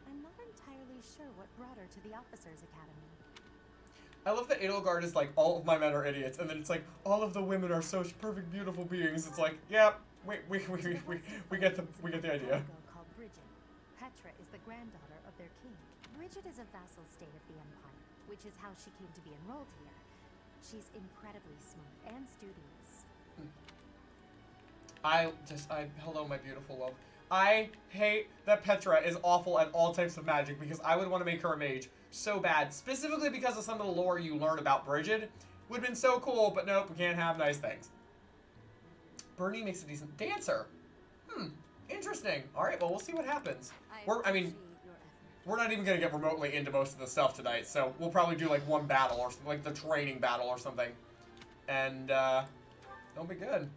I'm not entirely sure what brought her to the Officers Academy. I love that Edelgard is like, all of my men are idiots, and then it's like, all of the women are such perfect, beautiful beings. It's like, yeah, we get the idea. Called Bridget. Petra is the granddaughter of their king. Bridget is a vassal state of the Empire, which is how she came to be enrolled here. She's incredibly smart and studious. Hello, my beautiful love. I hate that Petra is awful at all types of magic because I would want to make her a mage so bad, specifically because of some of the lore you learn about Bridget. Would have been so cool, but nope, we can't have nice things. Bernie makes a decent dancer. Interesting. All right, well, we'll see what happens. We're not even going to get remotely into most of the stuff tonight, so we'll probably do like one battle or like the training battle or something. And, it'll be good.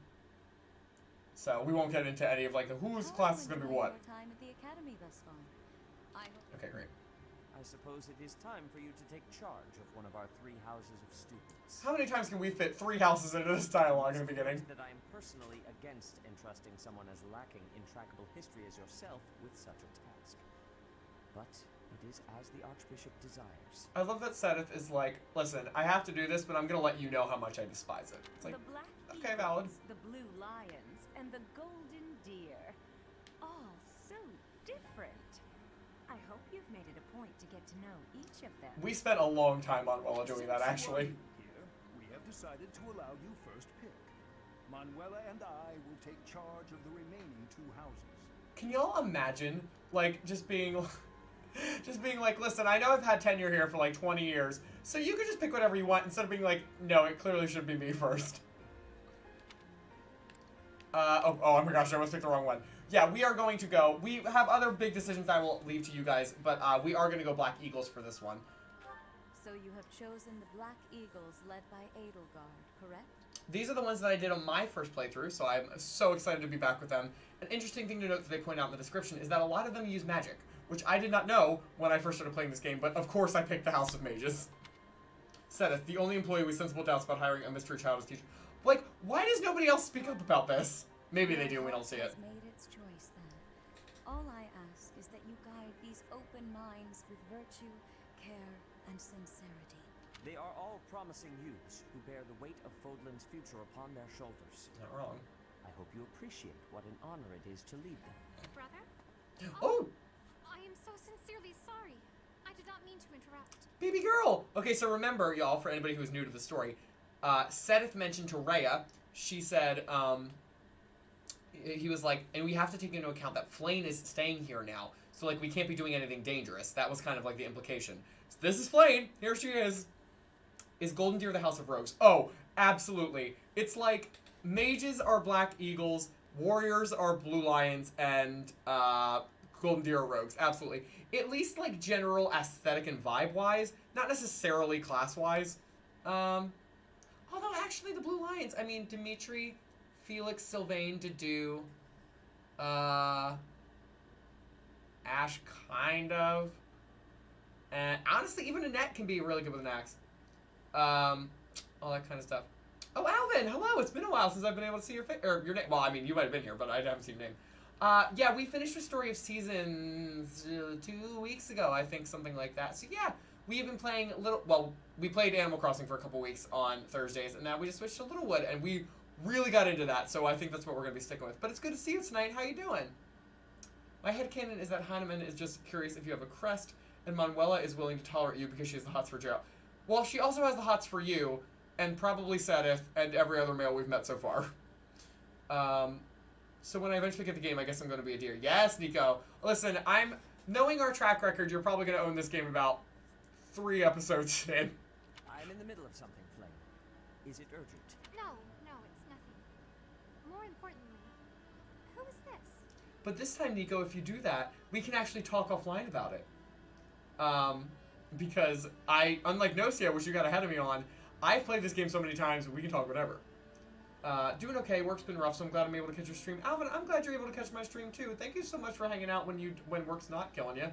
So we won't get into any of like the whose class is going to be what. Time at the academy thus far. Okay, great. I suppose it is time for you to take charge of one of our 3 houses of students. How many times can we fit 3 houses into this dialogue in the beginning? That I am personally against entrusting someone as lacking in trackable history as yourself with such a task. But it is as the Archbishop desires. I love that Sedith is like, listen, I have to do this, but I'm going to let you know how much I despise it. It's like, the black okay, valid. eagles, the blue lions, and the golden deer. All so different. I hope you've made it a point to get to know each of them. We spent a long time on Manuela doing that, actually. Here, we have decided to allow you first pick. Manuela and I will take charge of the remaining 2 houses. Can y'all imagine, like, just being like, listen, I know I've had tenure here for like 20 years, so you could just pick whatever you want instead of being like, no, it clearly should be me first. Oh my gosh, I almost picked the wrong one. Yeah, we are going to go. We have other big decisions I will leave to you guys, but we are going to go Black Eagles for this one. So you have chosen the Black Eagles led by Edelgard, correct? These are the ones that I did on my first playthrough, so I'm so excited to be back with them. An interesting thing to note that they point out in the description is that a lot of them use magic, which I did not know when I first started playing this game, but of course I picked the House of Mages. Sedith, the only employee with sensible doubts about hiring a mystery child as teacher. Like, why does nobody else speak up about this? Maybe they do, we don't see it. Made its choice then. All I ask is that you guide these open minds with virtue, care, and sincerity. They are all promising youths who bear the weight of Fodlan's future upon their shoulders. Not wrong. I hope you appreciate what an honor it is to lead them. Brother? Oh! I am so sincerely sorry. I did not mean to interrupt. Baby girl! Okay, so remember, y'all, for anybody who's new to the story, Sedith mentioned to Rhea, she said, he was like, and we have to take into account that Flayn is staying here now, so, like, we can't be doing anything dangerous. That was kind of, like, the implication. So this is Flayn. Here she is. Is Golden Deer the House of Rogues? Oh, absolutely. It's like, mages are Black Eagles, warriors are Blue Lions, and, Golden Deer are Rogues. Absolutely. At least, like, general aesthetic and vibe-wise, not necessarily class-wise. Although, actually, the Blue Lions, I mean, Dimitri, Felix, Sylvain, Dedu, Ash, kind of. And honestly, even Annette can be really good with an axe. All that kind of stuff. Oh, Alvin, hello. It's been a while since I've been able to see your face, or your name. Well, I mean, you might have been here, but I haven't seen your name. Yeah, we finished the story of seasons 2 weeks ago, I think, something like that. So yeah, we have been playing we played Animal Crossing for a couple weeks on Thursdays, and now we just switched to Littlewood, and we really got into that, so I think that's what we're going to be sticking with. But it's good to see you tonight. How you doing? My headcanon is that Heinemann is just curious if you have a crest, and Manuela is willing to tolerate you because she has the hots for Gerald. Well, she also has the hots for you, and probably Sedith, and every other male we've met so far. So when I eventually get the game, I guess I'm going to be a deer. Yes, Nico. Listen, knowing our track record, you're probably going to own this game about 3 episodes in. I'm in the middle of something, Flayn. Is it urgent? No, it's nothing. More importantly, who is this? But this time, Nico, if you do that, we can actually talk offline about it. Because unlike Nocia, which you got ahead of me on, I've played this game so many times, we can talk whatever. Doing okay. Work's been rough, so I'm glad I'm able to catch your stream. Alvin, I'm glad you're able to catch my stream too. Thank you so much for hanging out when work's not killing you.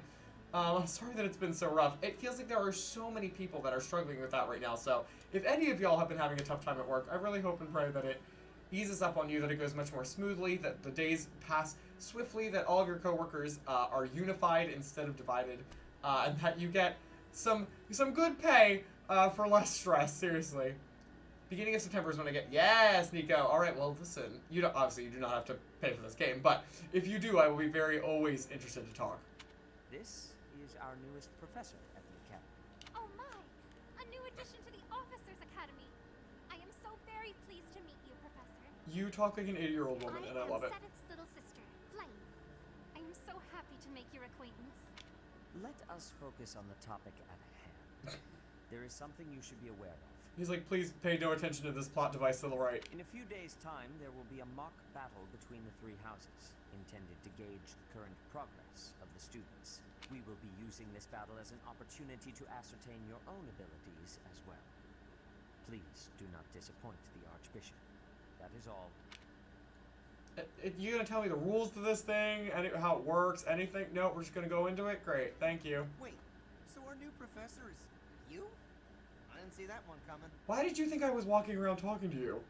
I'm sorry that it's been so rough. It feels like there are so many people that are struggling with that right now. So if any of y'all have been having a tough time at work, I really hope and pray that it eases up on you, that it goes much more smoothly, that the days pass swiftly, that all of your coworkers are unified instead of divided, and that you get some good pay for less stress. Seriously. Beginning of September is when I get... Yes, Nico. All right, well, listen. Obviously, you do not have to pay for this game, but if you do, I will be always interested to talk. This is our newest professor at the academy. Oh my! A new addition to the Officers Academy. I am so very pleased to meet you, Professor. You talk like an 80-year-old woman, and I love it. I am Sedith's little sister, Flame. I am so happy to make your acquaintance. Let us focus on the topic at hand. There is something you should be aware of. He's like, please pay no attention to this plot device to the right. In a few days' time, there will be a mock battle between the three houses, intended to gauge the current progress of the students. We will be using this battle as an opportunity to ascertain your own abilities as well. Please do not disappoint the Archbishop. That is all. You gonna tell me the rules to this thing, and how it works, anything? No, we're just gonna go into it? Great, thank you. Wait, so our new professor is you? I didn't see that one coming. Why did you think I was walking around talking to you?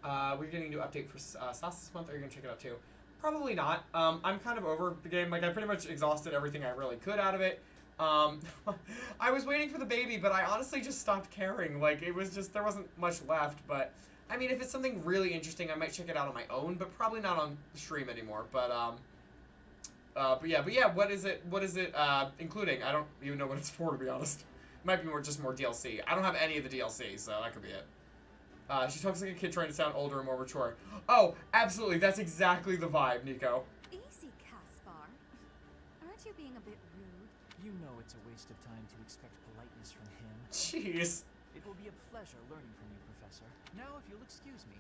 We're getting a new update for SAS this month. Are you gonna check it out too? Probably not. I'm kind of over the game. Like, I pretty much exhausted everything I really could out of it. I was waiting for the baby, but I honestly just stopped caring. Like, it was just, there wasn't much left, but... I mean, if it's something really interesting, I might check it out on my own, but probably not on stream anymore. But yeah, what is it, including? I don't even know what it's for, to be honest. It might be just more DLC. I don't have any of the DLC, so that could be it. She talks like a kid trying to sound older and more mature. Oh, absolutely, that's exactly the vibe, Nico. Easy, Caspar. Aren't you being a bit rude? You know it's a waste of time to expect politeness from him. Jeez. It will be a pleasure learning from you, Professor. Now, if you'll excuse me,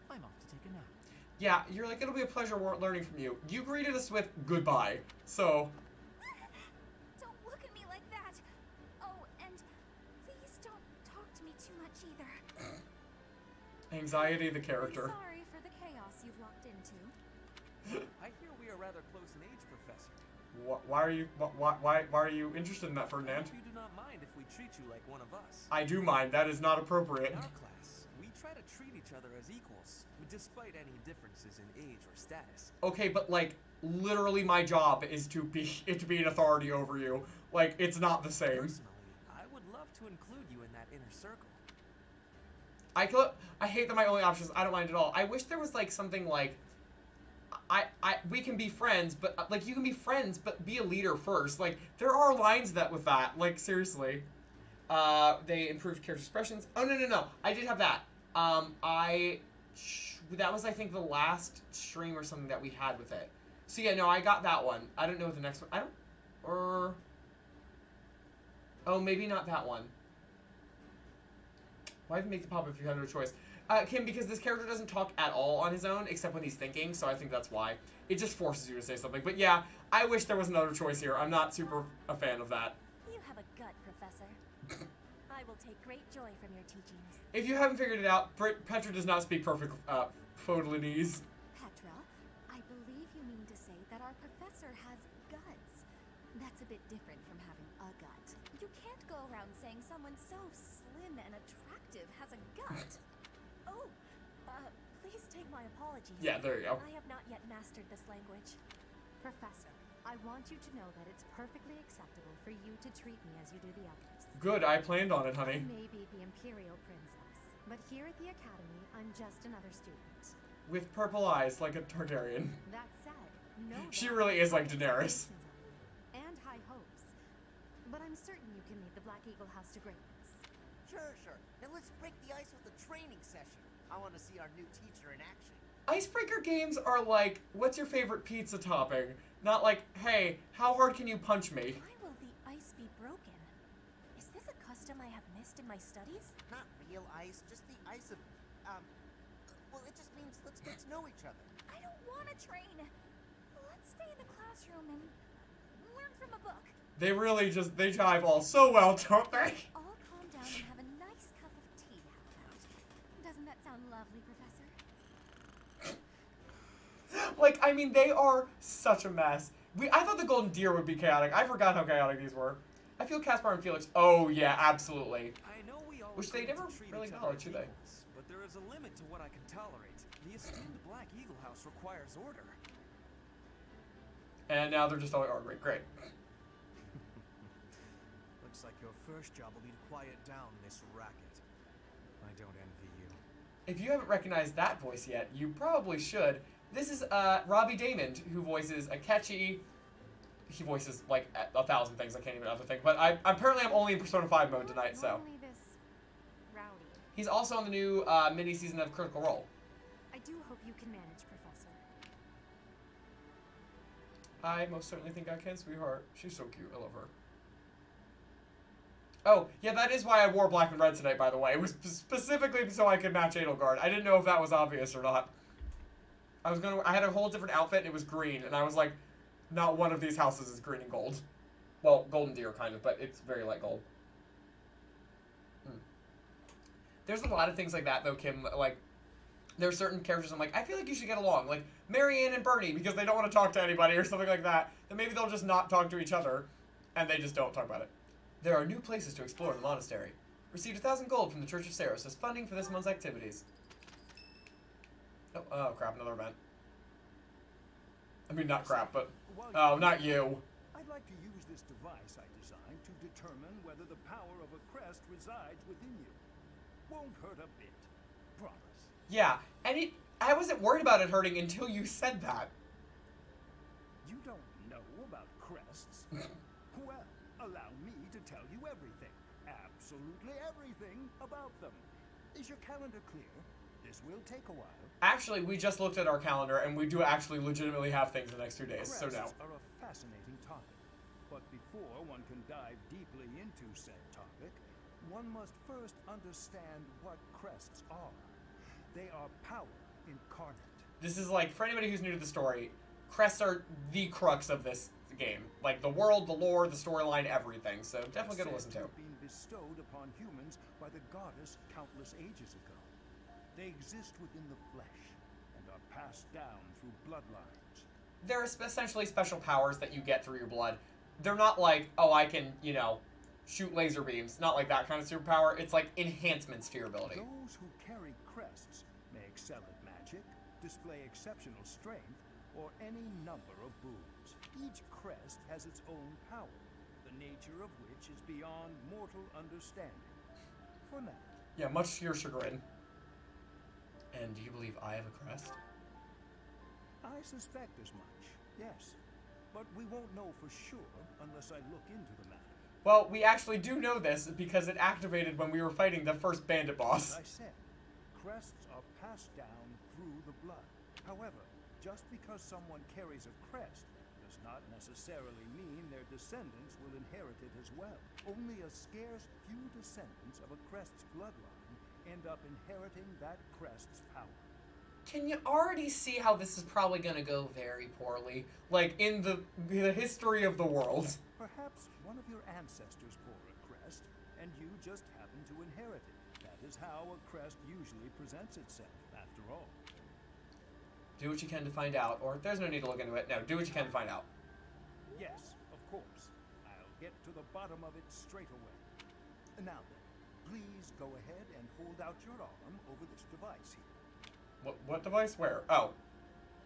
I'm off to take a nap. Yeah, you're like, it'll be a pleasure learning from you. You greeted us with goodbye, so... Don't look at me like that. Oh, and please don't talk to me too much either. Anxiety, the character. I'm sorry for the chaos you've walked into. I hear we are rather close in age, Professor. Why are you interested in that, Ferdinand? I hope you do not mind if we treat you like one of us. I do mind. That is not appropriate. In our class, we try to treat each other as equals, despite any differences in age or status. Okay, but like, literally my job is to be an authority over you. Like, it's not the same. Personally, I would love to include you in that inner circle. I hate that my only option is I don't mind at all. I wish there was like something like, we can be friends, but like you can be friends, but be a leader first. Like there are lines with that. Like seriously, they improved character expressions. Oh no, I did have that. That was I think the last stream or something that we had with it. So yeah, no, I got that one. I don't know what the next one. Oh, maybe not that one. Why even make the pop if you had no choice? Kim, because this character doesn't talk at all on his own, except when he's thinking, so I think that's why. It just forces you to say something. But yeah, I wish there was another choice here. I'm not super a fan of that. You have a gut, Professor. I will take great joy from your teachings. If you haven't figured it out, Petra does not speak perfect Photolinese. Petra, I believe you mean to say that our professor has guts. That's a bit different from having a gut. You can't go around saying someone so slim and attractive has a gut. Oh, please take my apologies. Yeah, there you go. I have not yet mastered this language. Professor, I want you to know that it's perfectly acceptable for you to treat me as you do the others. Good, I planned on it, honey. I may be the Imperial Princess, but here at the Academy, I'm just another student. With purple eyes, like a Targaryen. That said, no. She really is like Daenerys. And high hopes. But I'm certain you can lead the Black Eagle House to greatness. Sure. Now let's break the ice with a training session. I want to see our new teacher in action. Icebreaker games are like, what's your favorite pizza topping? Not like, hey, how hard can you punch me? Why will the ice be broken? Is this a custom I have missed in my studies? Not real ice, just the ice of, well, it just means let's get to know each other. I don't want to train. Let's stay in the classroom and learn from a book. They really they jive all so well, don't they? All calm down and have a nice cup of tea, how about? Doesn't that sound lovely, Professor? Like, I mean, they are such a mess. I thought the golden deer would be chaotic. I forgot how chaotic these were. I feel Caspar and Felix. Oh yeah, absolutely. I know we always Which they need to never treat really each other acknowledge, as do they? equals, but there is a limit to what I can tolerate. The esteemed Black Eagle House requires order. And now they're just all arguing. Great. Looks like your first job will be to quiet down this racket. I don't envy you. If you haven't recognized that voice yet, you probably should. This is Robbie Damon, who voices Akechi. He voices like 1,000 things. I can't even other think. But apparently I'm only in Persona 5 mode tonight, so. Normally this rowdy. He's also on the new mini season of Critical Role. I do hope you can manage, Professor. I most certainly think I can, sweetheart. She's so cute. I love her. Oh, yeah, that is why I wore black and red tonight, by the way. It was specifically so I could match Edelgard. I didn't know if that was obvious or not. I had a whole different outfit, and it was green, and I was like, not one of these houses is green and gold. Well, golden deer, kind of, but it's very light gold. There's a lot of things like that, though, Kim. Like, there are certain characters I'm like, I feel like you should get along. Like, Marianne and Bernie, because they don't want to talk to anybody or something like that. Then maybe they'll just not talk to each other, and they just don't talk about it. There are new places to explore in the monastery. Received 1,000 gold from the Church of Cyros as funding for this month's activities. Oh, crap, another event. I mean, not crap, but... Oh, not you. I'd like to use this device I designed to determine whether the power of a crest resides within you. Won't hurt a bit. Promise. Yeah, and I wasn't worried about it hurting until you said that. You don't know about crests? Well, allow me to tell you everything. Absolutely everything about them. Is your calendar clear? This will take a while. Actually, we just looked at our calendar, and we do actually legitimately have things the next 2 days, so no. Crests are a fascinating topic. But before one can dive deeply into said topic, one must first understand what crests are. They are power incarnate. This is like, for anybody who's new to the story, crests are the crux of this game. Like, the world, the lore, the storyline, everything. So definitely good to listen to. Been bestowed upon humans by the goddess countless ages ago. They exist within the flesh and are passed down through bloodlines. They're essentially special powers that you get through your blood. They're not like, oh, I can, you know, shoot laser beams. Not like that kind of superpower. It's like enhancements to your ability. Those who carry crests may excel at magic, display exceptional strength, or any number of boons. Each crest has its own power, the nature of which is beyond mortal understanding. For now. Yeah, much to your chagrin. And do you believe I have a crest? I suspect as much, yes. But we won't know for sure unless I look into the matter. Well, we actually do know this because it activated when we were fighting the first bandit boss. As I said, crests are passed down through the blood. However, just because someone carries a crest does not necessarily mean their descendants will inherit it as well. Only a scarce few descendants of a crest's bloodline end up inheriting that crest's power. Can you already see how this is probably going to go very poorly? Like, in the history of the world. Perhaps one of your ancestors bore a crest, and you just happen to inherit it. That is how a crest usually presents itself, after all. Do what you can to find out, or there's no need to look into it. No, do what you can to find out. Yes, of course. I'll get to the bottom of it straight away. Now then, please go ahead and hold out your arm over this device here. What device? Where? Oh.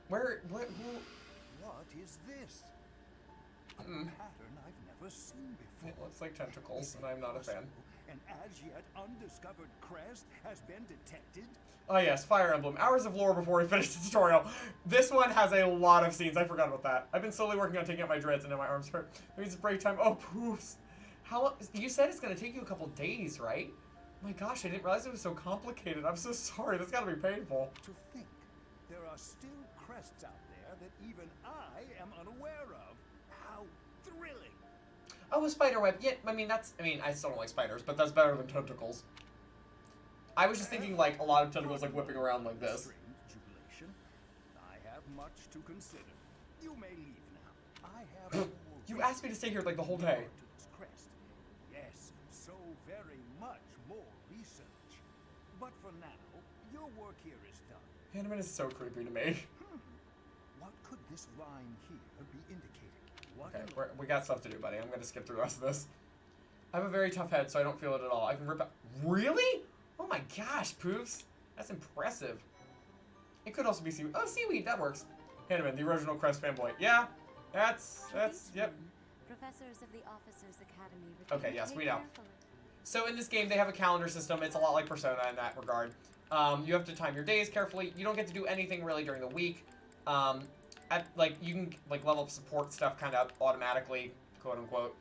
Where? What is this? A pattern I've never seen before. It looks like tentacles, and I'm not a fan. An as yet undiscovered crest has been detected? Oh yes, Fire Emblem. Hours of lore before we finish the tutorial. This one has a lot of scenes. I forgot about that. I've been slowly working on taking out my dreads, and now my arms hurt. Maybe it's break time. Oh, poofs. How long? You said it's going to take you a couple days, right? Oh my gosh, I didn't realize it was so complicated. I'm so sorry. That's got to be painful. To think there are still crests out there that even I am unaware of. How thrilling. Oh, a spider web. Yeah, I still don't like spiders, but that's better than tentacles. I was just thinking, like, a lot of tentacles, like, whipping around like this. Jubilation. I have much to consider. You may leave now. I have You asked me to stay here, like, the whole day. Crest. Yes, so very much more research. But for now, your work here is done. Hanneman is so creepy to me. What could this line here be indicating? What Okay, we got stuff to do, buddy. I'm gonna skip through the rest of this. I have a very tough head, so I don't feel it at all. I can rip out. Really? Oh my gosh, Poofs. That's impressive. It could also be seaweed. Oh, seaweed, that works. Hanneman, the original Crest fanboy. Yeah, that's, yep. Professors of the Officers Academy. Okay, yes, we know. So in this game, they have a calendar system. It's a lot like Persona in that regard. You have to time your days carefully. You don't get to do anything really during the week. You can level up support stuff kind of automatically, quote unquote.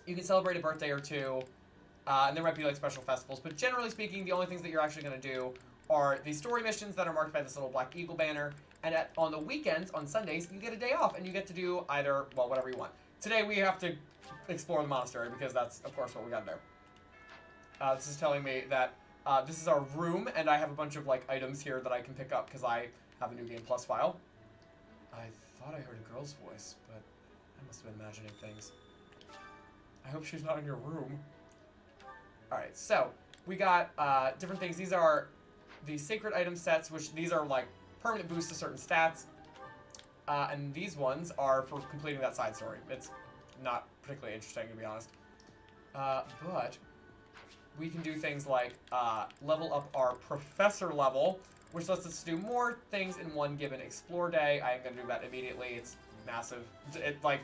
You can celebrate a birthday or two, and there might be like special festivals. But generally speaking, the only things that you're actually going to do are the story missions that are marked by this little black eagle banner. And on the weekends, on Sundays, you get a day off, and you get to do either, well, whatever you want. Today we have to explore the monastery because that's, of course, what we got there. This is telling me that this is our room, and I have a bunch of like items here that I can pick up because I have a New Game Plus file. I thought I heard a girl's voice, but I must have been imagining things. I hope she's not in your room. Alright, so we got different things. These are the sacred item sets, which these are like permanent boosts to certain stats. And these ones are for completing that side story. It's not particularly interesting, to be honest. But we can do things like level up our professor level, which lets us do more things in one given explore day. I am going to do that immediately. It's massive. It like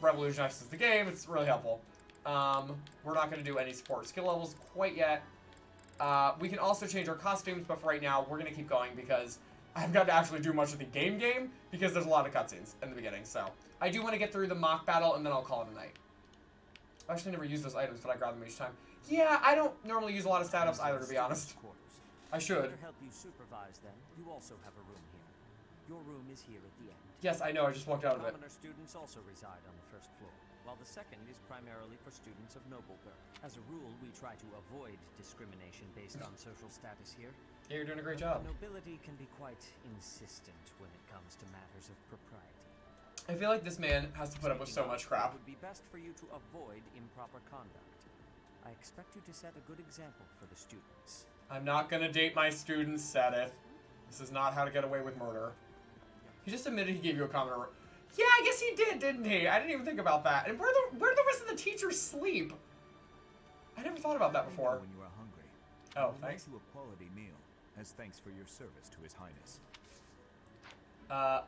revolutionizes the game. It's really helpful. We're not going to do any support skill levels quite yet. We can also change our costumes, but for right now, we're going to keep going because I've got to actually do much of the game because there's a lot of cutscenes in the beginning. So I do want to get through the mock battle, and then I'll call it a night. I actually never use those items, but I grab them each time. Yeah, I don't normally use a lot of stat-ups either, to be honest. I should. To help you supervise them, you also have a room here. Your room is here at the end. Yes, I know. I just walked out of it. Commoner students also reside on the first floor, while the second is primarily for students of noble birth. As a rule, we try to avoid discrimination based on social status here. Yeah, you're doing a great job. Nobility can be quite insistent when it comes to matters of propriety. I feel like this man has to put up with so much crap. It would be best for you to avoid improper conduct. I expect you to set a good example for the students. I'm not gonna date my students, Seth. This is not how to get away with murder. He just admitted he gave you a comment. Yeah, I guess he did, didn't he? I didn't even think about that. And where do the rest of the teachers sleep? I never thought about that before. When you are hungry. Oh, thanks. You a quality meal as thanks for your service to His Highness.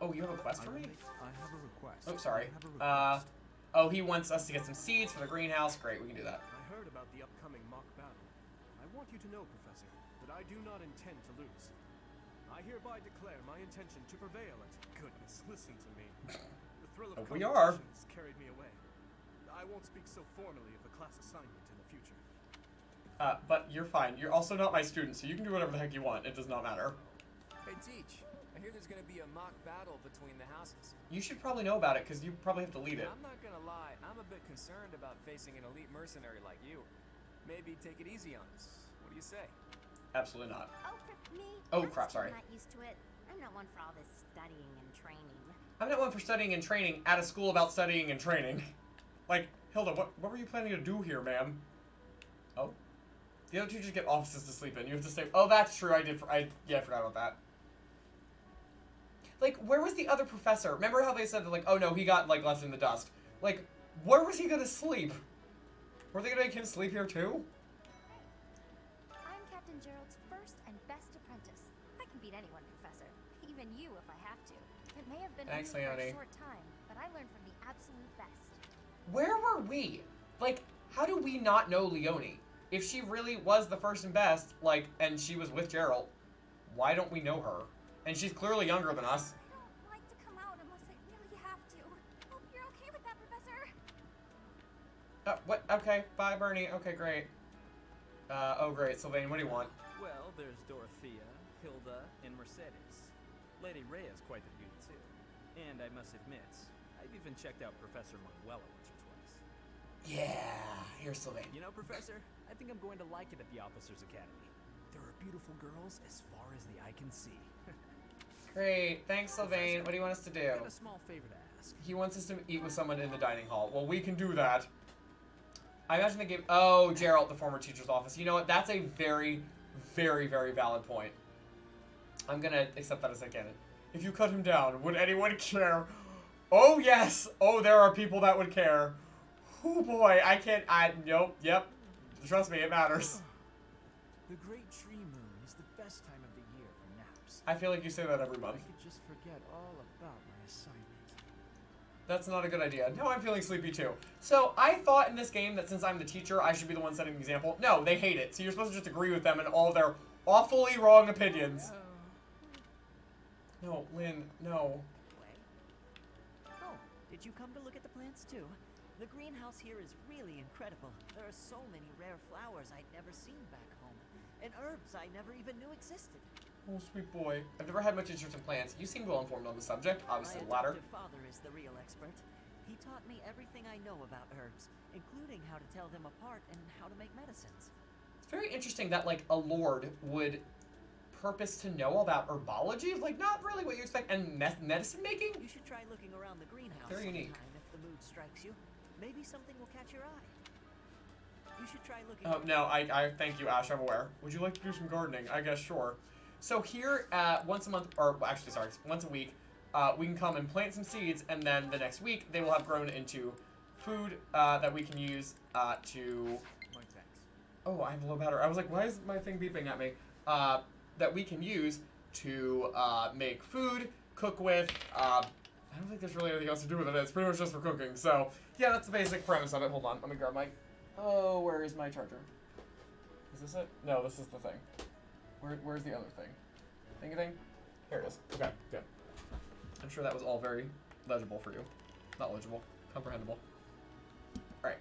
Oh, you have a quest for me? I have a request. Oh, sorry. Oh, he wants us to get some seeds for the greenhouse. Great, we can do that. I heard about the upcoming mock battle. I want you to know, Professor, that I do not intend to lose. I hereby declare my intention to prevail at... Goodness, listen to me. The thrill of we are. competition has carried me away. I won't speak so formally of a class assignment in the future. But you're fine. You're also not my student, so you can do whatever the heck you want. It does not matter. Hey, Teach. I hear there's going to be a mock battle between the houses. You should probably know about it, because you probably have to lead it. I'm not going to lie. I'm a bit concerned about facing an elite mercenary like you. Maybe take it easy on us. What do you say? Absolutely not. Me? Oh, crap, sorry. I'm not used to it. I'm not one for all this studying and training. I'm not one for studying and training at a school about studying and training. Like, Hilda, what were you planning to do here, ma'am? Oh. The other teachers get offices to sleep in. You have to stay. Oh, that's true. I forgot about that. Like, where was the other professor? Remember how they said that, like, oh no, he got, like, left in the dust. Like, where was he gonna sleep? Were they gonna make him sleep here too? I'm Captain Gerald's first and best apprentice. I can beat anyone, Professor. Even you if I have to. It may have been Thanks, only for a Leonie. short time, but I learned from the absolute best. Where were we? Like, how do we not know Leonie? If she really was the first and best, like, and she was with Gerald, why don't we know her? And she's clearly younger than us. I don't like to come out unless I really have to. Hope you're okay with that, Professor. What? Okay, bye, Bernie. Okay, great. Oh, great. Sylvain, what do you want? Well, there's Dorothea, Hilda, and Mercedes. Lady Rhea's quite the beauty, too. And I must admit, I've even checked out Professor Manuela once or twice. Yeah, here's Sylvain. You know, Professor, I think I'm going to like it at the Officers Academy. There are beautiful girls as far as the eye can see. Great. Thanks, Sylvain. What do you want us to do? I have a small favor to ask. He wants us to eat with someone in the dining hall. Well, we can do that. I imagine they gave... Oh, Gerald, the former teacher's office. You know what? That's a very, very, very valid point. I'm going to accept that as a canon. if you cut him down, would anyone care? Oh, yes. Oh, there are people that would care. Oh, boy. Nope. Yep. Trust me, it matters. The Great Tree Moon is the best time of the year for naps. I feel like you say that every month. I could just forget all about my assignment. That's not a good idea. Now I'm feeling sleepy too. So I thought in this game that since I'm the teacher, I should be the one setting the example. No, they hate it. So you're supposed to just agree with them and all their awfully wrong opinions. No, Lynn, no. Oh, did you come to look at the plants too? The greenhouse here is really incredible. There are so many rare flowers I'd never seen back home, and herbs I never even knew existed. Oh, sweet boy. I've never had much interest in plants. You seem well informed on the subject. Obviously, the My latter. adoptive father is the real expert. He taught me everything I know about herbs, including how to tell them apart and how to make medicines. It's very interesting that, like, a lord would purpose to know about herbology. Like, not really what you expect. And medicine making? You should try looking around the greenhouse Very unique. sometime if the mood strikes you. Maybe something will catch your eye. You should try looking. Oh, no, I thank you, Ash. I'm aware. Would you like to do some gardening? I guess, sure. So here, once a month, or actually, sorry, once a week, we can come and plant some seeds, and then the next week, they will have grown into food that we can use to... Oh, I have a low battery. I was like, why is my thing beeping at me? That we can use to make food, cook with. I don't think there's really anything else to do with it. It's pretty much just for cooking. So, yeah, that's the basic premise of it. Hold on. Let me grab my... Oh, where is my charger? Is this it? No, this is the thing. Where's the other thing? Thing? Here it is. Okay, good. I'm sure that was all very legible for you. Not legible. Comprehensible. Alright.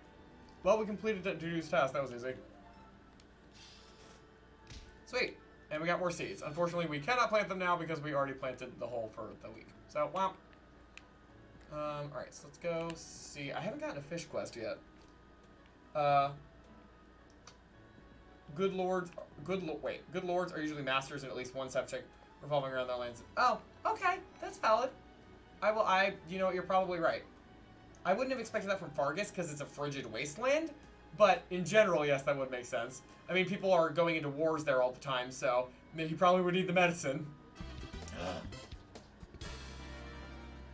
Well, we completed Dudu's task. That was easy. Sweet. And we got more seeds. Unfortunately, we cannot plant them now because we already planted the whole for the week. So, wow. Alright, so let's go see. I haven't gotten a fish quest yet. Good lords are usually masters in at least one subject revolving around their lands. Oh, okay, that's valid. You know what, you're probably right. I wouldn't have expected that from Fargus because it's a frigid wasteland, but in general, yes, that would make sense. I mean, people are going into wars there all the time, so he probably would need the medicine.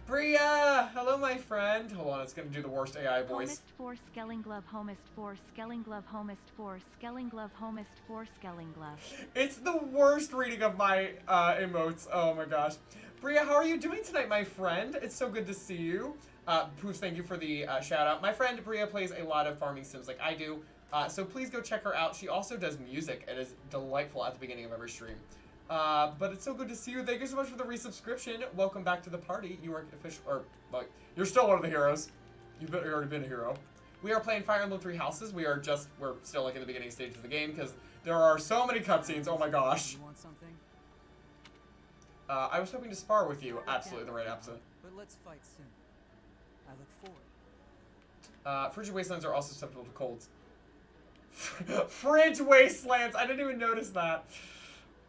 Bria! Hello, my friend. Hold on, it's gonna do the worst AI voice. Homest 4 Skelling Glove, Homest 4 Skelling Glove, Homest 4 Skelling Glove, Homest 4 Skelling Glove. It's the worst reading of my emotes. Oh my gosh. Bria, how are you doing tonight, my friend? It's so good to see you. Poofs, thank you for the shout out. My friend Bria plays a lot of farming sims like I do, so please go check her out. She also does music. It is delightful at the beginning of every stream. But it's so good to see you. Thank you so much for the resubscription. Welcome back to the party. You are official, or like, you're still one of the heroes. You've already been a hero. We are playing Fire Emblem Three Houses. We're still like in the beginning stages of the game because there are so many cutscenes. Oh my gosh. You want something? I was hoping to spar with you. Absolutely the right option. But let's fight soon. I look forward. Frigid wastelands are also susceptible to colds. Fridge wastelands. I didn't even notice that.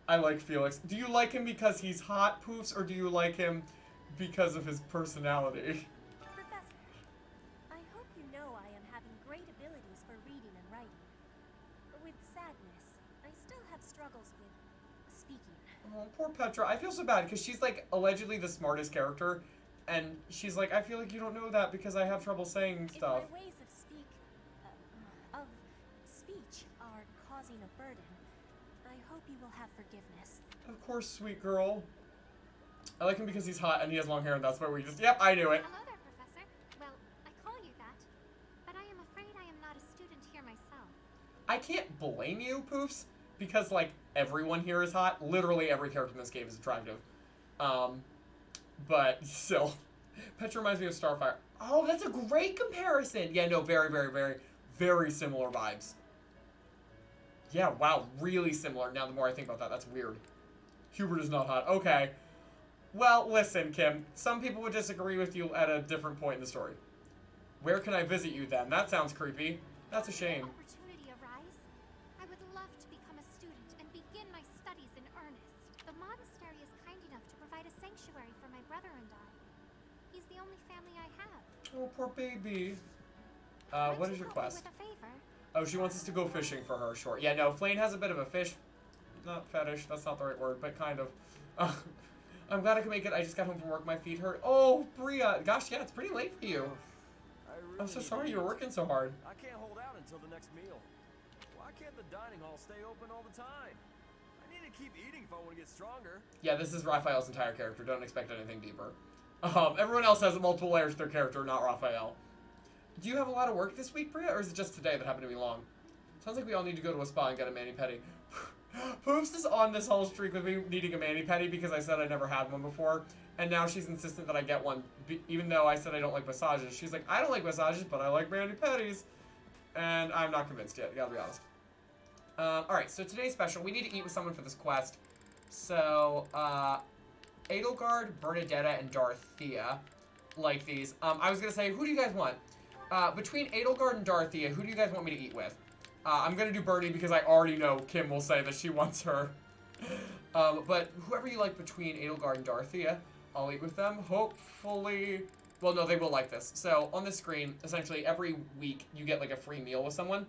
I like Felix. Do you like him because he's hot, Poofs, or do you like him because of his personality? Professor, I hope you know I am having great abilities for reading and writing. But with sadness, I still have struggles with speaking. Oh, poor Petra. I feel so bad because she's like allegedly the smartest character, and she's like, I feel like you don't know that because I have trouble saying stuff. If my ways of speech are causing a burden, I hope you will have forgiveness. Of course, sweet girl. I like him because he's hot and he has long hair, and that's why we just... Yep, I knew it. Hello there, Professor. Well, I call you that, but I am afraid I am not a student here myself. I can't blame you, Poofs, because, like, everyone here is hot. Literally every character in this game is attractive. But still. Petra reminds me of Starfire. Oh, that's a great comparison. Yeah, no, very, very, very, very similar vibes. Yeah, wow, really similar. Now, the more I think about that, that's weird. Hubert is not hot. Okay. Well, listen, Kim. Some people would disagree with you at a different point in the story. Where can I visit you then? That sounds creepy. That's a shame. Opportunity arise, I would love to become a student and begin my studies in earnest. The monastery is kind enough to provide a sanctuary for my brother and I. He's the only family I have. Oh, poor baby. What is your quest? With a favor? Oh, she wants us to go fishing for her, sure. Yeah, no, Flane has a bit of a fish, not fetish, that's not the right word, but kind of. I'm glad I could make it. I just got home from work. My feet hurt. Oh, Bria. Gosh, yeah, it's pretty late for you. I'm so sorry you were working so hard. I can't hold out until the next meal. Why can't the dining hall stay open all the time? I need to keep eating if I want to get stronger. Yeah, this is Raphael's entire character. Don't expect anything deeper. Everyone else has multiple layers to their character, not Raphael. Do you have a lot of work this week, Bria, or is it just today that happened to be long? Sounds like we all need to go to a spa and get a mani-pedi. Poofs is on this whole streak with me needing a mani-pedi because I said I never had one before, and now she's insistent that I get one, even though I said I don't like massages. She's like, I don't like massages, but I like mani-pedis, and I'm not convinced yet, gotta be honest. Alright, so today's special, we need to eat with someone for this quest. So, Edelgard, Bernadetta, and Dorothea like these. I was gonna say, who do you guys want? Between Edelgard and Dorothea, who do you guys want me to eat with? I'm gonna do Bernie because I already know Kim will say that she wants her. But whoever you like between Edelgard and Dorothea, I'll eat with them. Hopefully, well, no, they will like this. So on the screen, essentially every week you get like a free meal with someone,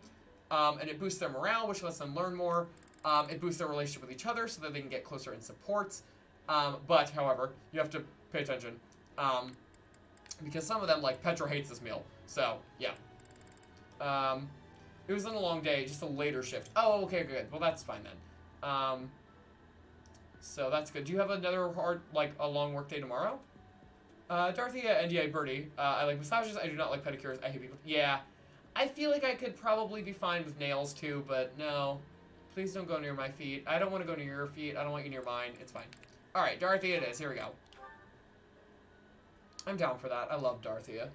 and it boosts their morale, which lets them learn more. It boosts their relationship with each other so that they can get closer in supports. But however, you have to pay attention, because some of them, like Petra, hates this meal. So yeah. It was on a long day, just a later shift. Oh, okay, good. Well, that's fine then. So that's good. Do you have another hard, like, a long work day tomorrow? Dorothea and yeah, Birdie. I like massages. I do not like pedicures. I hate people. Yeah. I feel like I could probably be fine with nails too, but no. Please don't go near my feet. I don't want to go near your feet. I don't want you near mine. It's fine. Alright, Dorothea it is. Here we go. I'm down for that. I love Dorothea.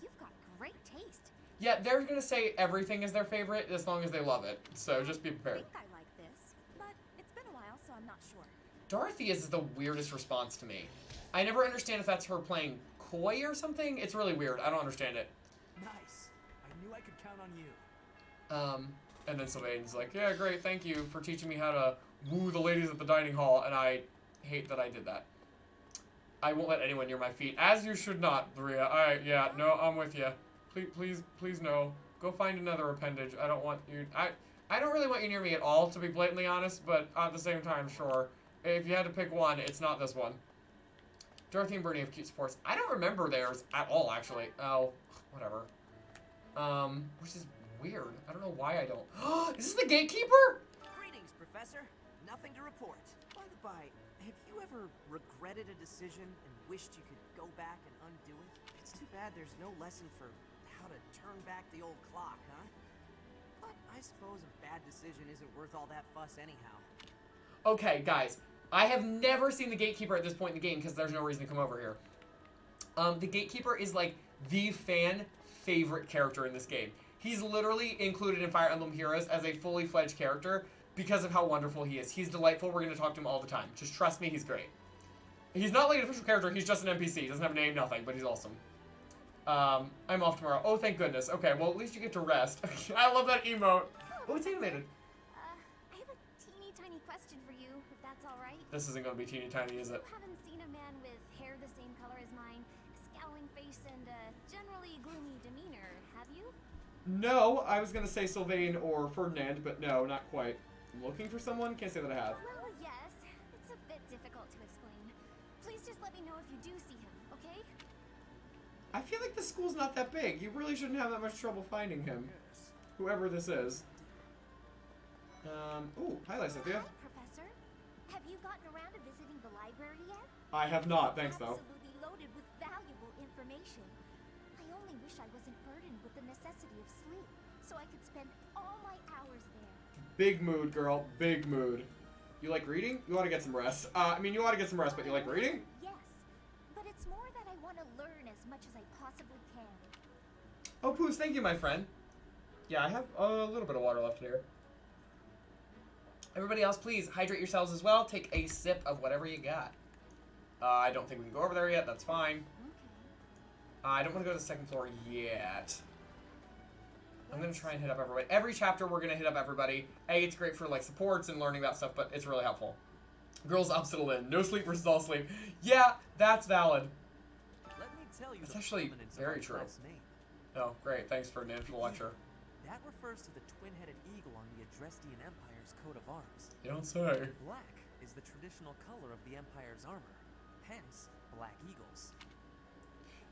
You've got great taste. Yeah, they're gonna say everything is their favorite as long as they love it. So just be prepared. I think I like this, but it's been a while, so I'm not sure. Dorothea's is the weirdest response to me. I never understand if that's her playing coy or something. It's really weird. I don't understand it. Nice. I knew I could count on you. And then Sylvain's like, yeah, great, thank you for teaching me how to woo the ladies at the dining hall, and I hate that I did that. I won't let anyone near my feet, as you should not, Bria. Yeah, no, I'm with you. Please, no. Go find another appendage. I don't want you. I don't really want you near me at all, to be blatantly honest, but at the same time, sure. If you had to pick one, it's not this one. Dorothy and Bernie have cute sports. I don't remember theirs at all, actually. Oh, whatever. Which is weird. I don't know why I don't. Is this the gatekeeper? Greetings, Professor. Nothing to report. By the by, have you ever regretted a decision and wished you could go back and undo it? It's too bad there's no lesson for how to turn back the old clock, huh? But I suppose a bad decision isn't worth all that fuss anyhow. Okay, guys. I have never seen the gatekeeper at this point in the game because there's no reason to come over here. The gatekeeper is like the fan favorite character in this game. He's literally included in Fire Emblem Heroes as a fully fledged character because of how wonderful he is. He's delightful. We're going to talk to him all the time. Just trust me, he's great. He's not like an official character. He's just an NPC. He doesn't have a name, nothing, but he's awesome. I'm off tomorrow. Oh, thank goodness. Okay, well, at least you get to rest. I love that emote. Oh, it's animated. I have a teeny tiny question for you, if that's all right. This isn't going to be teeny tiny, is it? You haven't seen a man with hair the same color as mine, scowling face, and a generally gloomy demeanor, have you? No, I was going to say Sylvain or Ferdinand, but no, not quite. Looking for someone? Can't say that I have. Well, yes. It's a bit difficult to explain. Please just let me know if you do see him, okay? I feel like the school's not that big. You really shouldn't have that much trouble finding him. Whoever this is. Ooh, hi, Lysithia. Hi, Professor. Have you gotten around to visiting the library yet? I have not, thanks though. Absolutely loaded with valuable information. I only wish I wasn't burdened with the necessity of sleep, so I could spend all my hours there. Big mood, girl. Big mood. You like reading? You ought to get some rest. I mean, you ought to get some rest, but you like reading? Yes, but it's more that I want to learn as much as I possibly can. Oh, Poos, thank you, my friend. Yeah, I have a little bit of water left here. Everybody else, please hydrate yourselves as well. Take a sip of whatever you got. I don't think we can go over there yet. That's fine. I don't want to go to the second floor yet. I'm going to try and hit up everybody. Every chapter, we're going to hit up everybody. A, it's great for, like, supports and learning about stuff, but it's really helpful. Girls opposite in. No sleep versus all sleep. Yeah, that's valid. Let me tell you that's actually very true. Oh, great. Thanks, Ferdinand, for the lecture. That refers to the twin-headed eagle on the Adrestian Empire's coat of arms. You don't say. Black is the traditional color of the Empire's armor, hence black eagles.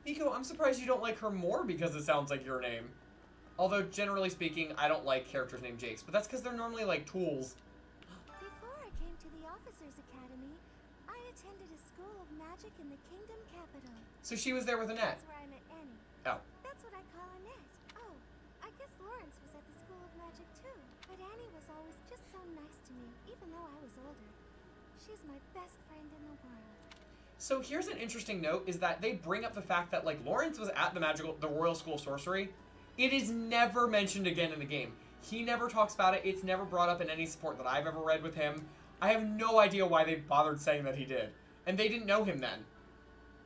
Nico, I'm surprised you don't like her more because it sounds like your name. Although, generally speaking, I don't like characters named Jakes, but that's because they're normally like tools. Before I came to the Officers Academy, I attended a school of magic in the kingdom capital. So she was there with Annette. That's where I met Annie. Oh. That's what I call Annette. Oh, I guess Lawrence was at the school of magic too. But Annie was always just so nice to me, even though I was older. She's my best friend in the world. So here's an interesting note, is that they bring up the fact that, like, Lawrence was at the Royal School of Sorcery. It is never mentioned again in the game. He never talks about it. It's never brought up in any support that I've ever read with him. I have no idea why they bothered saying that he did. And they didn't know him then.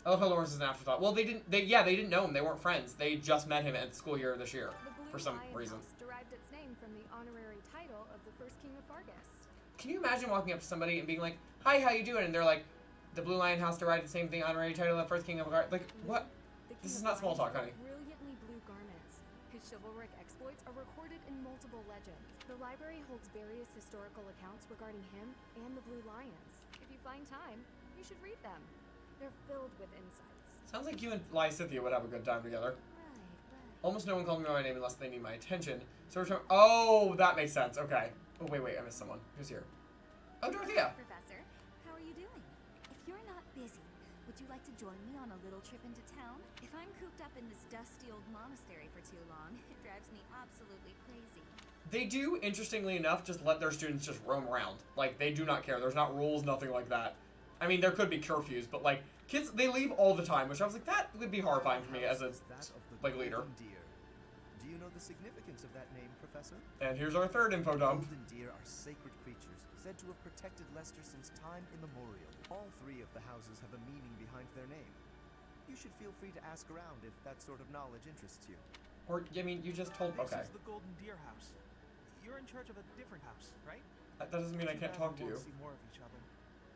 I love how Lawrence is an afterthought. Well, they didn't know him. They weren't friends. They just met him at the school year this year, for some reason. Derived its name from the honorary title of the first king of Fargus. Can you imagine walking up to somebody and being like, "Hi, how you doing?" And they're like, "The Blue Lion House derived the same thing, honorary title of the first king of Fargus." Like, what? This is not small talk, honey. Brilliantly blue garments. His chivalric exploits are recorded in multiple legends. The library holds various historical accounts regarding him and the Blue Lions. If you find time, you should read them. They're filled with insights. Sounds like you and Lysithia would have a good time together. Almost no one calls me by my name unless they need my attention. So return. Oh, that makes sense. Okay. Oh, wait, I missed someone. Who's here? Oh, Dorothea. Professor, how are you doing? If you're not busy, would you like to join me on a little trip into town? If I'm cooped up in this dusty old monastery for too long, it drives me absolutely crazy. They do, interestingly enough, just let their students just roam around. Like, they do not care. There's not rules, nothing like that. I mean, there could be curfews, but, like, kids, they leave all the time, which I was like, that would be horrifying for me as a, like, leader. Deer. Do you know the significance of that name, Professor? And here's our third info dump. Golden deer are sacred creatures, said to have protected Leicester since time immemorial. All three of the houses have a meaning behind their name. You should feel free to ask around if that sort of knowledge interests you. Or, I mean, you just told, okay. This is the Golden Deer House. You're in charge of a different house, right? That doesn't mean I can't talk to you. See more of each other.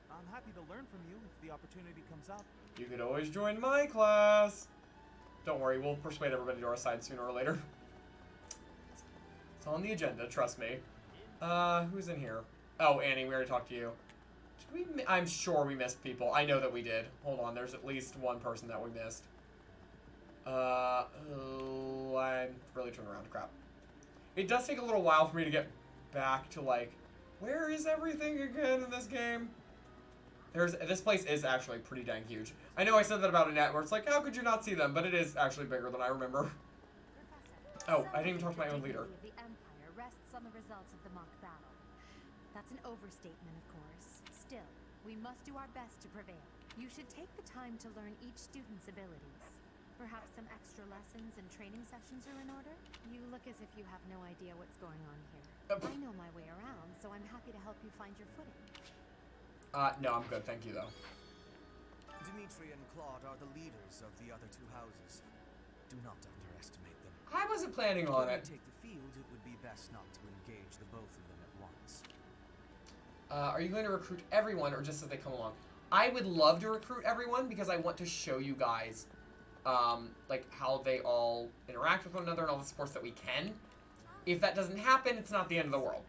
I'm happy to learn from you if the opportunity comes up. You could always join my class. Don't worry, we'll persuade everybody to our side sooner or later. It's on the agenda, trust me. Who's in here? Oh, Annie, we already talked to you. Did we? I'm sure we missed people. I know that we did. Hold on, there's at least one person that we missed. I'm really turning around. Crap. It does take a little while for me to get back to, like, where is everything again in this game? This place is actually pretty dang huge. I know I said that about Annette, where it's like, how could you not see them? But it is actually bigger than I remember. Oh, I didn't even talk to my own leader. The Empire rests on the results of the mock battle. That's an overstatement, of course. Still, we must do our best to prevail. You should take the time to learn each student's abilities. Perhaps some extra lessons and training sessions are in order? You look as if you have no idea what's going on here. I know my way around, so I'm happy to help you find your footing. No, I'm good, thank you, though. Dimitri and Claude are the leaders of the other two houses. Do not underestimate them. I wasn't planning on it. If you take the field, it would be best not to engage the both of them at once. Are you going to recruit everyone, or just as they come along? I would love to recruit everyone, because I want to show you guys, like, how they all interact with one another and all the supports that we can. If that doesn't happen, it's not the end of the world.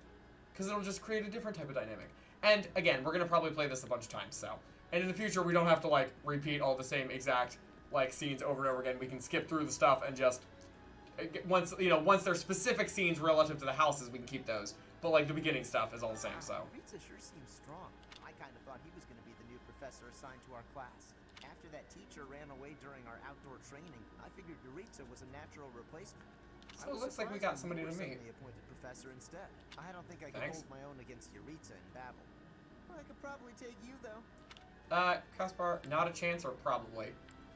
Because it'll just create a different type of dynamic. And, again, we're going to probably play this a bunch of times, so. And in the future, we don't have to, like, repeat all the same exact, like, scenes over and over again. We can skip through the stuff and just, once there's specific scenes relative to the houses, we can keep those. But, like, the beginning stuff is all the same, so. Ritza sure seems strong. I kind of thought he was going to be the new professor assigned to our class. After that teacher ran away during our outdoor training, I figured Ritza was a natural replacement. So it looks like we got somebody to meet. Appointed professor instead. I don't think I can hold my own against Ritza in battle. I could probably take you, though. Kaspar, not a chance or probably?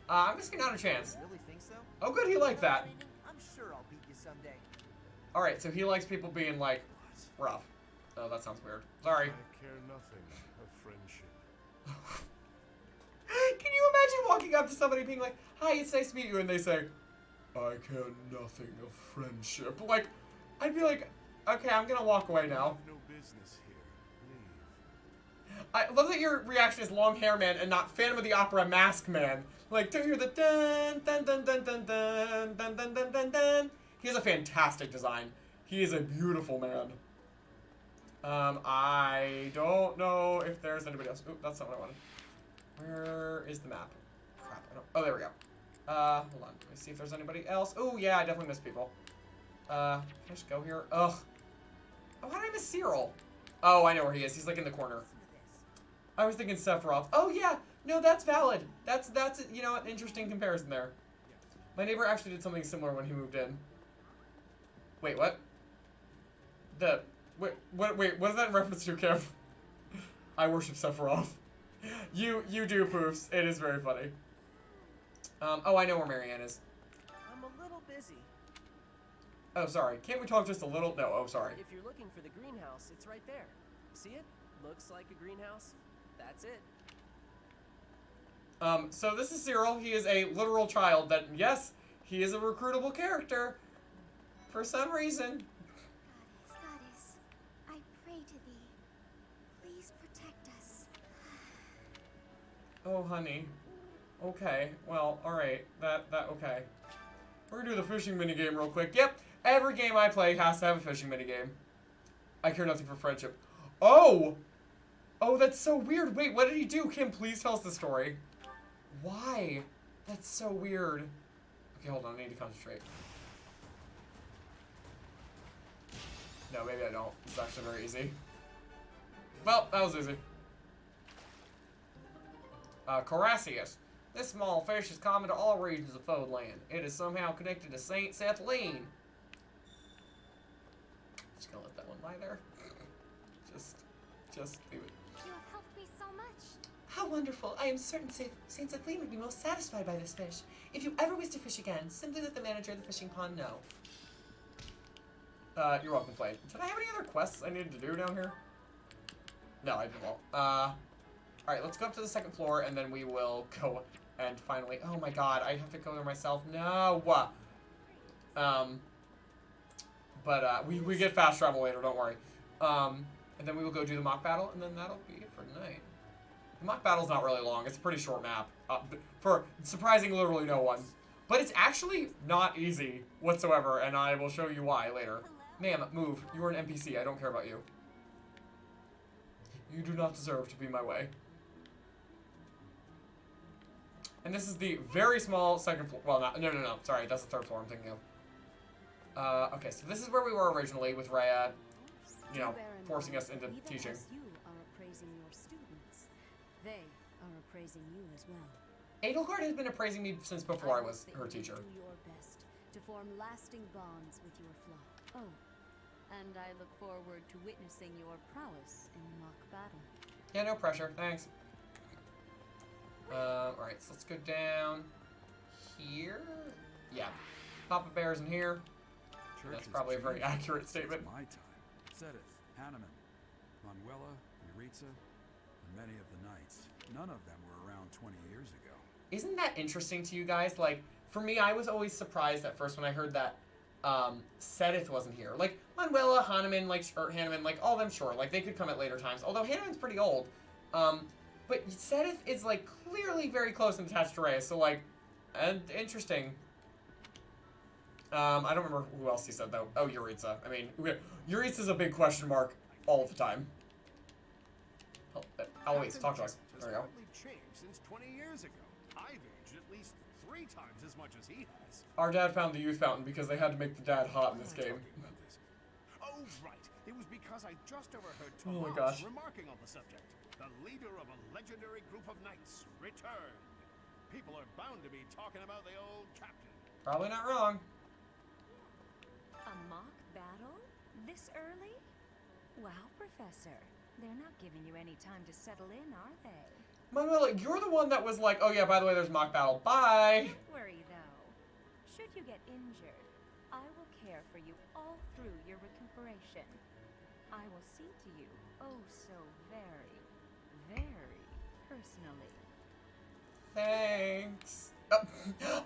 I'm just gonna not a chance. You really think so? Oh, good, he liked that. I'm sure I'll beat you someday. Alright, so he likes people being, like, rough. Oh, that sounds weird. Sorry. I care nothing of friendship. Can you imagine walking up to somebody being like, hi, it's nice to meet you, and they say, I care nothing of friendship. Like, I'd be like, okay, I'm gonna walk away now. No business here. Leave. I love that your reaction is Long Hair Man and not Phantom of the Opera Mask Man. Like, don't you hear the dun dun dun dun dun dun dun dun dun dun dun? He has a fantastic design. He is a beautiful man. I don't know if there's anybody else. Oop, that's not what I wanted. Where is the map? Crap, I don't... Oh, there we go. Hold on. Let me see if there's anybody else. Oh, yeah, I definitely missed people. Can I just go here? Ugh. Oh, how did I miss Cyril? Oh, I know where he is. He's, like, in the corner. I was thinking Sephiroth. Oh, yeah. No, that's valid. That's you know, an interesting comparison there. My neighbor actually did something similar when he moved in. Wait, what? Wait, what is that in reference to, Kev? I worship Sephiroth. You do, Poofs. It is very funny. Oh, I know where Marianne is. I'm a little busy. Oh, sorry. Can't we talk just a little? No, oh, sorry. If you're looking for the greenhouse, it's right there. See it? Looks like a greenhouse. That's it. So this is Cyril. He is a literal child that, yes, he is a recruitable character. For some reason. Goddess, I pray to thee. Please protect us. Oh, honey. Okay. Well, alright. Okay. We're gonna do the fishing minigame real quick. Yep. Every game I play has to have a fishing minigame. I care nothing for friendship. Oh! Oh, that's so weird. Wait, what did he do? Kim, please tell us the story. Why? That's so weird. Okay, hold on. I need to concentrate. No, maybe I don't. It's actually very easy. Well, that was easy. Coracius. This small fish is common to all regions of Fode Land. It is somehow connected to Saint Sethlene. Just gonna let that one lie there. Just leave it. You have helped me so much. How wonderful. I am certain Saint Sethlene would be most satisfied by this fish. If you ever wish to fish again, simply let the manager of the fishing pond know. You're welcome, Flame. Did I have any other quests I needed to do down here? No, I didn't. Alright, let's go up to the second floor, and then we will go and finally... Oh my god, I have to go there myself. No! We get fast travel later, don't worry. And then we will go do the mock battle, and then that'll be it for tonight. The mock battle's not really long. It's a pretty short map. For surprising literally no one. But it's actually not easy whatsoever, and I will show you why later. Ma'am, move. You are an NPC. I don't care about you. You do not deserve to be my way. And this is the very small second floor. Well, no. Sorry, that's the third floor I'm thinking of. Okay, so this is where we were originally with Rhea, you know, forcing us into teaching. You are appraising your students. They are appraising you as well. Edelgard has been appraising me since before I was her teacher. Do your best to form lasting bonds with your flock. Oh, and I look forward to witnessing your prowess in the mock battle. Yeah, no pressure. Thanks. Alright, so let's go down here. Yeah. Papa Bear's in here. That's probably a very accurate statement. My time. Sedith, Hanneman, Manuela, Yuritsa, and many of the knights. None of them were around 20 years ago. Isn't that interesting to you guys? Like, for me, I was always surprised at first when I heard that Sedith wasn't here. Like, Manuela, Hanneman, like, all of them, sure. Like, they could come at later times. Although Hanneman's pretty old. But Sedith is, like, clearly very close and attached to Rhea. So, like, interesting. I don't remember who else he said, though. Oh, Yuritsa. I mean, Yuritsa's a big question mark all the time. Always, talk to us. There we go. Changed since 20 years ago. I've aged at least 3 times as much as he has. Our dad found the youth fountain because they had to make the dad hot in this game. Oh, right. It was because I just overheard Oh my Tomas gosh. remarking on the subject. The leader of a legendary group of knights returned. People are bound to be talking about the old captain. Probably not wrong. A mock battle? This early? Wow, Professor. They're not giving you any time to settle in, are they? Manuela, you're the one that was like, oh yeah, by the way, there's mock battle. Bye. Don't worry, though. Should you get injured, I will care for you all through your recuperation. I will see to you, oh so very, very personally. Thanks. Oh,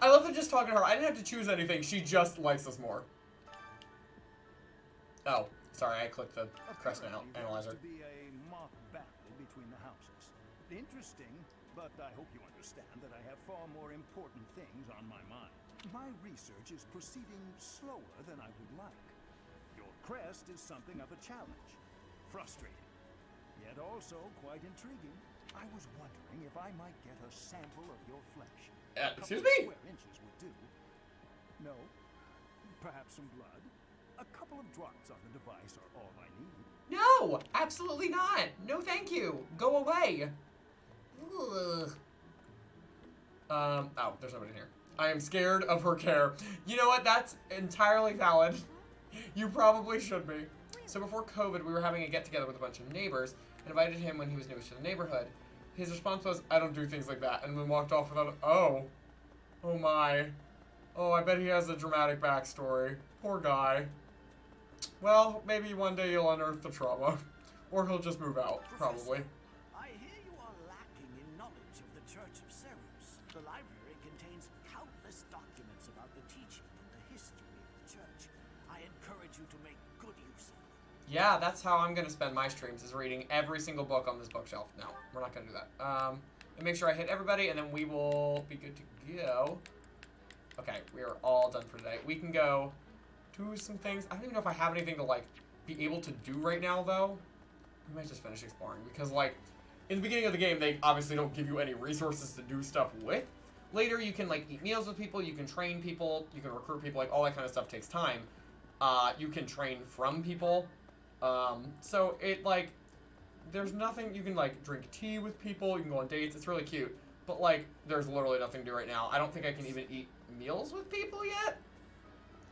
I love that just talking to her. I didn't have to choose anything. She just likes us more. Oh, sorry, I clicked the crest analyzer. To be a mock battle between the houses. Interesting, but I hope you understand that I have far more important things on my mind. My research is proceeding slower than I would like. Your crest is something of a challenge. Frustrating, yet also quite intriguing. I was wondering if I might get a sample of your flesh. Excuse me? Square inches would do. No? Perhaps some blood? A couple of drops on the device are all I need. No, absolutely not. No, thank you. Go away. Ugh. Oh, there's nobody in here. I am scared of her care. You know what? That's entirely valid. You probably should be. So before COVID, we were having a get-together with a bunch of neighbors and invited him when he was newest to the neighborhood. His response was, I don't do things like that, and then walked off without oh my. Oh, I bet he has a dramatic backstory. Poor guy. Well, maybe one day he'll unearth the trauma. Or he'll just move out, probably. I hear you are lacking in knowledge of the Church of Cyros. The library contains countless documents about the teaching and the history of the church. I encourage you to make good use of them. Yeah, that's how I'm going to spend my streams, is reading every single book on this bookshelf. No, we're not going to do that. And make sure I hit everybody, and then we will be good to go. Okay, we are all done for today. We can go do some things. I don't even know if I have anything to, like, be able to do right now, though. We might just finish exploring, because, like, in the beginning of the game, they obviously don't give you any resources to do stuff with. Later, you can, like, eat meals with people, you can train people, you can recruit people, like, all that kind of stuff takes time. You can train from people. So it, like, there's nothing, you can, like, drink tea with people, you can go on dates, it's really cute. But, like, there's literally nothing to do right now. I don't think I can even eat meals with people yet?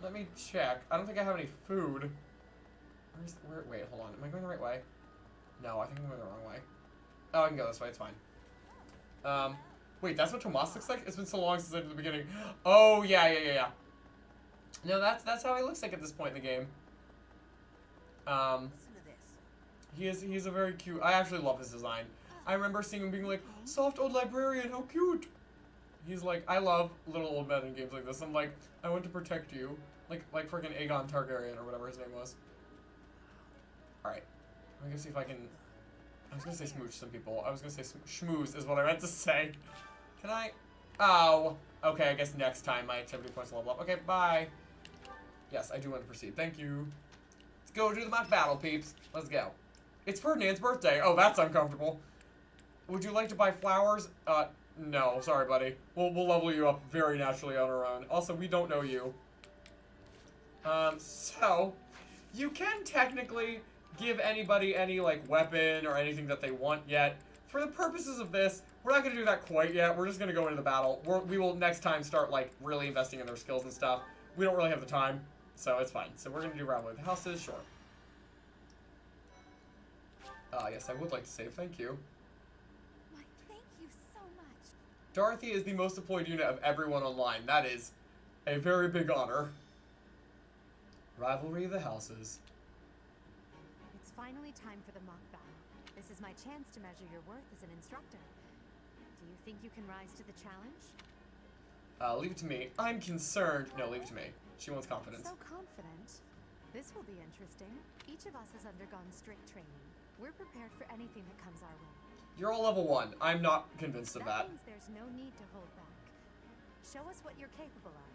Let me check. I don't think I have any food. Wait, hold on. Am I going the right way? No, I think I'm going the wrong way. Oh, I can go this way, it's fine. Wait, that's what Tomas looks like? It's been so long since I did the beginning. Oh, yeah. No, that's how he looks like at this point in the game. He's a very cute, I actually love his design. I remember seeing him being like, soft old librarian, how cute. He's like, I love little old men in games like this. I'm like, I want to protect you. Like freaking Aegon Targaryen or whatever his name was. Alright. I'm gonna see if I can, I was gonna say smooch some people. I was gonna say schmooze is what I meant to say. Can I? Oh. Okay, I guess next time my activity points level up. Okay, bye. Yes, I do want to proceed. Thank you. Let's go do the mock battle, peeps. Let's go. It's Ferdinand's birthday. Oh, that's uncomfortable. Would you like to buy flowers? No. Sorry, buddy. We'll level you up very naturally on our own. Also, we don't know you. So, you can technically give anybody any, like, weapon or anything that they want yet. For the purposes of this, we're not going to do that quite yet. We're just going to go into the battle. We will next time start, like, really investing in their skills and stuff. We don't really have the time, so it's fine. So we're going to do Rivalry of the Houses, sure. Yes, I would like to save. Thank you. Why, thank you so much. Dorothea is the most deployed unit of everyone online. That is a very big honor. Rivalry of the Houses. It's finally time for the mock battle. This is my chance to measure your worth as an instructor. Do you think you can rise to the challenge? Leave it to me. I'm concerned. No, leave it to me. She wants confidence. So confident. This will be interesting. Each of us has undergone strict training. We're prepared for anything that comes our way. You're all level 1. I'm not convinced of that. That means there's no need to hold back. Show us what you're capable of.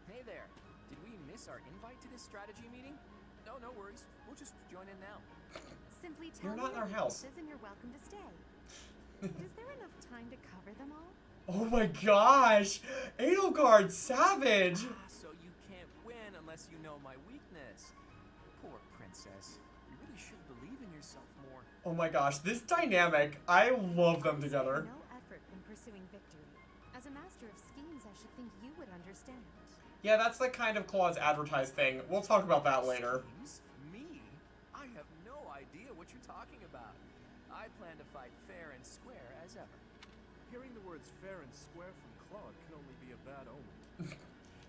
Hey there. Did we miss our invite to this strategy meeting? No worries. We'll just join in now. Simply tell You're not in our house. And you're welcome to stay. Is there enough time to cover them all? Oh my gosh! Edelgard, savage! So you can't win unless you know my weakness. Poor princess. You really should believe in yourself more. Oh my gosh, this dynamic, I love them together. No effort in pursuing victory. As a master of schemes, I should think you would understand. Yeah, that's the kind of Claude's advertised thing. We'll talk about that later. Schemes? Me? I have no idea what you're talking about. I plan to fight fair and square as ever. Hearing the words fair and square from Claude can only be a bad omen.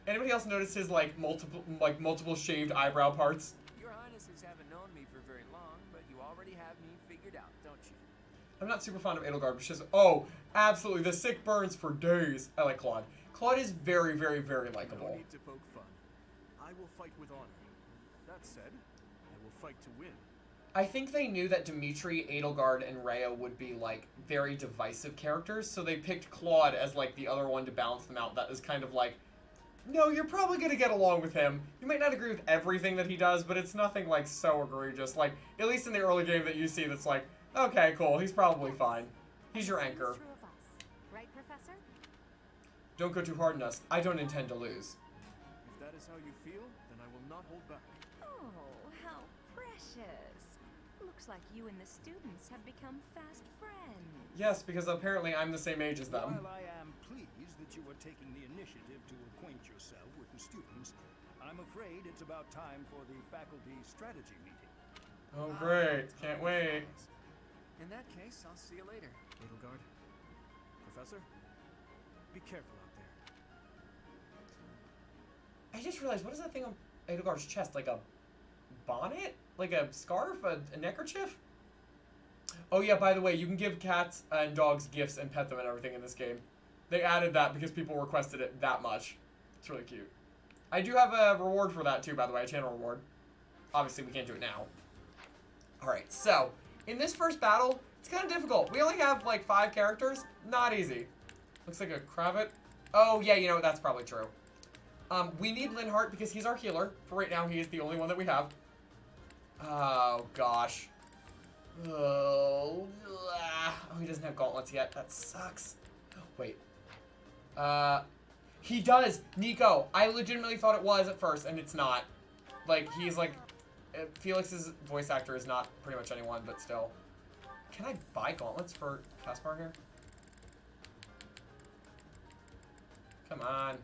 Anybody else notice his multiple shaved eyebrow parts? Your Highnesses haven't known me for very long, but you already have me figured out, don't you? I'm not super fond of Edelgard, but she's oh, absolutely, the sick burns for days. I like Claude. Claude is very, very, very likable. No need to poke fun. I will fight with honor. That said, I will fight to win. I think they knew that Dimitri, Edelgard, and Rhea would be, like, very divisive characters, so they picked Claude as, like, the other one to balance them out. That is kind of like, no, you're probably gonna get along with him. You might not agree with everything that he does, but it's nothing, like, so egregious. Like, at least in the early game that you see that's like, okay, cool, he's probably fine. He's your anchor. Right, Professor? Don't go too hard on us. I don't intend to lose. If that is how you feel, then I will not hold back. Oh, how precious. Looks like you and the students have become fast friends. Yes, because apparently I'm the same age as them. While I am pleased that you are taking the initiative to acquaint yourself with the students, I'm afraid it's about time for the faculty strategy meeting. Oh, great. Can't wait. In that case, I'll see you later. Edelgard. Professor? Be careful out there. I just realized, what is that thing on Edelgard's chest? Like a bonnet? Like a scarf? A neckerchief? Oh yeah, by the way, you can give cats and dogs gifts and pet them and everything in this game. They added that because people requested it that much. It's really cute. I do have a reward for that too, by the way, a channel reward. Obviously, we can't do it now. Alright, so, in this first battle, it's kind of difficult. We only have, like, 5 characters. Not easy. Looks like a Cravat. Oh, yeah, you know what? That's probably true. We need Linhardt because he's our healer. For right now, he is the only one that we have. Oh, gosh. Oh, he doesn't have gauntlets yet. That sucks. Wait. He does! Nico! I legitimately thought it was at first, and it's not. Like, he's like... Felix's voice actor is not pretty much anyone, but still. Can I buy gauntlets for Caspar here? Come on.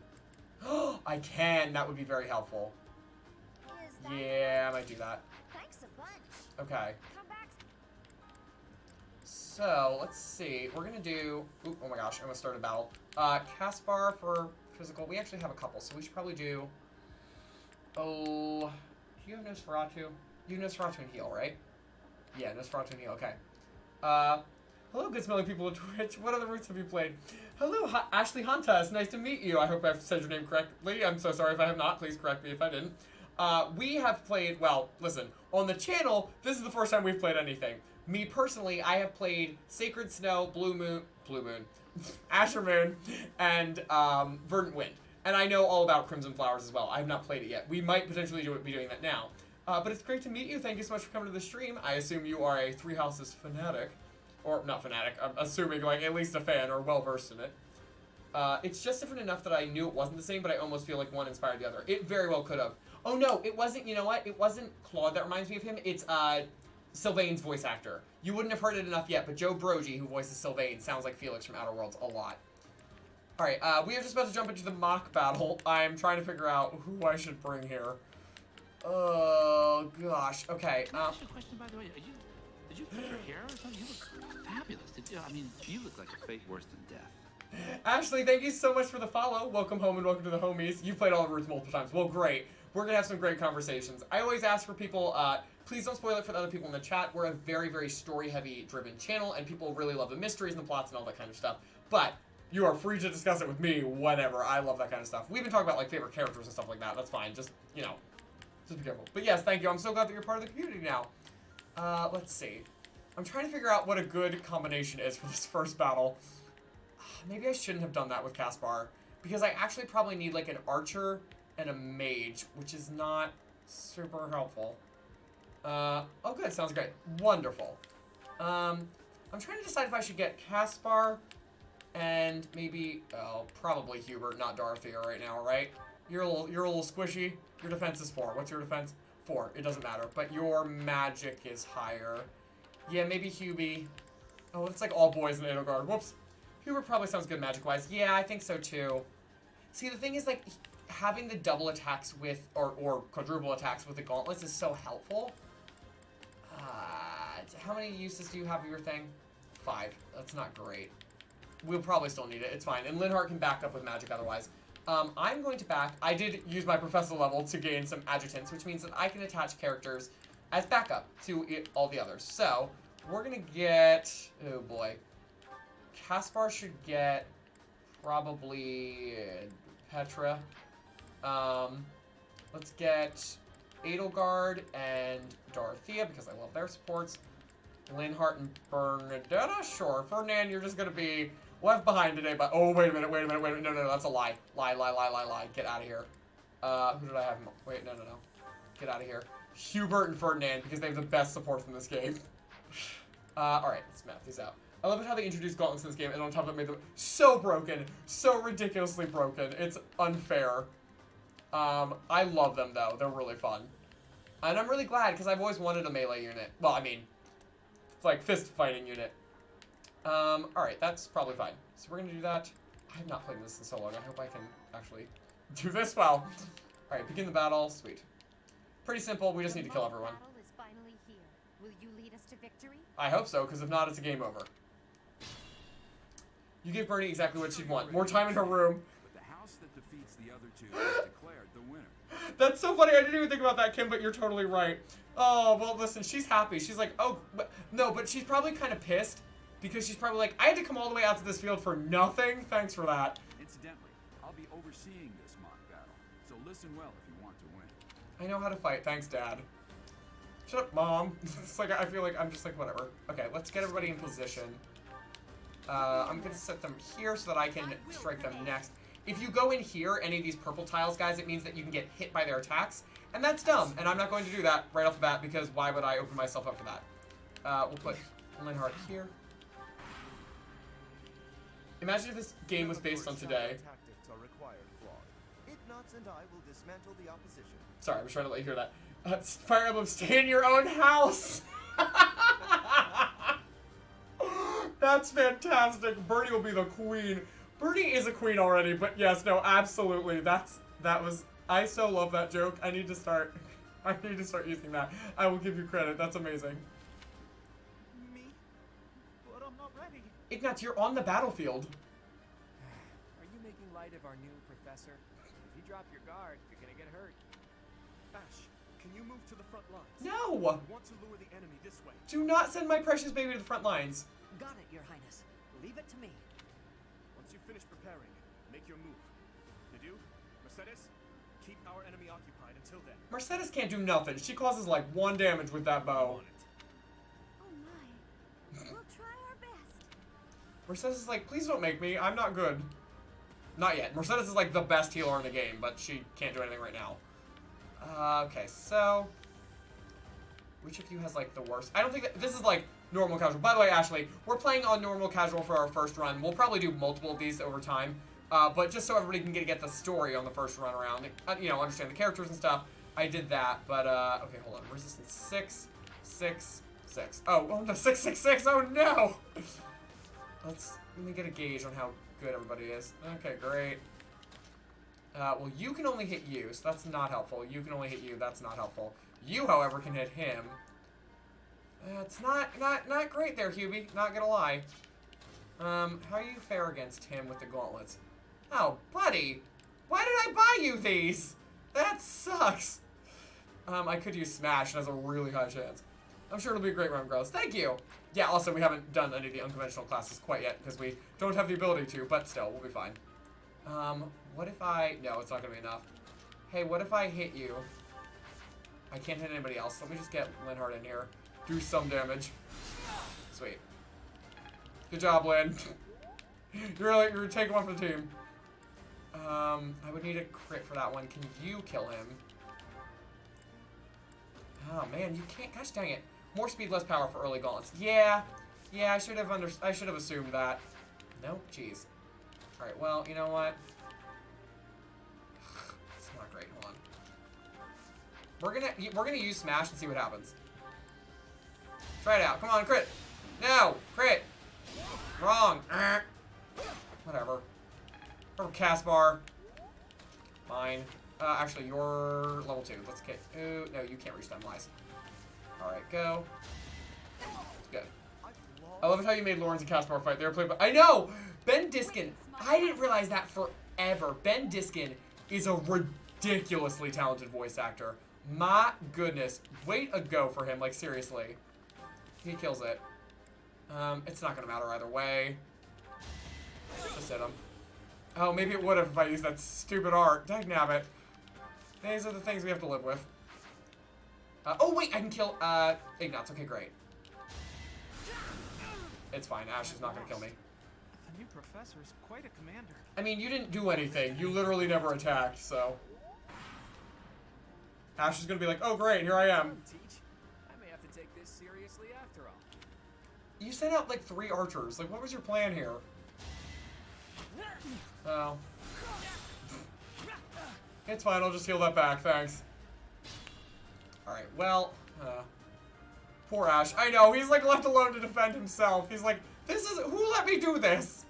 I can! That would be very helpful. Yeah, I might do that. Thanks a bunch. Okay. So, let's see. We're gonna do... Ooh, oh my gosh, I'm gonna start a battle. Caspar for physical. We actually have a couple, so we should probably do... Oh... Do you have Nosferatu? You have Nosferatu and heal, right? Yeah, Nosferatu and heal, okay. Hello, good smelling people of Twitch. What other routes have you played? Hello, Ashley Hunta. It's nice to meet you. I hope I've said your name correctly. I'm so sorry if I have not. Please correct me if I didn't. We have played... Well, listen. On the channel, this is the first time we've played anything. Me, personally, I have played Sacred Snow, Blue Moon, Asher Moon, and Verdant Wind. And I know all about Crimson Flowers as well. I have not played it yet. We might potentially be doing that now. But it's great to meet you. Thank you so much for coming to the stream. I assume you are a Three Houses fanatic. Or, not fanatic, I'm assuming, like, at least a fan or well-versed in it. It's just different enough that I knew it wasn't the same, but I almost feel like one inspired the other. It very well could have. Oh, no, it wasn't, you know what? It wasn't Claude that reminds me of him. It's, Sylvain's voice actor. You wouldn't have heard it enough yet, but Joe Brogy, who voices Sylvain, sounds like Felix from Outer Worlds a lot. Alright, we are just about to jump into the mock battle. I'm trying to figure out who I should bring here. Oh, gosh. Okay. Can I ask you a question, by the way? Did you cut your hair or something? You look fabulous. I mean, you look like a fate worse than death. Ashley, thank you so much for the follow. Welcome home and welcome to the homies. You've played all the routes multiple times. Well, great. We're going to have some great conversations. I always ask for people, please don't spoil it for the other people in the chat. We're a very, very story-heavy driven channel, and people really love the mysteries and the plots and all that kind of stuff. But you are free to discuss it with me whenever. I love that kind of stuff. We've been talking about, like, favorite characters and stuff like that. That's fine. Just, you know, just be careful. But yes, thank you. I'm so glad that you're part of the community now. Let's see. I'm trying to figure out what a good combination is for this first battle. Maybe I shouldn't have done that with Caspar, because I actually probably need, like, an archer and a mage, which is not super helpful. Oh, good. Sounds great. Wonderful. I'm trying to decide if I should get Caspar and maybe, oh, probably Hubert, not Dorothea right now, right? You're a little squishy. Your defense is 4. What's your defense? 4. It doesn't matter. But your magic is higher. Yeah, maybe Hubie. Oh, it's like all boys in Edelgard. Whoops. Hubert probably sounds good magic-wise. Yeah, I think so too. See, the thing is, like, having the double attacks with, or quadruple attacks with the gauntlets is so helpful. How many uses do you have of your thing? 5. That's not great. We'll probably still need it. It's fine. And Linhardt can back up with magic otherwise. I'm going to back... I did use my professor level to gain some adjutants, which means that I can attach characters as backup to all the others. So, we're going to get... Oh, boy. Caspar should get probably Petra. Let's get Edelgard and Dorothea because I love their supports. Linhardt and Bernadetta? Sure. Ferdinand, you're just gonna be left behind today, but oh, wait a minute. No, that's a lie. Lie. Get out of here. Who did I have? Wait, no. Get out of here. Hubert and Ferdinand, because they have the best supports in this game. Alright, let's map these out. I love it how they introduced gauntlets in this game, and on top of it made them so broken. So ridiculously broken. It's unfair. I love them, though. They're really fun. And I'm really glad, because I've always wanted a melee unit. Well, I mean, like, fist fighting unit. Alright, that's probably fine. So we're gonna do that. I have not played this in so long. I hope I can actually do this well. Alright, begin the battle. Sweet. Pretty simple. We just need to kill everyone. Battle is finally here. Will you lead us to victory? I hope so, because if not, it's a game over. You give Bernie exactly what she'd want. More time in her room. But the house that defeats the other two is declared the winner. That's so funny. I didn't even think about that, Kim, but you're totally right. Oh, well, listen, she's happy. She's like, oh, but she's probably kind of pissed because she's probably like, I had to come all the way out to this field for nothing. Thanks for that. Incidentally, I'll be overseeing this mock battle, so listen well if you want to win. I know how to fight. Thanks, Dad. Shut up, Mom. It's like, I feel like I'm just like, whatever. Okay, let's get everybody in position. I'm going to set them here so that I can strike them next. If you go in here, any of these purple tiles, guys, it means that you can get hit by their attacks. And that's dumb. And I'm not going to do that right off the bat because why would I open myself up for that? We'll put Linhardt here. Imagine if this game was based on today. Tactics are required, Claude. Ignatz and I will dismantle the opposition. Sorry, I was trying to let you hear that. Fire Emblem, stay in your own house! That's fantastic. Bernie will be the queen. Bernie is a queen already, but yes, no, absolutely. That was, I so love that joke. I need to start using that. I will give you credit. That's amazing. Me? But I'm not ready. Ignatz, you're on the battlefield. Are you making light of our new professor? If you drop your guard, you're gonna get hurt. Ash, can you move to the front lines? No! I want to lure the enemy this way. Do not send my precious baby to the front lines. Got it, Your Highness. Leave it to me. Once you finish preparing, make your move. Nadeau, Mercedes, keep our enemy occupied until then. Mercedes can't do nothing. She causes like 1 damage with that bow. Oh my. We'll try our best. Mercedes is like, please don't make me. I'm not good. Not yet. Mercedes is like the best healer in the game, but she can't do anything right now. Okay, so which of you has like the worst? I don't think that this is like normal casual. By the way, Ashley, we're playing on normal casual for our first run. We'll probably do multiple of these over time, but just so everybody can get the story on the first run around, you know, understand the characters and stuff. I did that, but okay, hold on. Resistance 6, 6, 6. Oh, no, 6, 6, 6. Oh no. Let me get a gauge on how good everybody is. Okay, great. Well, you can only hit you, so that's not helpful. You can only hit you, that's not helpful. You, however, can hit him. It's not great there, Hubie. Not gonna lie. How do you fare against him with the gauntlets? Oh, buddy! Why did I buy you these? That sucks! I could use Smash, it has a really high chance. I'm sure it'll be a great round, girls. Thank you! Yeah, also, we haven't done any of the unconventional classes quite yet, because we don't have the ability to, but still, we'll be fine. What if I... No, it's not gonna be enough. Hey, what if I hit you? I can't hit anybody else. Let me just get Linhardt in here. Do some damage. Sweet. Good job, Lynn. You're taking one for the team. I would need a crit for that one. Can you kill him? Oh man, you can't. Gosh dang it. More speed, less power for early gauntlets. Yeah, I should have assumed that. Nope. Jeez. All right. Well, you know what? It's not great. Hold on. We're gonna use Smash and see what happens. Try it out. Come on, crit. No, crit. Wrong. Whatever. Purple cast bar. Fine. Actually, you're level 2. Let's get. Ooh, no, you can't reach them. Lies. All right, go. Good. I love how you made Lawrence and Caspar fight. They were played by. I know. Ben Diskin. I didn't realize that forever. Ben Diskin is a ridiculously talented voice actor. My goodness. Wait a go for him. Like seriously. He kills it. It's not gonna matter either way. Just hit him. Oh, maybe it would have if I used that stupid art. Dagnabbit. These are the things we have to live with. Oh, wait, I can kill, Ignatz. Okay, great. It's fine. Ash is not going to kill me. The new professor is quite a commander. I mean, you didn't do anything. You literally never attacked, so. Ash is going to be like, oh, great, here I am. I may have to take this seriously after all. You sent out, like, 3 archers. Like, what was your plan here? Oh. It's fine, I'll just heal that back, thanks. Alright, well, poor Ash. I know, he's like left alone to defend himself. He's like, who let me do this?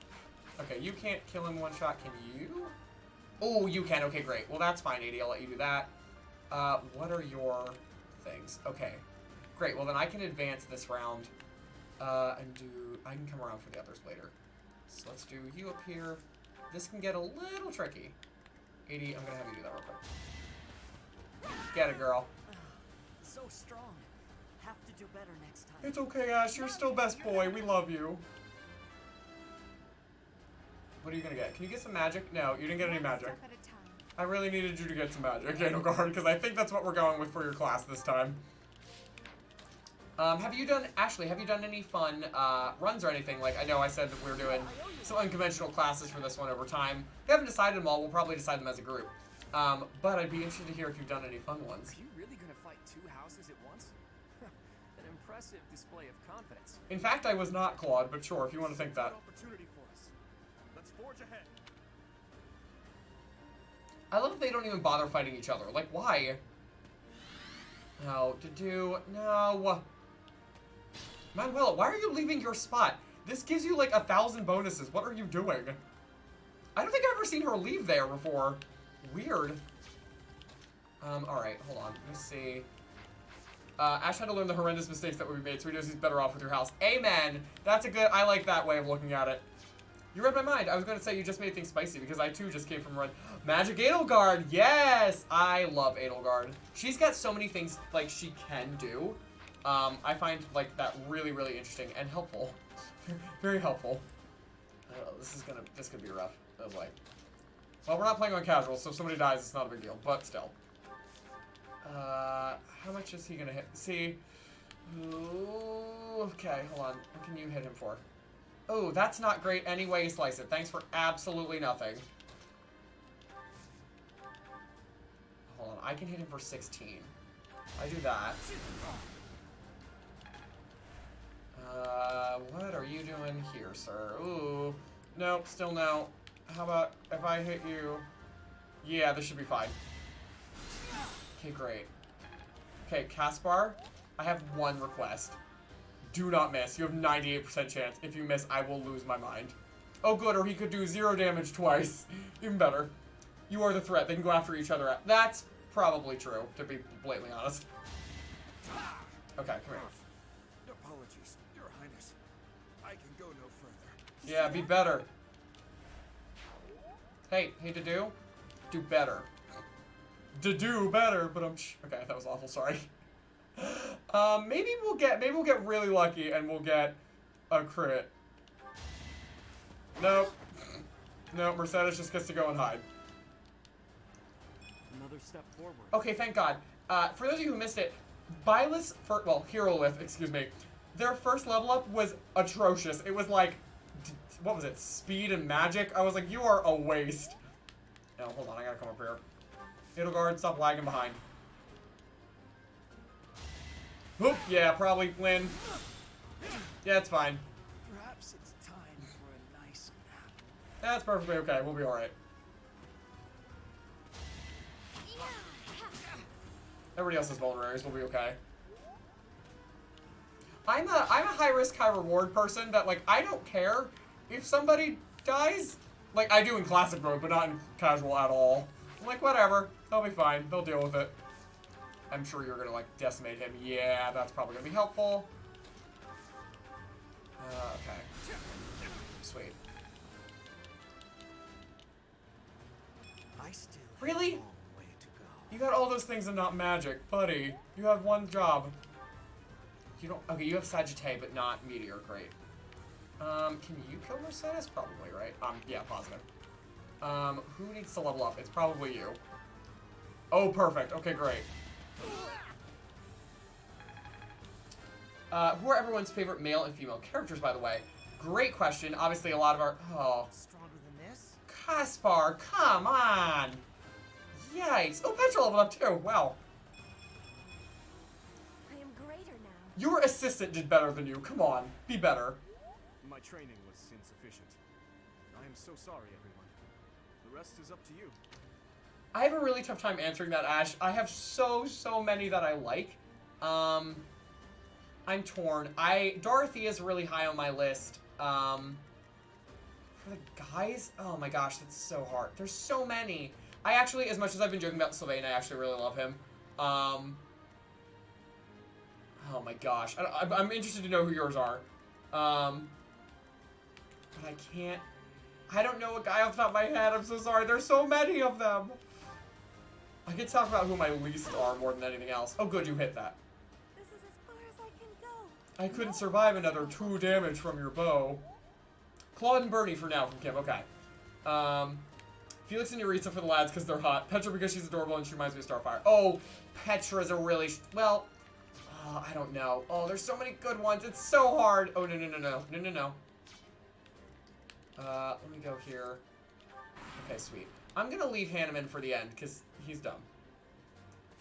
Okay, you can't kill him one shot, can you? Oh, you can, okay, great. Well, that's fine, 80, I'll let you do that. What are your things? Okay, great, well then I can advance this round, I can come around for the others later. So let's do you up here. This can get a little tricky. 80, I'm gonna have you do that real quick. Get it, girl. So strong. Have to do better next time. It's okay, Ash. You're still best boy. We love you. What are you gonna get? Can you get some magic? No, you didn't get any magic. I really needed you to get some magic, Edelgard, because I think that's what we're going with for your class this time. Ashley, have you done any fun runs or anything? Like, I know I said that we were doing some unconventional classes for this one over time. We haven't decided them all. We'll probably decide them as a group. But I'd be interested to hear if you've done any fun ones. Are you really going to fight 2 houses at once? An impressive display of confidence. In fact, I was not, Claude, but sure, if you want to think that. Opportunity for us. Let's forge ahead. I love that they don't even bother fighting each other. Like, why? No, no. Manuela, why are you leaving your spot? This gives you like 1,000 bonuses. What are you doing? I don't think I've ever seen her leave there before. Weird. Alright, hold on. Let me see. Ash had to learn the horrendous mistakes that would be made, so he knows he's better off with your house. Amen! That's I like that way of looking at it. You read my mind. I was going to say you just made things spicy, because I too just came from run. Magic Edelgard! Yes! I love Edelgard. She's got so many things, like, she can do. I find, like, that really, really interesting and helpful. Very helpful. This could be rough. Oh boy. Well, we're not playing on casual, so if somebody dies, it's not a big deal, but still. How much is he gonna hit? See? Ooh, okay, hold on. What can you hit him for? Oh, that's not great any way you slice it. Thanks for absolutely nothing. Hold on, I can hit him for 16. I do that. What are you doing here, sir? Ooh. Nope, still no. How about if I hit you? Yeah, this should be fine. Okay, great. Okay, Caspar, I have one request. Do not miss. You have 98% chance. If you miss, I will lose my mind. Oh, good, or he could do 0 damage twice. Even better. You are the threat. They can go after each other. That's probably true, to be blatantly honest. Okay, come here. Apologies, Your Highness. I can go no further. Yeah, be better. Hey, to do? Do better. To do better, but okay, that was awful, sorry. Maybe we'll get really lucky and we'll get a crit. Nope. No, Mercedes just gets to go and hide. Another step forward. Okay, thank God. For those of you who missed it, Byleth's Herolith, excuse me, their first level up was atrocious. It was like, what was it, speed and magic? I was like, you are a waste. No, hold on, I gotta come up here. Edelgard, stop lagging behind. Oop, yeah, probably win. Yeah, it's fine. Perhaps it's time for a nice nap. That's perfectly okay, we'll be alright. Everybody else has vulneraries, we'll be okay. I'm a high risk, high reward person that, like, I don't care if somebody dies. Like, I do in classic mode, but not in casual at all. I'm like, whatever, they'll be fine, they'll deal with it. I'm sure you're gonna, like, decimate him. Yeah, that's probably gonna be helpful. Okay. Sweet. I still Really? have a long way to go. You got all those things and not magic, buddy. You have one job. You don't. Okay, you have Sagittae, but not Meteor. Great. Can you kill Mercedes? Probably, right? Yeah, positive. Who needs to level up? It's probably you. Oh, perfect. Okay, great. Who are everyone's favorite male and female characters, by the way? Great question. Obviously, a lot of our... Oh. Stronger than this? Caspar, come on! Yikes. Oh, Petra leveled up too. Wow. I am greater now. Your assistant did better than you. Come on. Be better. My training was insufficient. I am so sorry, everyone. The rest is up to you. I have a really tough time answering that, Ash. I have so many that I like. I'm torn. Dorothea is really high on my list. For the guys, oh my gosh, that's so hard. There's so many. I actually, as much as I've been joking about Sylvain, I actually really love him. Oh my gosh. I'm interested to know who yours are. But I can't. I don't know a guy off the top of my head. I'm so sorry. There's so many of them. I can talk about who my least are more than anything else. Oh, good, you hit that. This is as far as I can go. I couldn't survive another 2 damage from your bow. Claude and Bernie for now from Kim. Okay. Felix and Eureka for the lads because they're hot. Petra because she's adorable and she reminds me of Starfire. Oh, Petra's a really... Well, I don't know. Oh, there's so many good ones. It's so hard. Oh, no. Let me go here. Okay, sweet. I'm going to leave Hanneman for the end because he's dumb.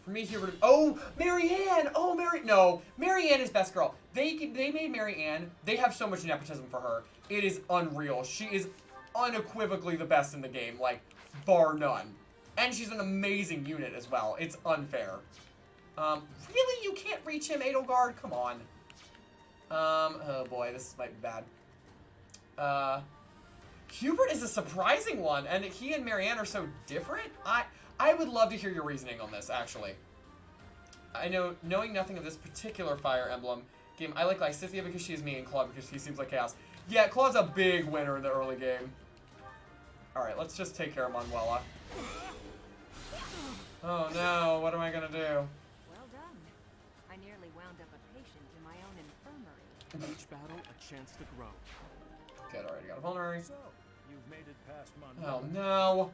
For me, Hubert... Oh, Marianne! Oh, No, Marianne is best girl. They made Marianne. They have so much nepotism for her. It is unreal. She is unequivocally the best in the game, like, bar none. And she's an amazing unit as well. It's unfair. Really? You can't reach him, Edelgard? Come on. Oh boy, this might be bad. Hubert is a surprising one, and he and Marianne are so different. I would love to hear your reasoning on this, actually. I know, knowing nothing of this particular Fire Emblem game, I like Lysithea because she is me and Claude because he seems like chaos. Yeah, Claude's a big winner in the early game. Alright, let's just take care of Manuela. Oh no, what am I gonna do? Well done. I nearly wound up a patient in my own infirmary. Each battle, a chance to grow. Good, already got a vulnerary. So, you've made it past Manuela. Oh no.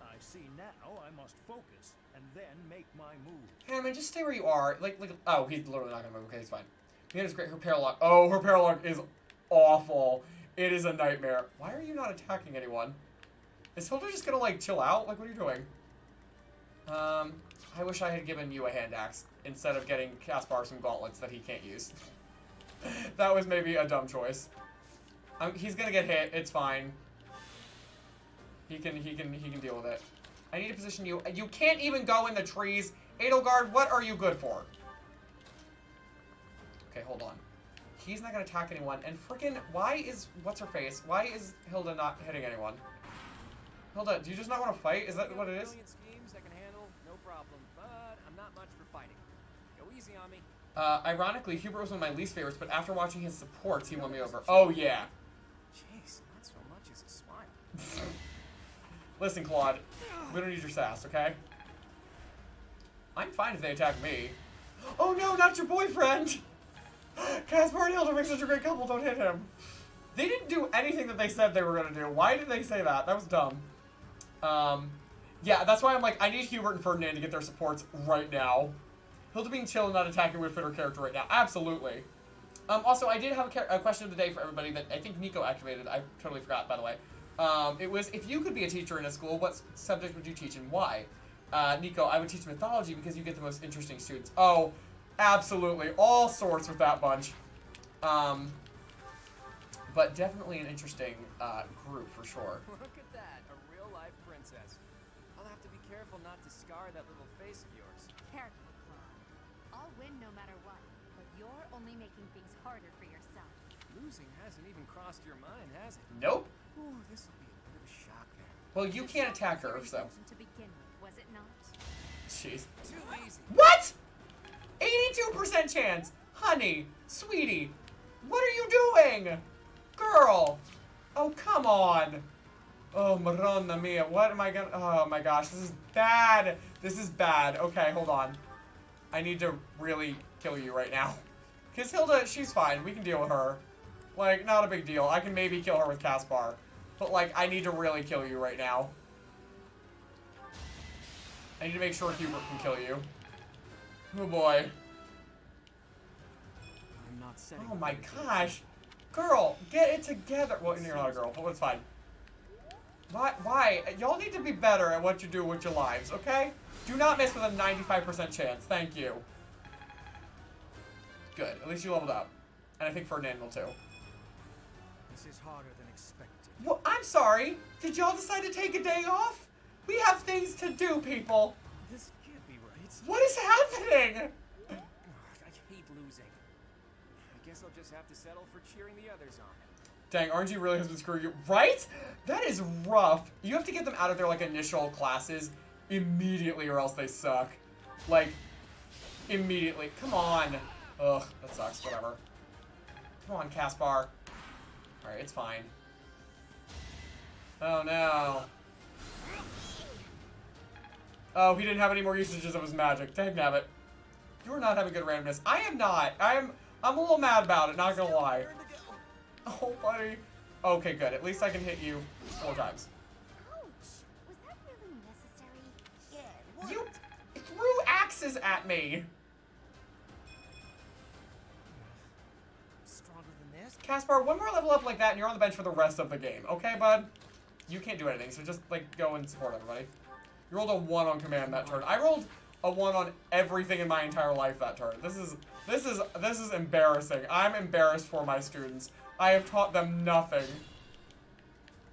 I see now I must focus and then make my move. Hey man, just stay where you are. Like, oh, he's literally not gonna move. Okay, he's fine. Marianne is great. Her paralog. Oh, her paralog is awful. It is a nightmare. Why are you not attacking anyone? Is Hilda just gonna, like, chill out? Like, what are you doing? I wish I had given you a hand axe instead of getting Caspar some gauntlets that he can't use. That was maybe a dumb choice. He's gonna get hit. It's fine. He can deal with it. I need to position you. You can't even go in the trees. Edelgard, what are you good for? Okay, hold on. He's not gonna attack anyone. And frickin', why is... What's her face? Why is Hilda not hitting anyone? Hilda, do you just not want to fight? Is that what it is? Schemes I can handle, no problem. But I'm not much for fighting. Go easy on me. Ironically, Hubert was one of my least favorites, but after watching his supports, he won me over. Oh, yeah. Jeez, not so much as a smile. Listen, Claude, we don't need your sass, okay? I'm fine if they attack me. Oh no, not your boyfriend! Caspar and Hilda make such a great couple, don't hit him. They didn't do anything that they said they were gonna do. Why did they say that? That was dumb. Yeah, that's why I'm like, I need Hubert and Ferdinand to get their supports right now. Hilda being chill and not attacking would fit her character right now. Absolutely. Also, I did have a question of the day for everybody that I think Nico activated. I totally forgot, by the way. It was, if you could be a teacher in a school, what subject would you teach and why? Nico, I would teach mythology because you get the most interesting students. Oh, absolutely. All sorts with that bunch. But definitely an interesting group for sure. Look at that, a real-life princess. I'll have to be careful not to scar that little face of yours. Careful, Claude. I'll win no matter what, but you're only making things harder for yourself. Losing hasn't even crossed your mind, has it? Nope. Ooh, this will be a bit of a shock then. Well, you can't attack her, so. To begin with, was it not? Jeez. Too easy. What? 82% chance. Honey, sweetie, what are you doing? Girl. Oh, come on. Oh, Madonna mia. What am I gonna... Oh, my gosh. This is bad. This is bad. Okay, hold on. I need to really kill you right now. Because Hilda, she's fine. We can deal with her. Like, not a big deal. I can maybe kill her with Caspar. But, like, I need to really kill you right now. I need to make sure Hubert can kill you. Oh, boy. I'm not setting. Oh my gosh. Girl, get it together. Well, you're not a girl, but it's fine. Why? Y'all need to be better at what you do with your lives, okay? Do not miss with a 95% chance. Thank you. Good. At least you leveled up. And I think Ferdinand will too. This is harder than expected. Well, I'm sorry. Did y'all decide to take a day off? We have things to do, people. This can't be right. What is happening? God, I hate losing. I guess I'll just have to settle for cheering the others on. Dang, RNG really has been screwing you. Right? That is rough. You have to get them out of their, like, initial classes immediately or else they suck. Like, immediately. Come on. Ugh, that sucks. Whatever. Come on, Caspar. Alright, it's fine. Oh, no. Oh, he didn't have any more usages of his magic. Dang nabbit. You are not having good randomness. I am not. I'm a little mad about it, not gonna lie. Oh, buddy. Okay, good. At least I can hit you 4 times. Ouch! Was that really necessary? Yeah. You threw axes at me. Stronger than this? Caspar, one more level up like that and you're on the bench for the rest of the game. Okay, bud? You can't do anything, so just, like, go and support everybody. You rolled a 1 on command that turn. I rolled a 1 on everything in my entire life that turn. This is embarrassing. I'm embarrassed for my students. I have taught them nothing.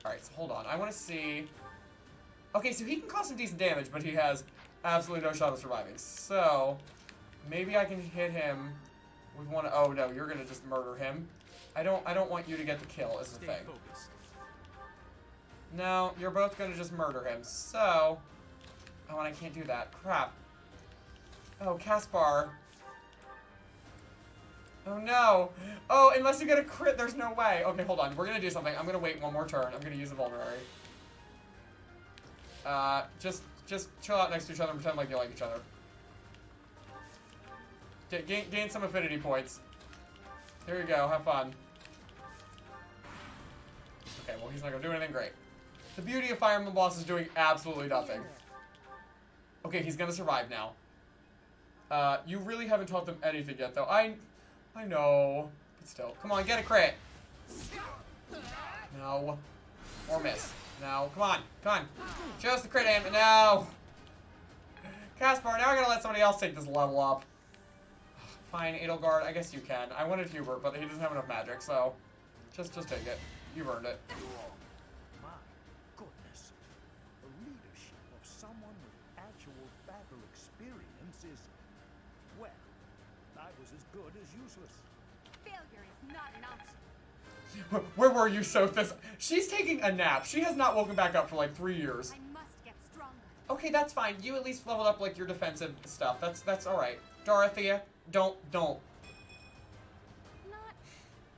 Alright, so hold on. I want to see... Okay, so he can cause some decent damage, but he has absolutely no shot of surviving. So, maybe I can hit him with one... Oh, no, you're going to just murder him. I don't want you to get the kill, is the thing. No, you're both going to just murder him. So... Oh, and I can't do that. Crap. Oh, Caspar. Oh, no. Oh, unless you get a crit, there's no way. Okay, hold on. We're going to do something. I'm going to wait one more turn. I'm going to use a vulnerary. Just chill out next to each other and pretend like you like each other. Gain some affinity points. Here you go. Have fun. Okay, well, he's not going to do anything great. The beauty of Fire Emblem Boss is doing absolutely nothing. Okay, he's going to survive now. You really haven't taught them anything yet, though. I know. But still. Come on, get a crit. No. Or miss. No. Come on. Come on. Just the crit aim. No. Caspar, now I gotta let somebody else take this level up. Fine, Edelgard. I guess you can. I wanted Hubert, but he doesn't have enough magic, so just take it. You've earned it. My goodness. The leadership of someone with actual battle experience is, well, I was as good as useless. Failure is not an option. Where were you, Sophis? She's taking a nap. She has not woken back up for like 3 years. I must get stronger. Okay, that's fine. You at least leveled up like your defensive stuff. That's all right. Dorothea, don't. Not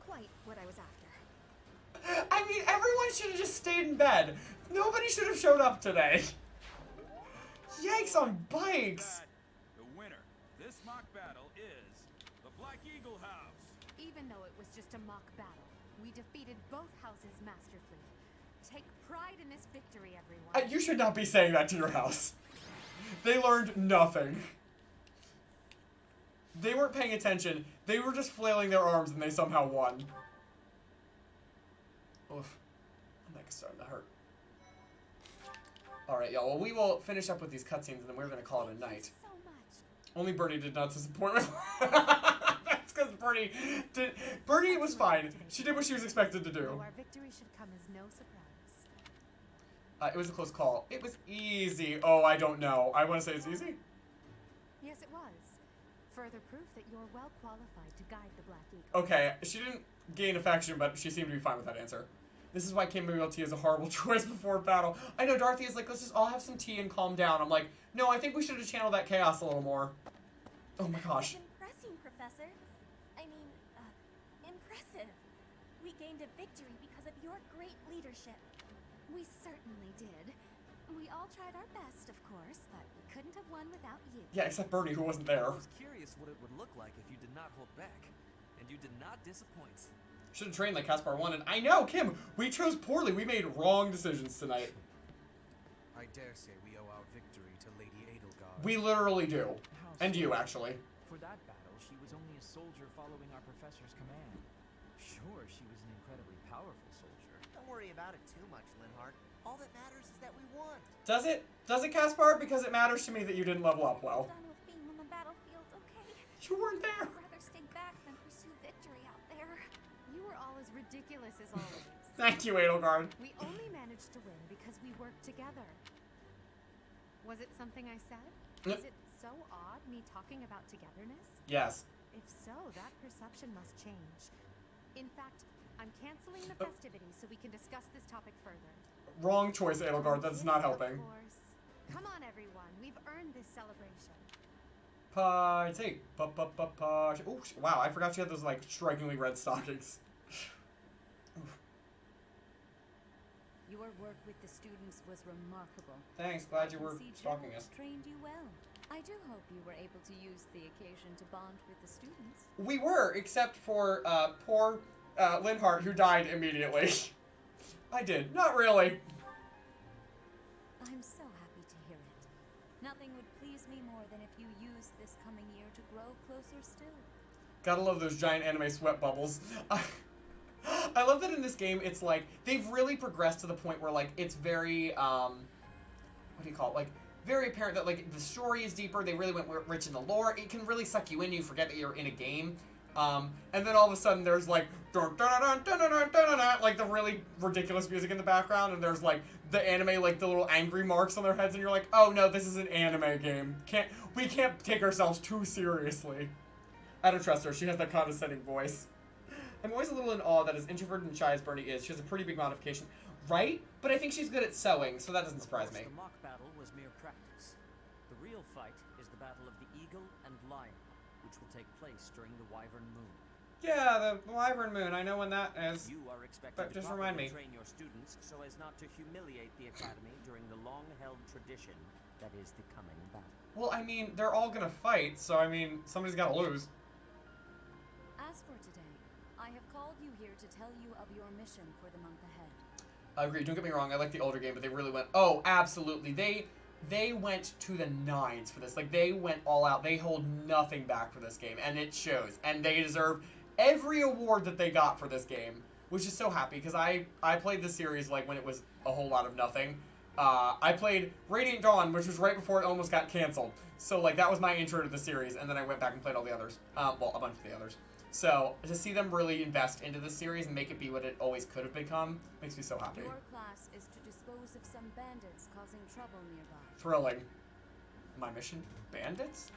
quite what I was after. I mean, everyone should have just stayed in bed. Nobody should have showed up today. Yikes on bikes. The winner. This mock battle is the Black Eagle House. Even though it was just a mock battle, we defeated both houses masterfully. Take pride in this victory, everyone. You should not be saying that to your house. They learned nothing. They weren't paying attention. They were just flailing their arms and they somehow won. Oof. My neck's starting to hurt. Alright, y'all. Well, we will finish up with these cutscenes and then we're going to call it a night. So much. Only Bernie did not disappoint with That's because Bernie was fine. She did what she was expected to do. Our victory should come as no surprise. It was a close call. It was easy. Oh, I don't know. I want to say it's easy. Yes, it was. Further proof that you're well qualified to guide the Black Eagle. Okay, she didn't gain affection, but she seemed to be fine with that answer. This is why chamomile tea is a horrible choice before battle. I know Dorothea's like, let's just all have some tea and calm down. I'm like, no, I think we should have channeled that chaos a little more. Oh my gosh. Impressing, Professor. Impressive. We gained a victory because of your great leadership. We certainly did. We all tried our best, of course, but we couldn't have won without you. Yeah, except Bernie, who wasn't there. I was curious what it would look like if you did not hold back. And you did not disappoint. Should have trained like Caspar wanted. I know, Kim! We chose poorly. We made wrong decisions tonight. I dare say we owe our victory to Lady Edelgard. We literally do. And you, actually. For that battle, she was only a soldier following our professor's command. Sure, she was an incredibly powerful soldier. Don't worry about it too much, Linhardt. All that matters is that we won. Does it? Does it, Caspar? Because it matters to me that you didn't level up well. Done with being on the battlefield, okay? You weren't there. I'd rather stay back than pursue victory out there. You were all as ridiculous as always. Thank you, Edelgard. We only managed to win because we worked together. Was it something I said? Yep. Is it so odd, me talking about togetherness? Yes. If so, that perception must change. In fact, I'm canceling the festivities so we can discuss this topic further. Wrong choice, Edelgard. That's not helping. Of course. Come on, everyone. We've earned this celebration. Party. Party. Oh, wow. I forgot you had those, like, strikingly red stockings. Your work with the students was remarkable. Thanks. Glad you were stalking us. Trained you well. I do hope you were able to use the occasion to bond with the students. We were, except for poor Linhardt, who died immediately. I did. Not really. I'm so happy to hear it. Nothing would please me more than if you used this coming year to grow closer still. Gotta love those giant anime sweat bubbles. I love that in this game, it's like, they've really progressed to the point where, like, it's very, what do you call it? Like, very apparent that, like, the story is deeper, they really went rich in the lore, it can really suck you in, you forget that you're in a game. And then all of a sudden there's like, dun, dun, dun, dun, dun, dun, dun, dun, like the really ridiculous music in the background, and there's like the anime, like the little angry marks on their heads, and you're like, oh no, this is an anime game. We can't take ourselves too seriously. I don't trust her, she has that condescending voice. I'm always a little in awe that as introverted and shy as Bernie is, she has a pretty big modification. Right? But I think she's good at sewing, so that doesn't surprise me. The mock battle was mere practice. The real fight is the battle of the eagle and lion, which will take place during the Wyvern Moon. Yeah, the Wyvern Moon. I know when that is. You are expected But to just remind me. train your students so as not to humiliate the academy during the long-held tradition that is the coming battle. Well, I mean, they're all gonna fight, so I mean, somebody's gotta lose. As for today, I have called you here to tell you of your mission for the month ahead. I agree. Don't get me wrong. I like the older game, but they really went. Oh, absolutely. They went to the nines for this. Like, they went all out. They hold nothing back for this game, and it shows. And they deserve every award that they got for this game, which is so happy, because I played this series, like, when it was a whole lot of nothing. I played Radiant Dawn, which was right before it almost got canceled. So, like, that was my intro to the series, and then I went back and played all the others. Well, a bunch of the others. So, to see them really invest into this series and make it be what it always could have become makes me so happy. Your class is to dispose of some bandits causing trouble nearby. Thrilling. My mission? Bandits?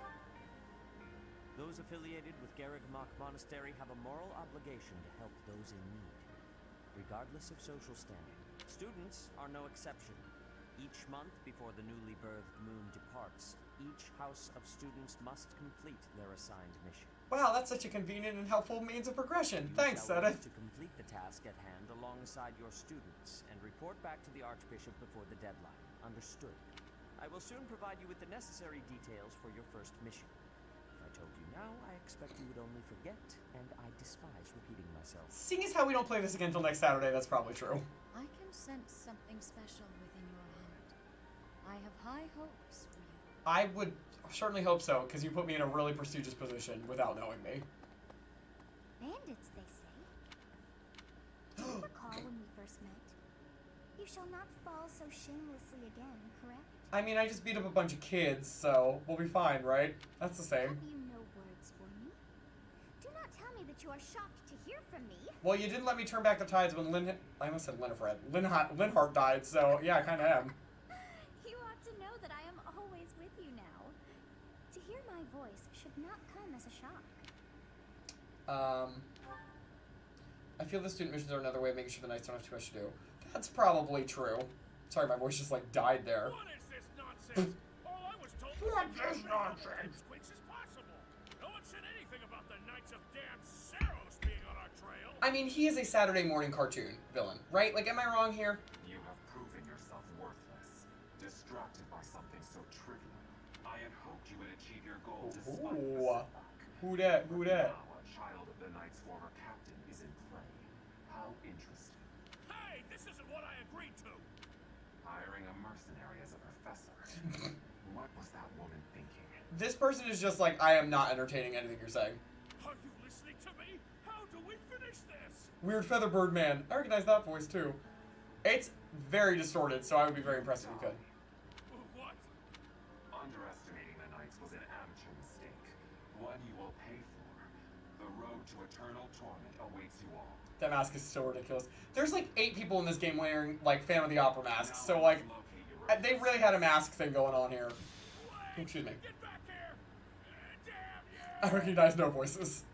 Those affiliated with Garreg Mach Monastery have a moral obligation to help those in need, regardless of social standing. Students are no exception. Each month before the newly birthed moon departs, each house of students must complete their assigned mission. Wow, that's such a convenient and helpful means of progression. Thanks, You shall Seta. work to complete the task at hand alongside your students and report back to the Archbishop before the deadline. Understood. I will soon provide you with the necessary details for your first mission. If I told you now, I expect you would only forget, and I despise repeating myself. Seeing as how we don't play this again until next Saturday, that's probably true. I can sense something special within your heart. I have high hopes for you. I would certainly hope so, because you put me in a really prestigious position without knowing me. Bandits, they say. Do you recall when we first met? You shall not fall so shamelessly again, correct? I mean, I just beat up a bunch of kids, so we'll be fine, right? That's the same. Have you no words for me? Do not tell me that you are shocked to hear from me. Well, you didn't let me turn back the tides when I almost said Linhardt died, so yeah, I kind of am. You ought to know that I am always with you now. To hear my voice should not come as a shock. I feel the student missions are another way of making sure the knights don't have too much to do. That's probably true. Sorry, my voice just, like, died there. What is this nonsense? All I was told was What is nonsense? Squinch as possible. No one said anything about the Knights of Damn Cyros being on our trail. I mean, he is a Saturday morning cartoon villain, right? Like, am I wrong here? You have proven yourself worthless, distracted by something so trivial. I had hoped you would achieve your goal despite the setback. Who dat? Who dat? Now a child of the Knight's former captain is in play. How interesting. Hey, this isn't what I agreed to. Hiring a mercenary as a professor. What was that woman thinking? This person is just like, I am not entertaining anything you're saying. Are you listening to me? How do we finish this? Weird Featherbird Man. I recognize that voice too. It's very distorted, so I would be very impressed if you could. What? Underestimating the knights was an amateur mistake. One you will pay for. The road to eternal torment awaits you all. That mask is so ridiculous. There's like 8 people in this game wearing like Phantom of the Opera masks, so like they really had a mask thing going on here. Excuse me. I recognize no voices.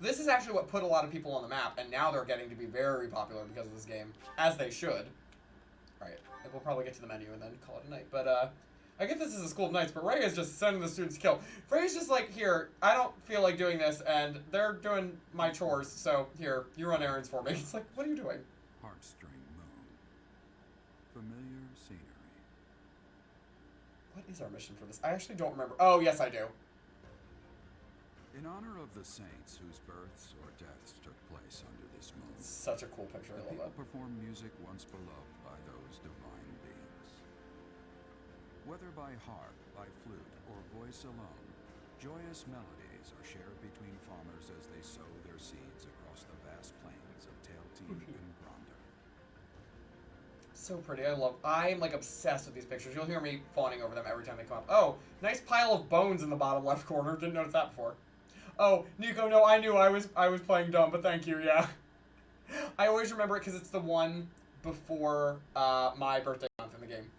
This is actually what put a lot of people on the map, and now they're getting to be very popular because of this game, as they should. Alright, we'll probably get to the menu and then call it a night. But, I get this is a school of knights, but Ray is just sending the students to kill. Ray's just like, here, I don't feel like doing this, and they're doing my chores, so here, you run errands for me. It's like, what are you doing? Heartstring moon. Familiar scenery. What is our mission for this? I actually don't remember. Oh, yes, I do. In honor of the saints whose births or deaths took place under this moon. Such a cool picture. I The love people that. perform music once beloved by those divine beings. Whether by harp, by flute, or voice alone, joyous melodies are shared between farmers as they sow their seeds across the vast plains of Tailtean and Gronder. So pretty. I'm like obsessed with these pictures. You'll hear me fawning over them every time they come up. Oh, nice pile of bones in the bottom left corner. Didn't notice that before. Oh, Nico, no, I knew I was playing dumb, but thank you, yeah. I always remember it because it's the one before my birthday month in the game.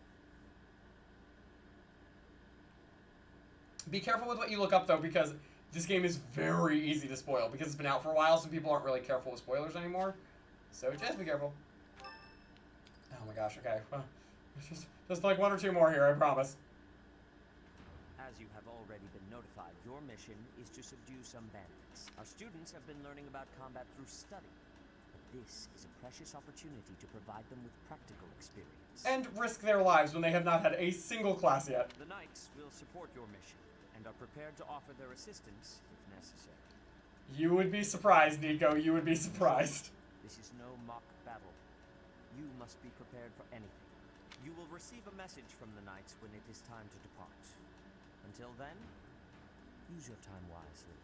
Be careful with what you look up, though, because this game is very easy to spoil, because it's been out for a while, so people aren't really careful with spoilers anymore. So just be careful. Oh my gosh, okay. Well, just like 1 or 2 more here, I promise. As you have already been notified, your mission is to subdue some bandits. Our students have been learning about combat through study, but this is a precious opportunity to provide them with practical experience. And risk their lives when they have not had a single class yet. The knights will support your mission, and are prepared to offer their assistance if necessary. You would be surprised, Nico. You would be surprised. This is no mock battle. You must be prepared for anything. You will receive a message from the knights when it is time to depart. Until then, use your time wisely.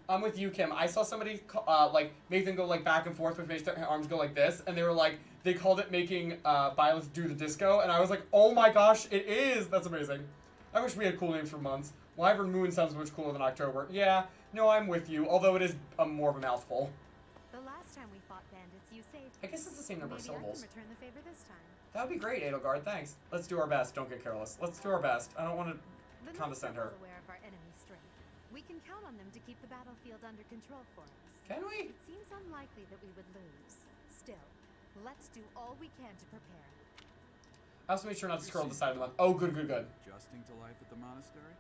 I'm with you, Kim. I saw somebody like make them go like back and forth, which makes their arms go like this, and they were like, they called it making violence do the disco, and I was like, oh my gosh, it is. That's amazing. I wish we had cool names for months. Wyvern Moon sounds much cooler than October. Yeah, no, I'm with you. Although it is more of a mouthful. The last time we fought bandits, you saved. I guess it's the same number of syllables. Maybe I can return the favor this time. That would be great, Edelgard. Thanks. Let's do our best. Don't get careless. Let's do our best. I don't want to condescend her. The knights are well aware of our enemy's strength. We can count on them to keep the battlefield under control for us. Can we? It seems unlikely that we would lose. Still, let's do all we can to prepare. I also made sure not to scroll to the side of the month. Oh, good, good, good. Adjusting to life at the monastery?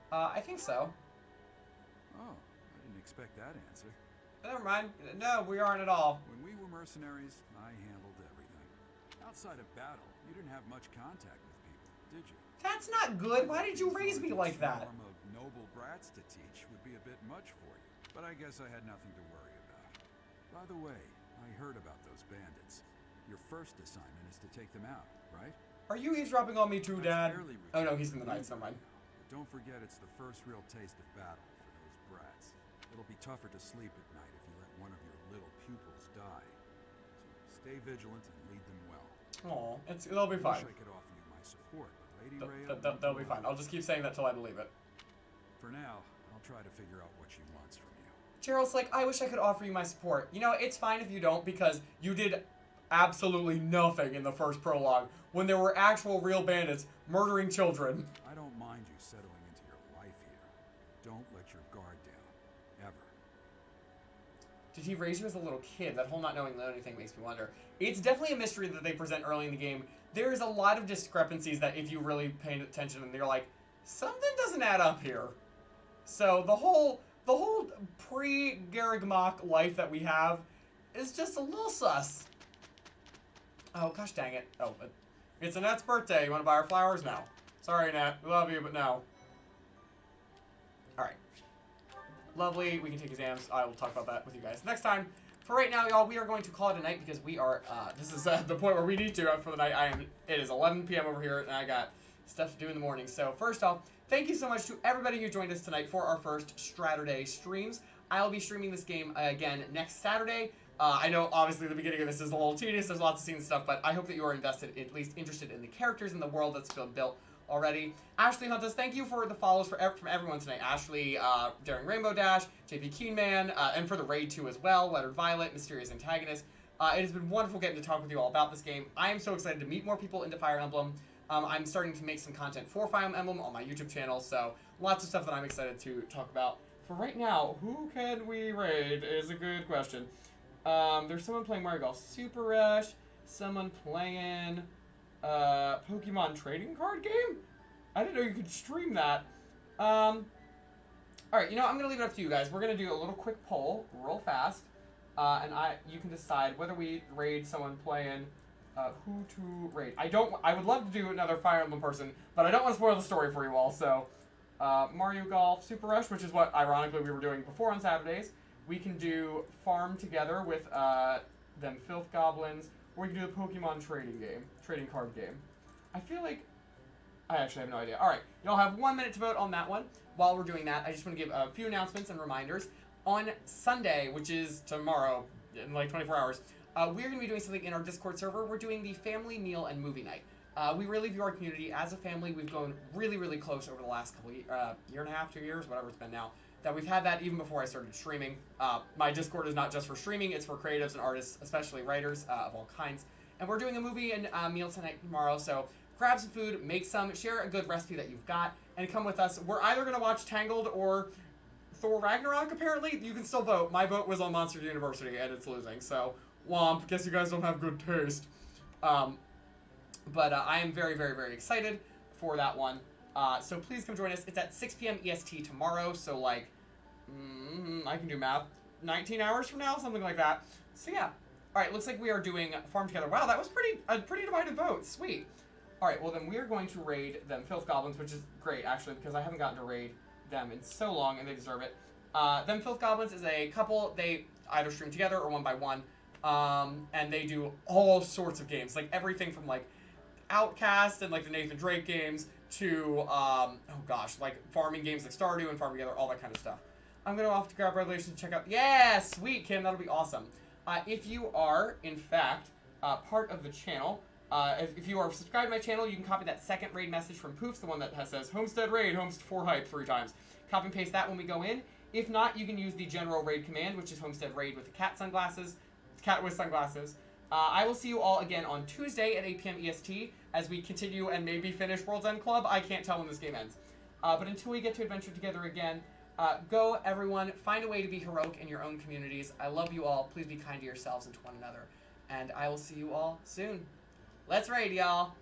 I think so. Oh, I didn't expect that answer. Never mind. No, we aren't at all. When we were mercenaries, I handled everything. Outside of battle, you didn't have much contact with people, did you? That's not good. Why did you raise me like that? A swarm of noble brats to teach would be a bit much for you, but I guess I had nothing to worry about. By the way, I heard about those bandits. Your first assignment is to take them out, right? Are you eavesdropping on me too, Dad? Oh no, he's in the Knights. Never mind. But don't forget, it's the first real taste of battle for those brats. It'll be tougher to sleep at night if you let one of your little pupils die. So stay vigilant and lead them well. Aw, it'll be fine. I wish I could offer you my support, but Lady Rhea... They'll be fine. I'll just keep saying that till I believe it. For now, I'll try to figure out what she wants from you. Gerald's like, I wish I could offer you my support. You know, it's fine if you don't, because you did absolutely nothing in the first prologue when there were actual real bandits murdering children. I don't mind you settling into your life here. Don't let your guard down. Ever. Did he raise you as a little kid? That whole not knowing anything makes me wonder. It's definitely a mystery that they present early in the game. There's a lot of discrepancies that if you really pay attention and you're like, something doesn't add up here. So the whole pre-Garrigmach life that we have is just a little sus. Oh, gosh dang it. Oh, it's Annette's birthday. You want to buy her flowers? No. Sorry, Annette. We love you, but no. Alright. Lovely. We can take exams. I will talk about that with you guys next time. For right now, y'all, we are going to call it a night because we are, this is the point where we need to for the night. It is 11 p.m. over here, and I got stuff to do in the morning. So first off, thank you so much to everybody who joined us tonight for our first Straturday streams. I'll be streaming this game again next Saturday. I know, obviously, the beginning of this is a little tedious. There's lots of scenes and stuff, but I hope that you are invested, at least interested in the characters and the world that's been built already. Ashley Huntus, thank you for the follows from everyone tonight. Ashley, Daring Rainbow Dash, JP Keenman, and for the raid too as well. Lettered Violet, Mysterious Antagonist. It has been wonderful getting to talk with you all about this game. I am so excited to meet more people into Fire Emblem. I'm starting to make some content for Fire Emblem on my YouTube channel, so lots of stuff that I'm excited to talk about. For right now, who can we raid is a good question. There's someone playing Mario Golf Super Rush, someone playing Pokemon trading card game? I didn't know you could stream that. Alright, you know, I'm going to leave it up to you guys. We're going to do a little quick poll, real fast, and you can decide whether we raid someone playing who to raid. I would love to do another Fire Emblem person, but I don't want to spoil the story for you all, so Mario Golf Super Rush, which is what, ironically, we were doing before on Saturdays. We can do Farm Together with them Filth Goblins, or we can do the Pokemon trading card game. I feel like, I actually have no idea. Alright, y'all have 1 minute to vote on that one. While we're doing that, I just want to give a few announcements and reminders. On Sunday, which is tomorrow, in like 24 hours, we're going to be doing something in our Discord server. We're doing the Family Meal and Movie Night. We really view our community as a family. We've grown really, really close over the last couple year and a half, 2 years, whatever it's been now. That we've had that even before I started streaming. My Discord is not just for streaming, it's for creatives and artists, especially writers of all kinds. And we're doing a movie and meal tonight tomorrow, so grab some food, make some, share a good recipe that you've got, and come with us. We're either going to watch Tangled or Thor Ragnarok, apparently. You can still vote. My vote was on Monster University, and it's losing, so womp. Guess you guys don't have good taste. But I am very, very, very excited for that one. So please come join us. It's at 6 p.m. EST tomorrow, so like, I can do math, 19 hours from now, something like that. So yeah. Alright, looks like we are doing Farm Together. Wow, that was a pretty divided vote. Sweet. Alright, well then we are going to raid them Filth Goblins, which is great, actually, because I haven't gotten to raid them in so long, and they deserve it. Them Filth Goblins is a couple. They either stream together or one by one, and they do all sorts of games, like everything from like Outcast and like the Nathan Drake games to, oh gosh, like farming games like Stardew and Farm Together, all that kind of stuff. I'm going to off to grab Revelations to check out. Yeah, sweet, Kim, that'll be awesome. If you are, in fact, part of the channel, if you are subscribed to my channel, you can copy that second raid message from Poofs, the one that says Homestead Raid, Homestead 4 Hype 3 times. Copy and paste that when we go in. If not, you can use the general raid command, which is Homestead Raid with the cat with sunglasses. I will see you all again on Tuesday at 8 p.m. EST as we continue and maybe finish World's End Club. I can't tell when this game ends. But until we get to adventure together again, go, everyone. Find a way to be heroic in your own communities. I love you all. Please be kind to yourselves and to one another. And I will see you all soon. Let's raid, y'all.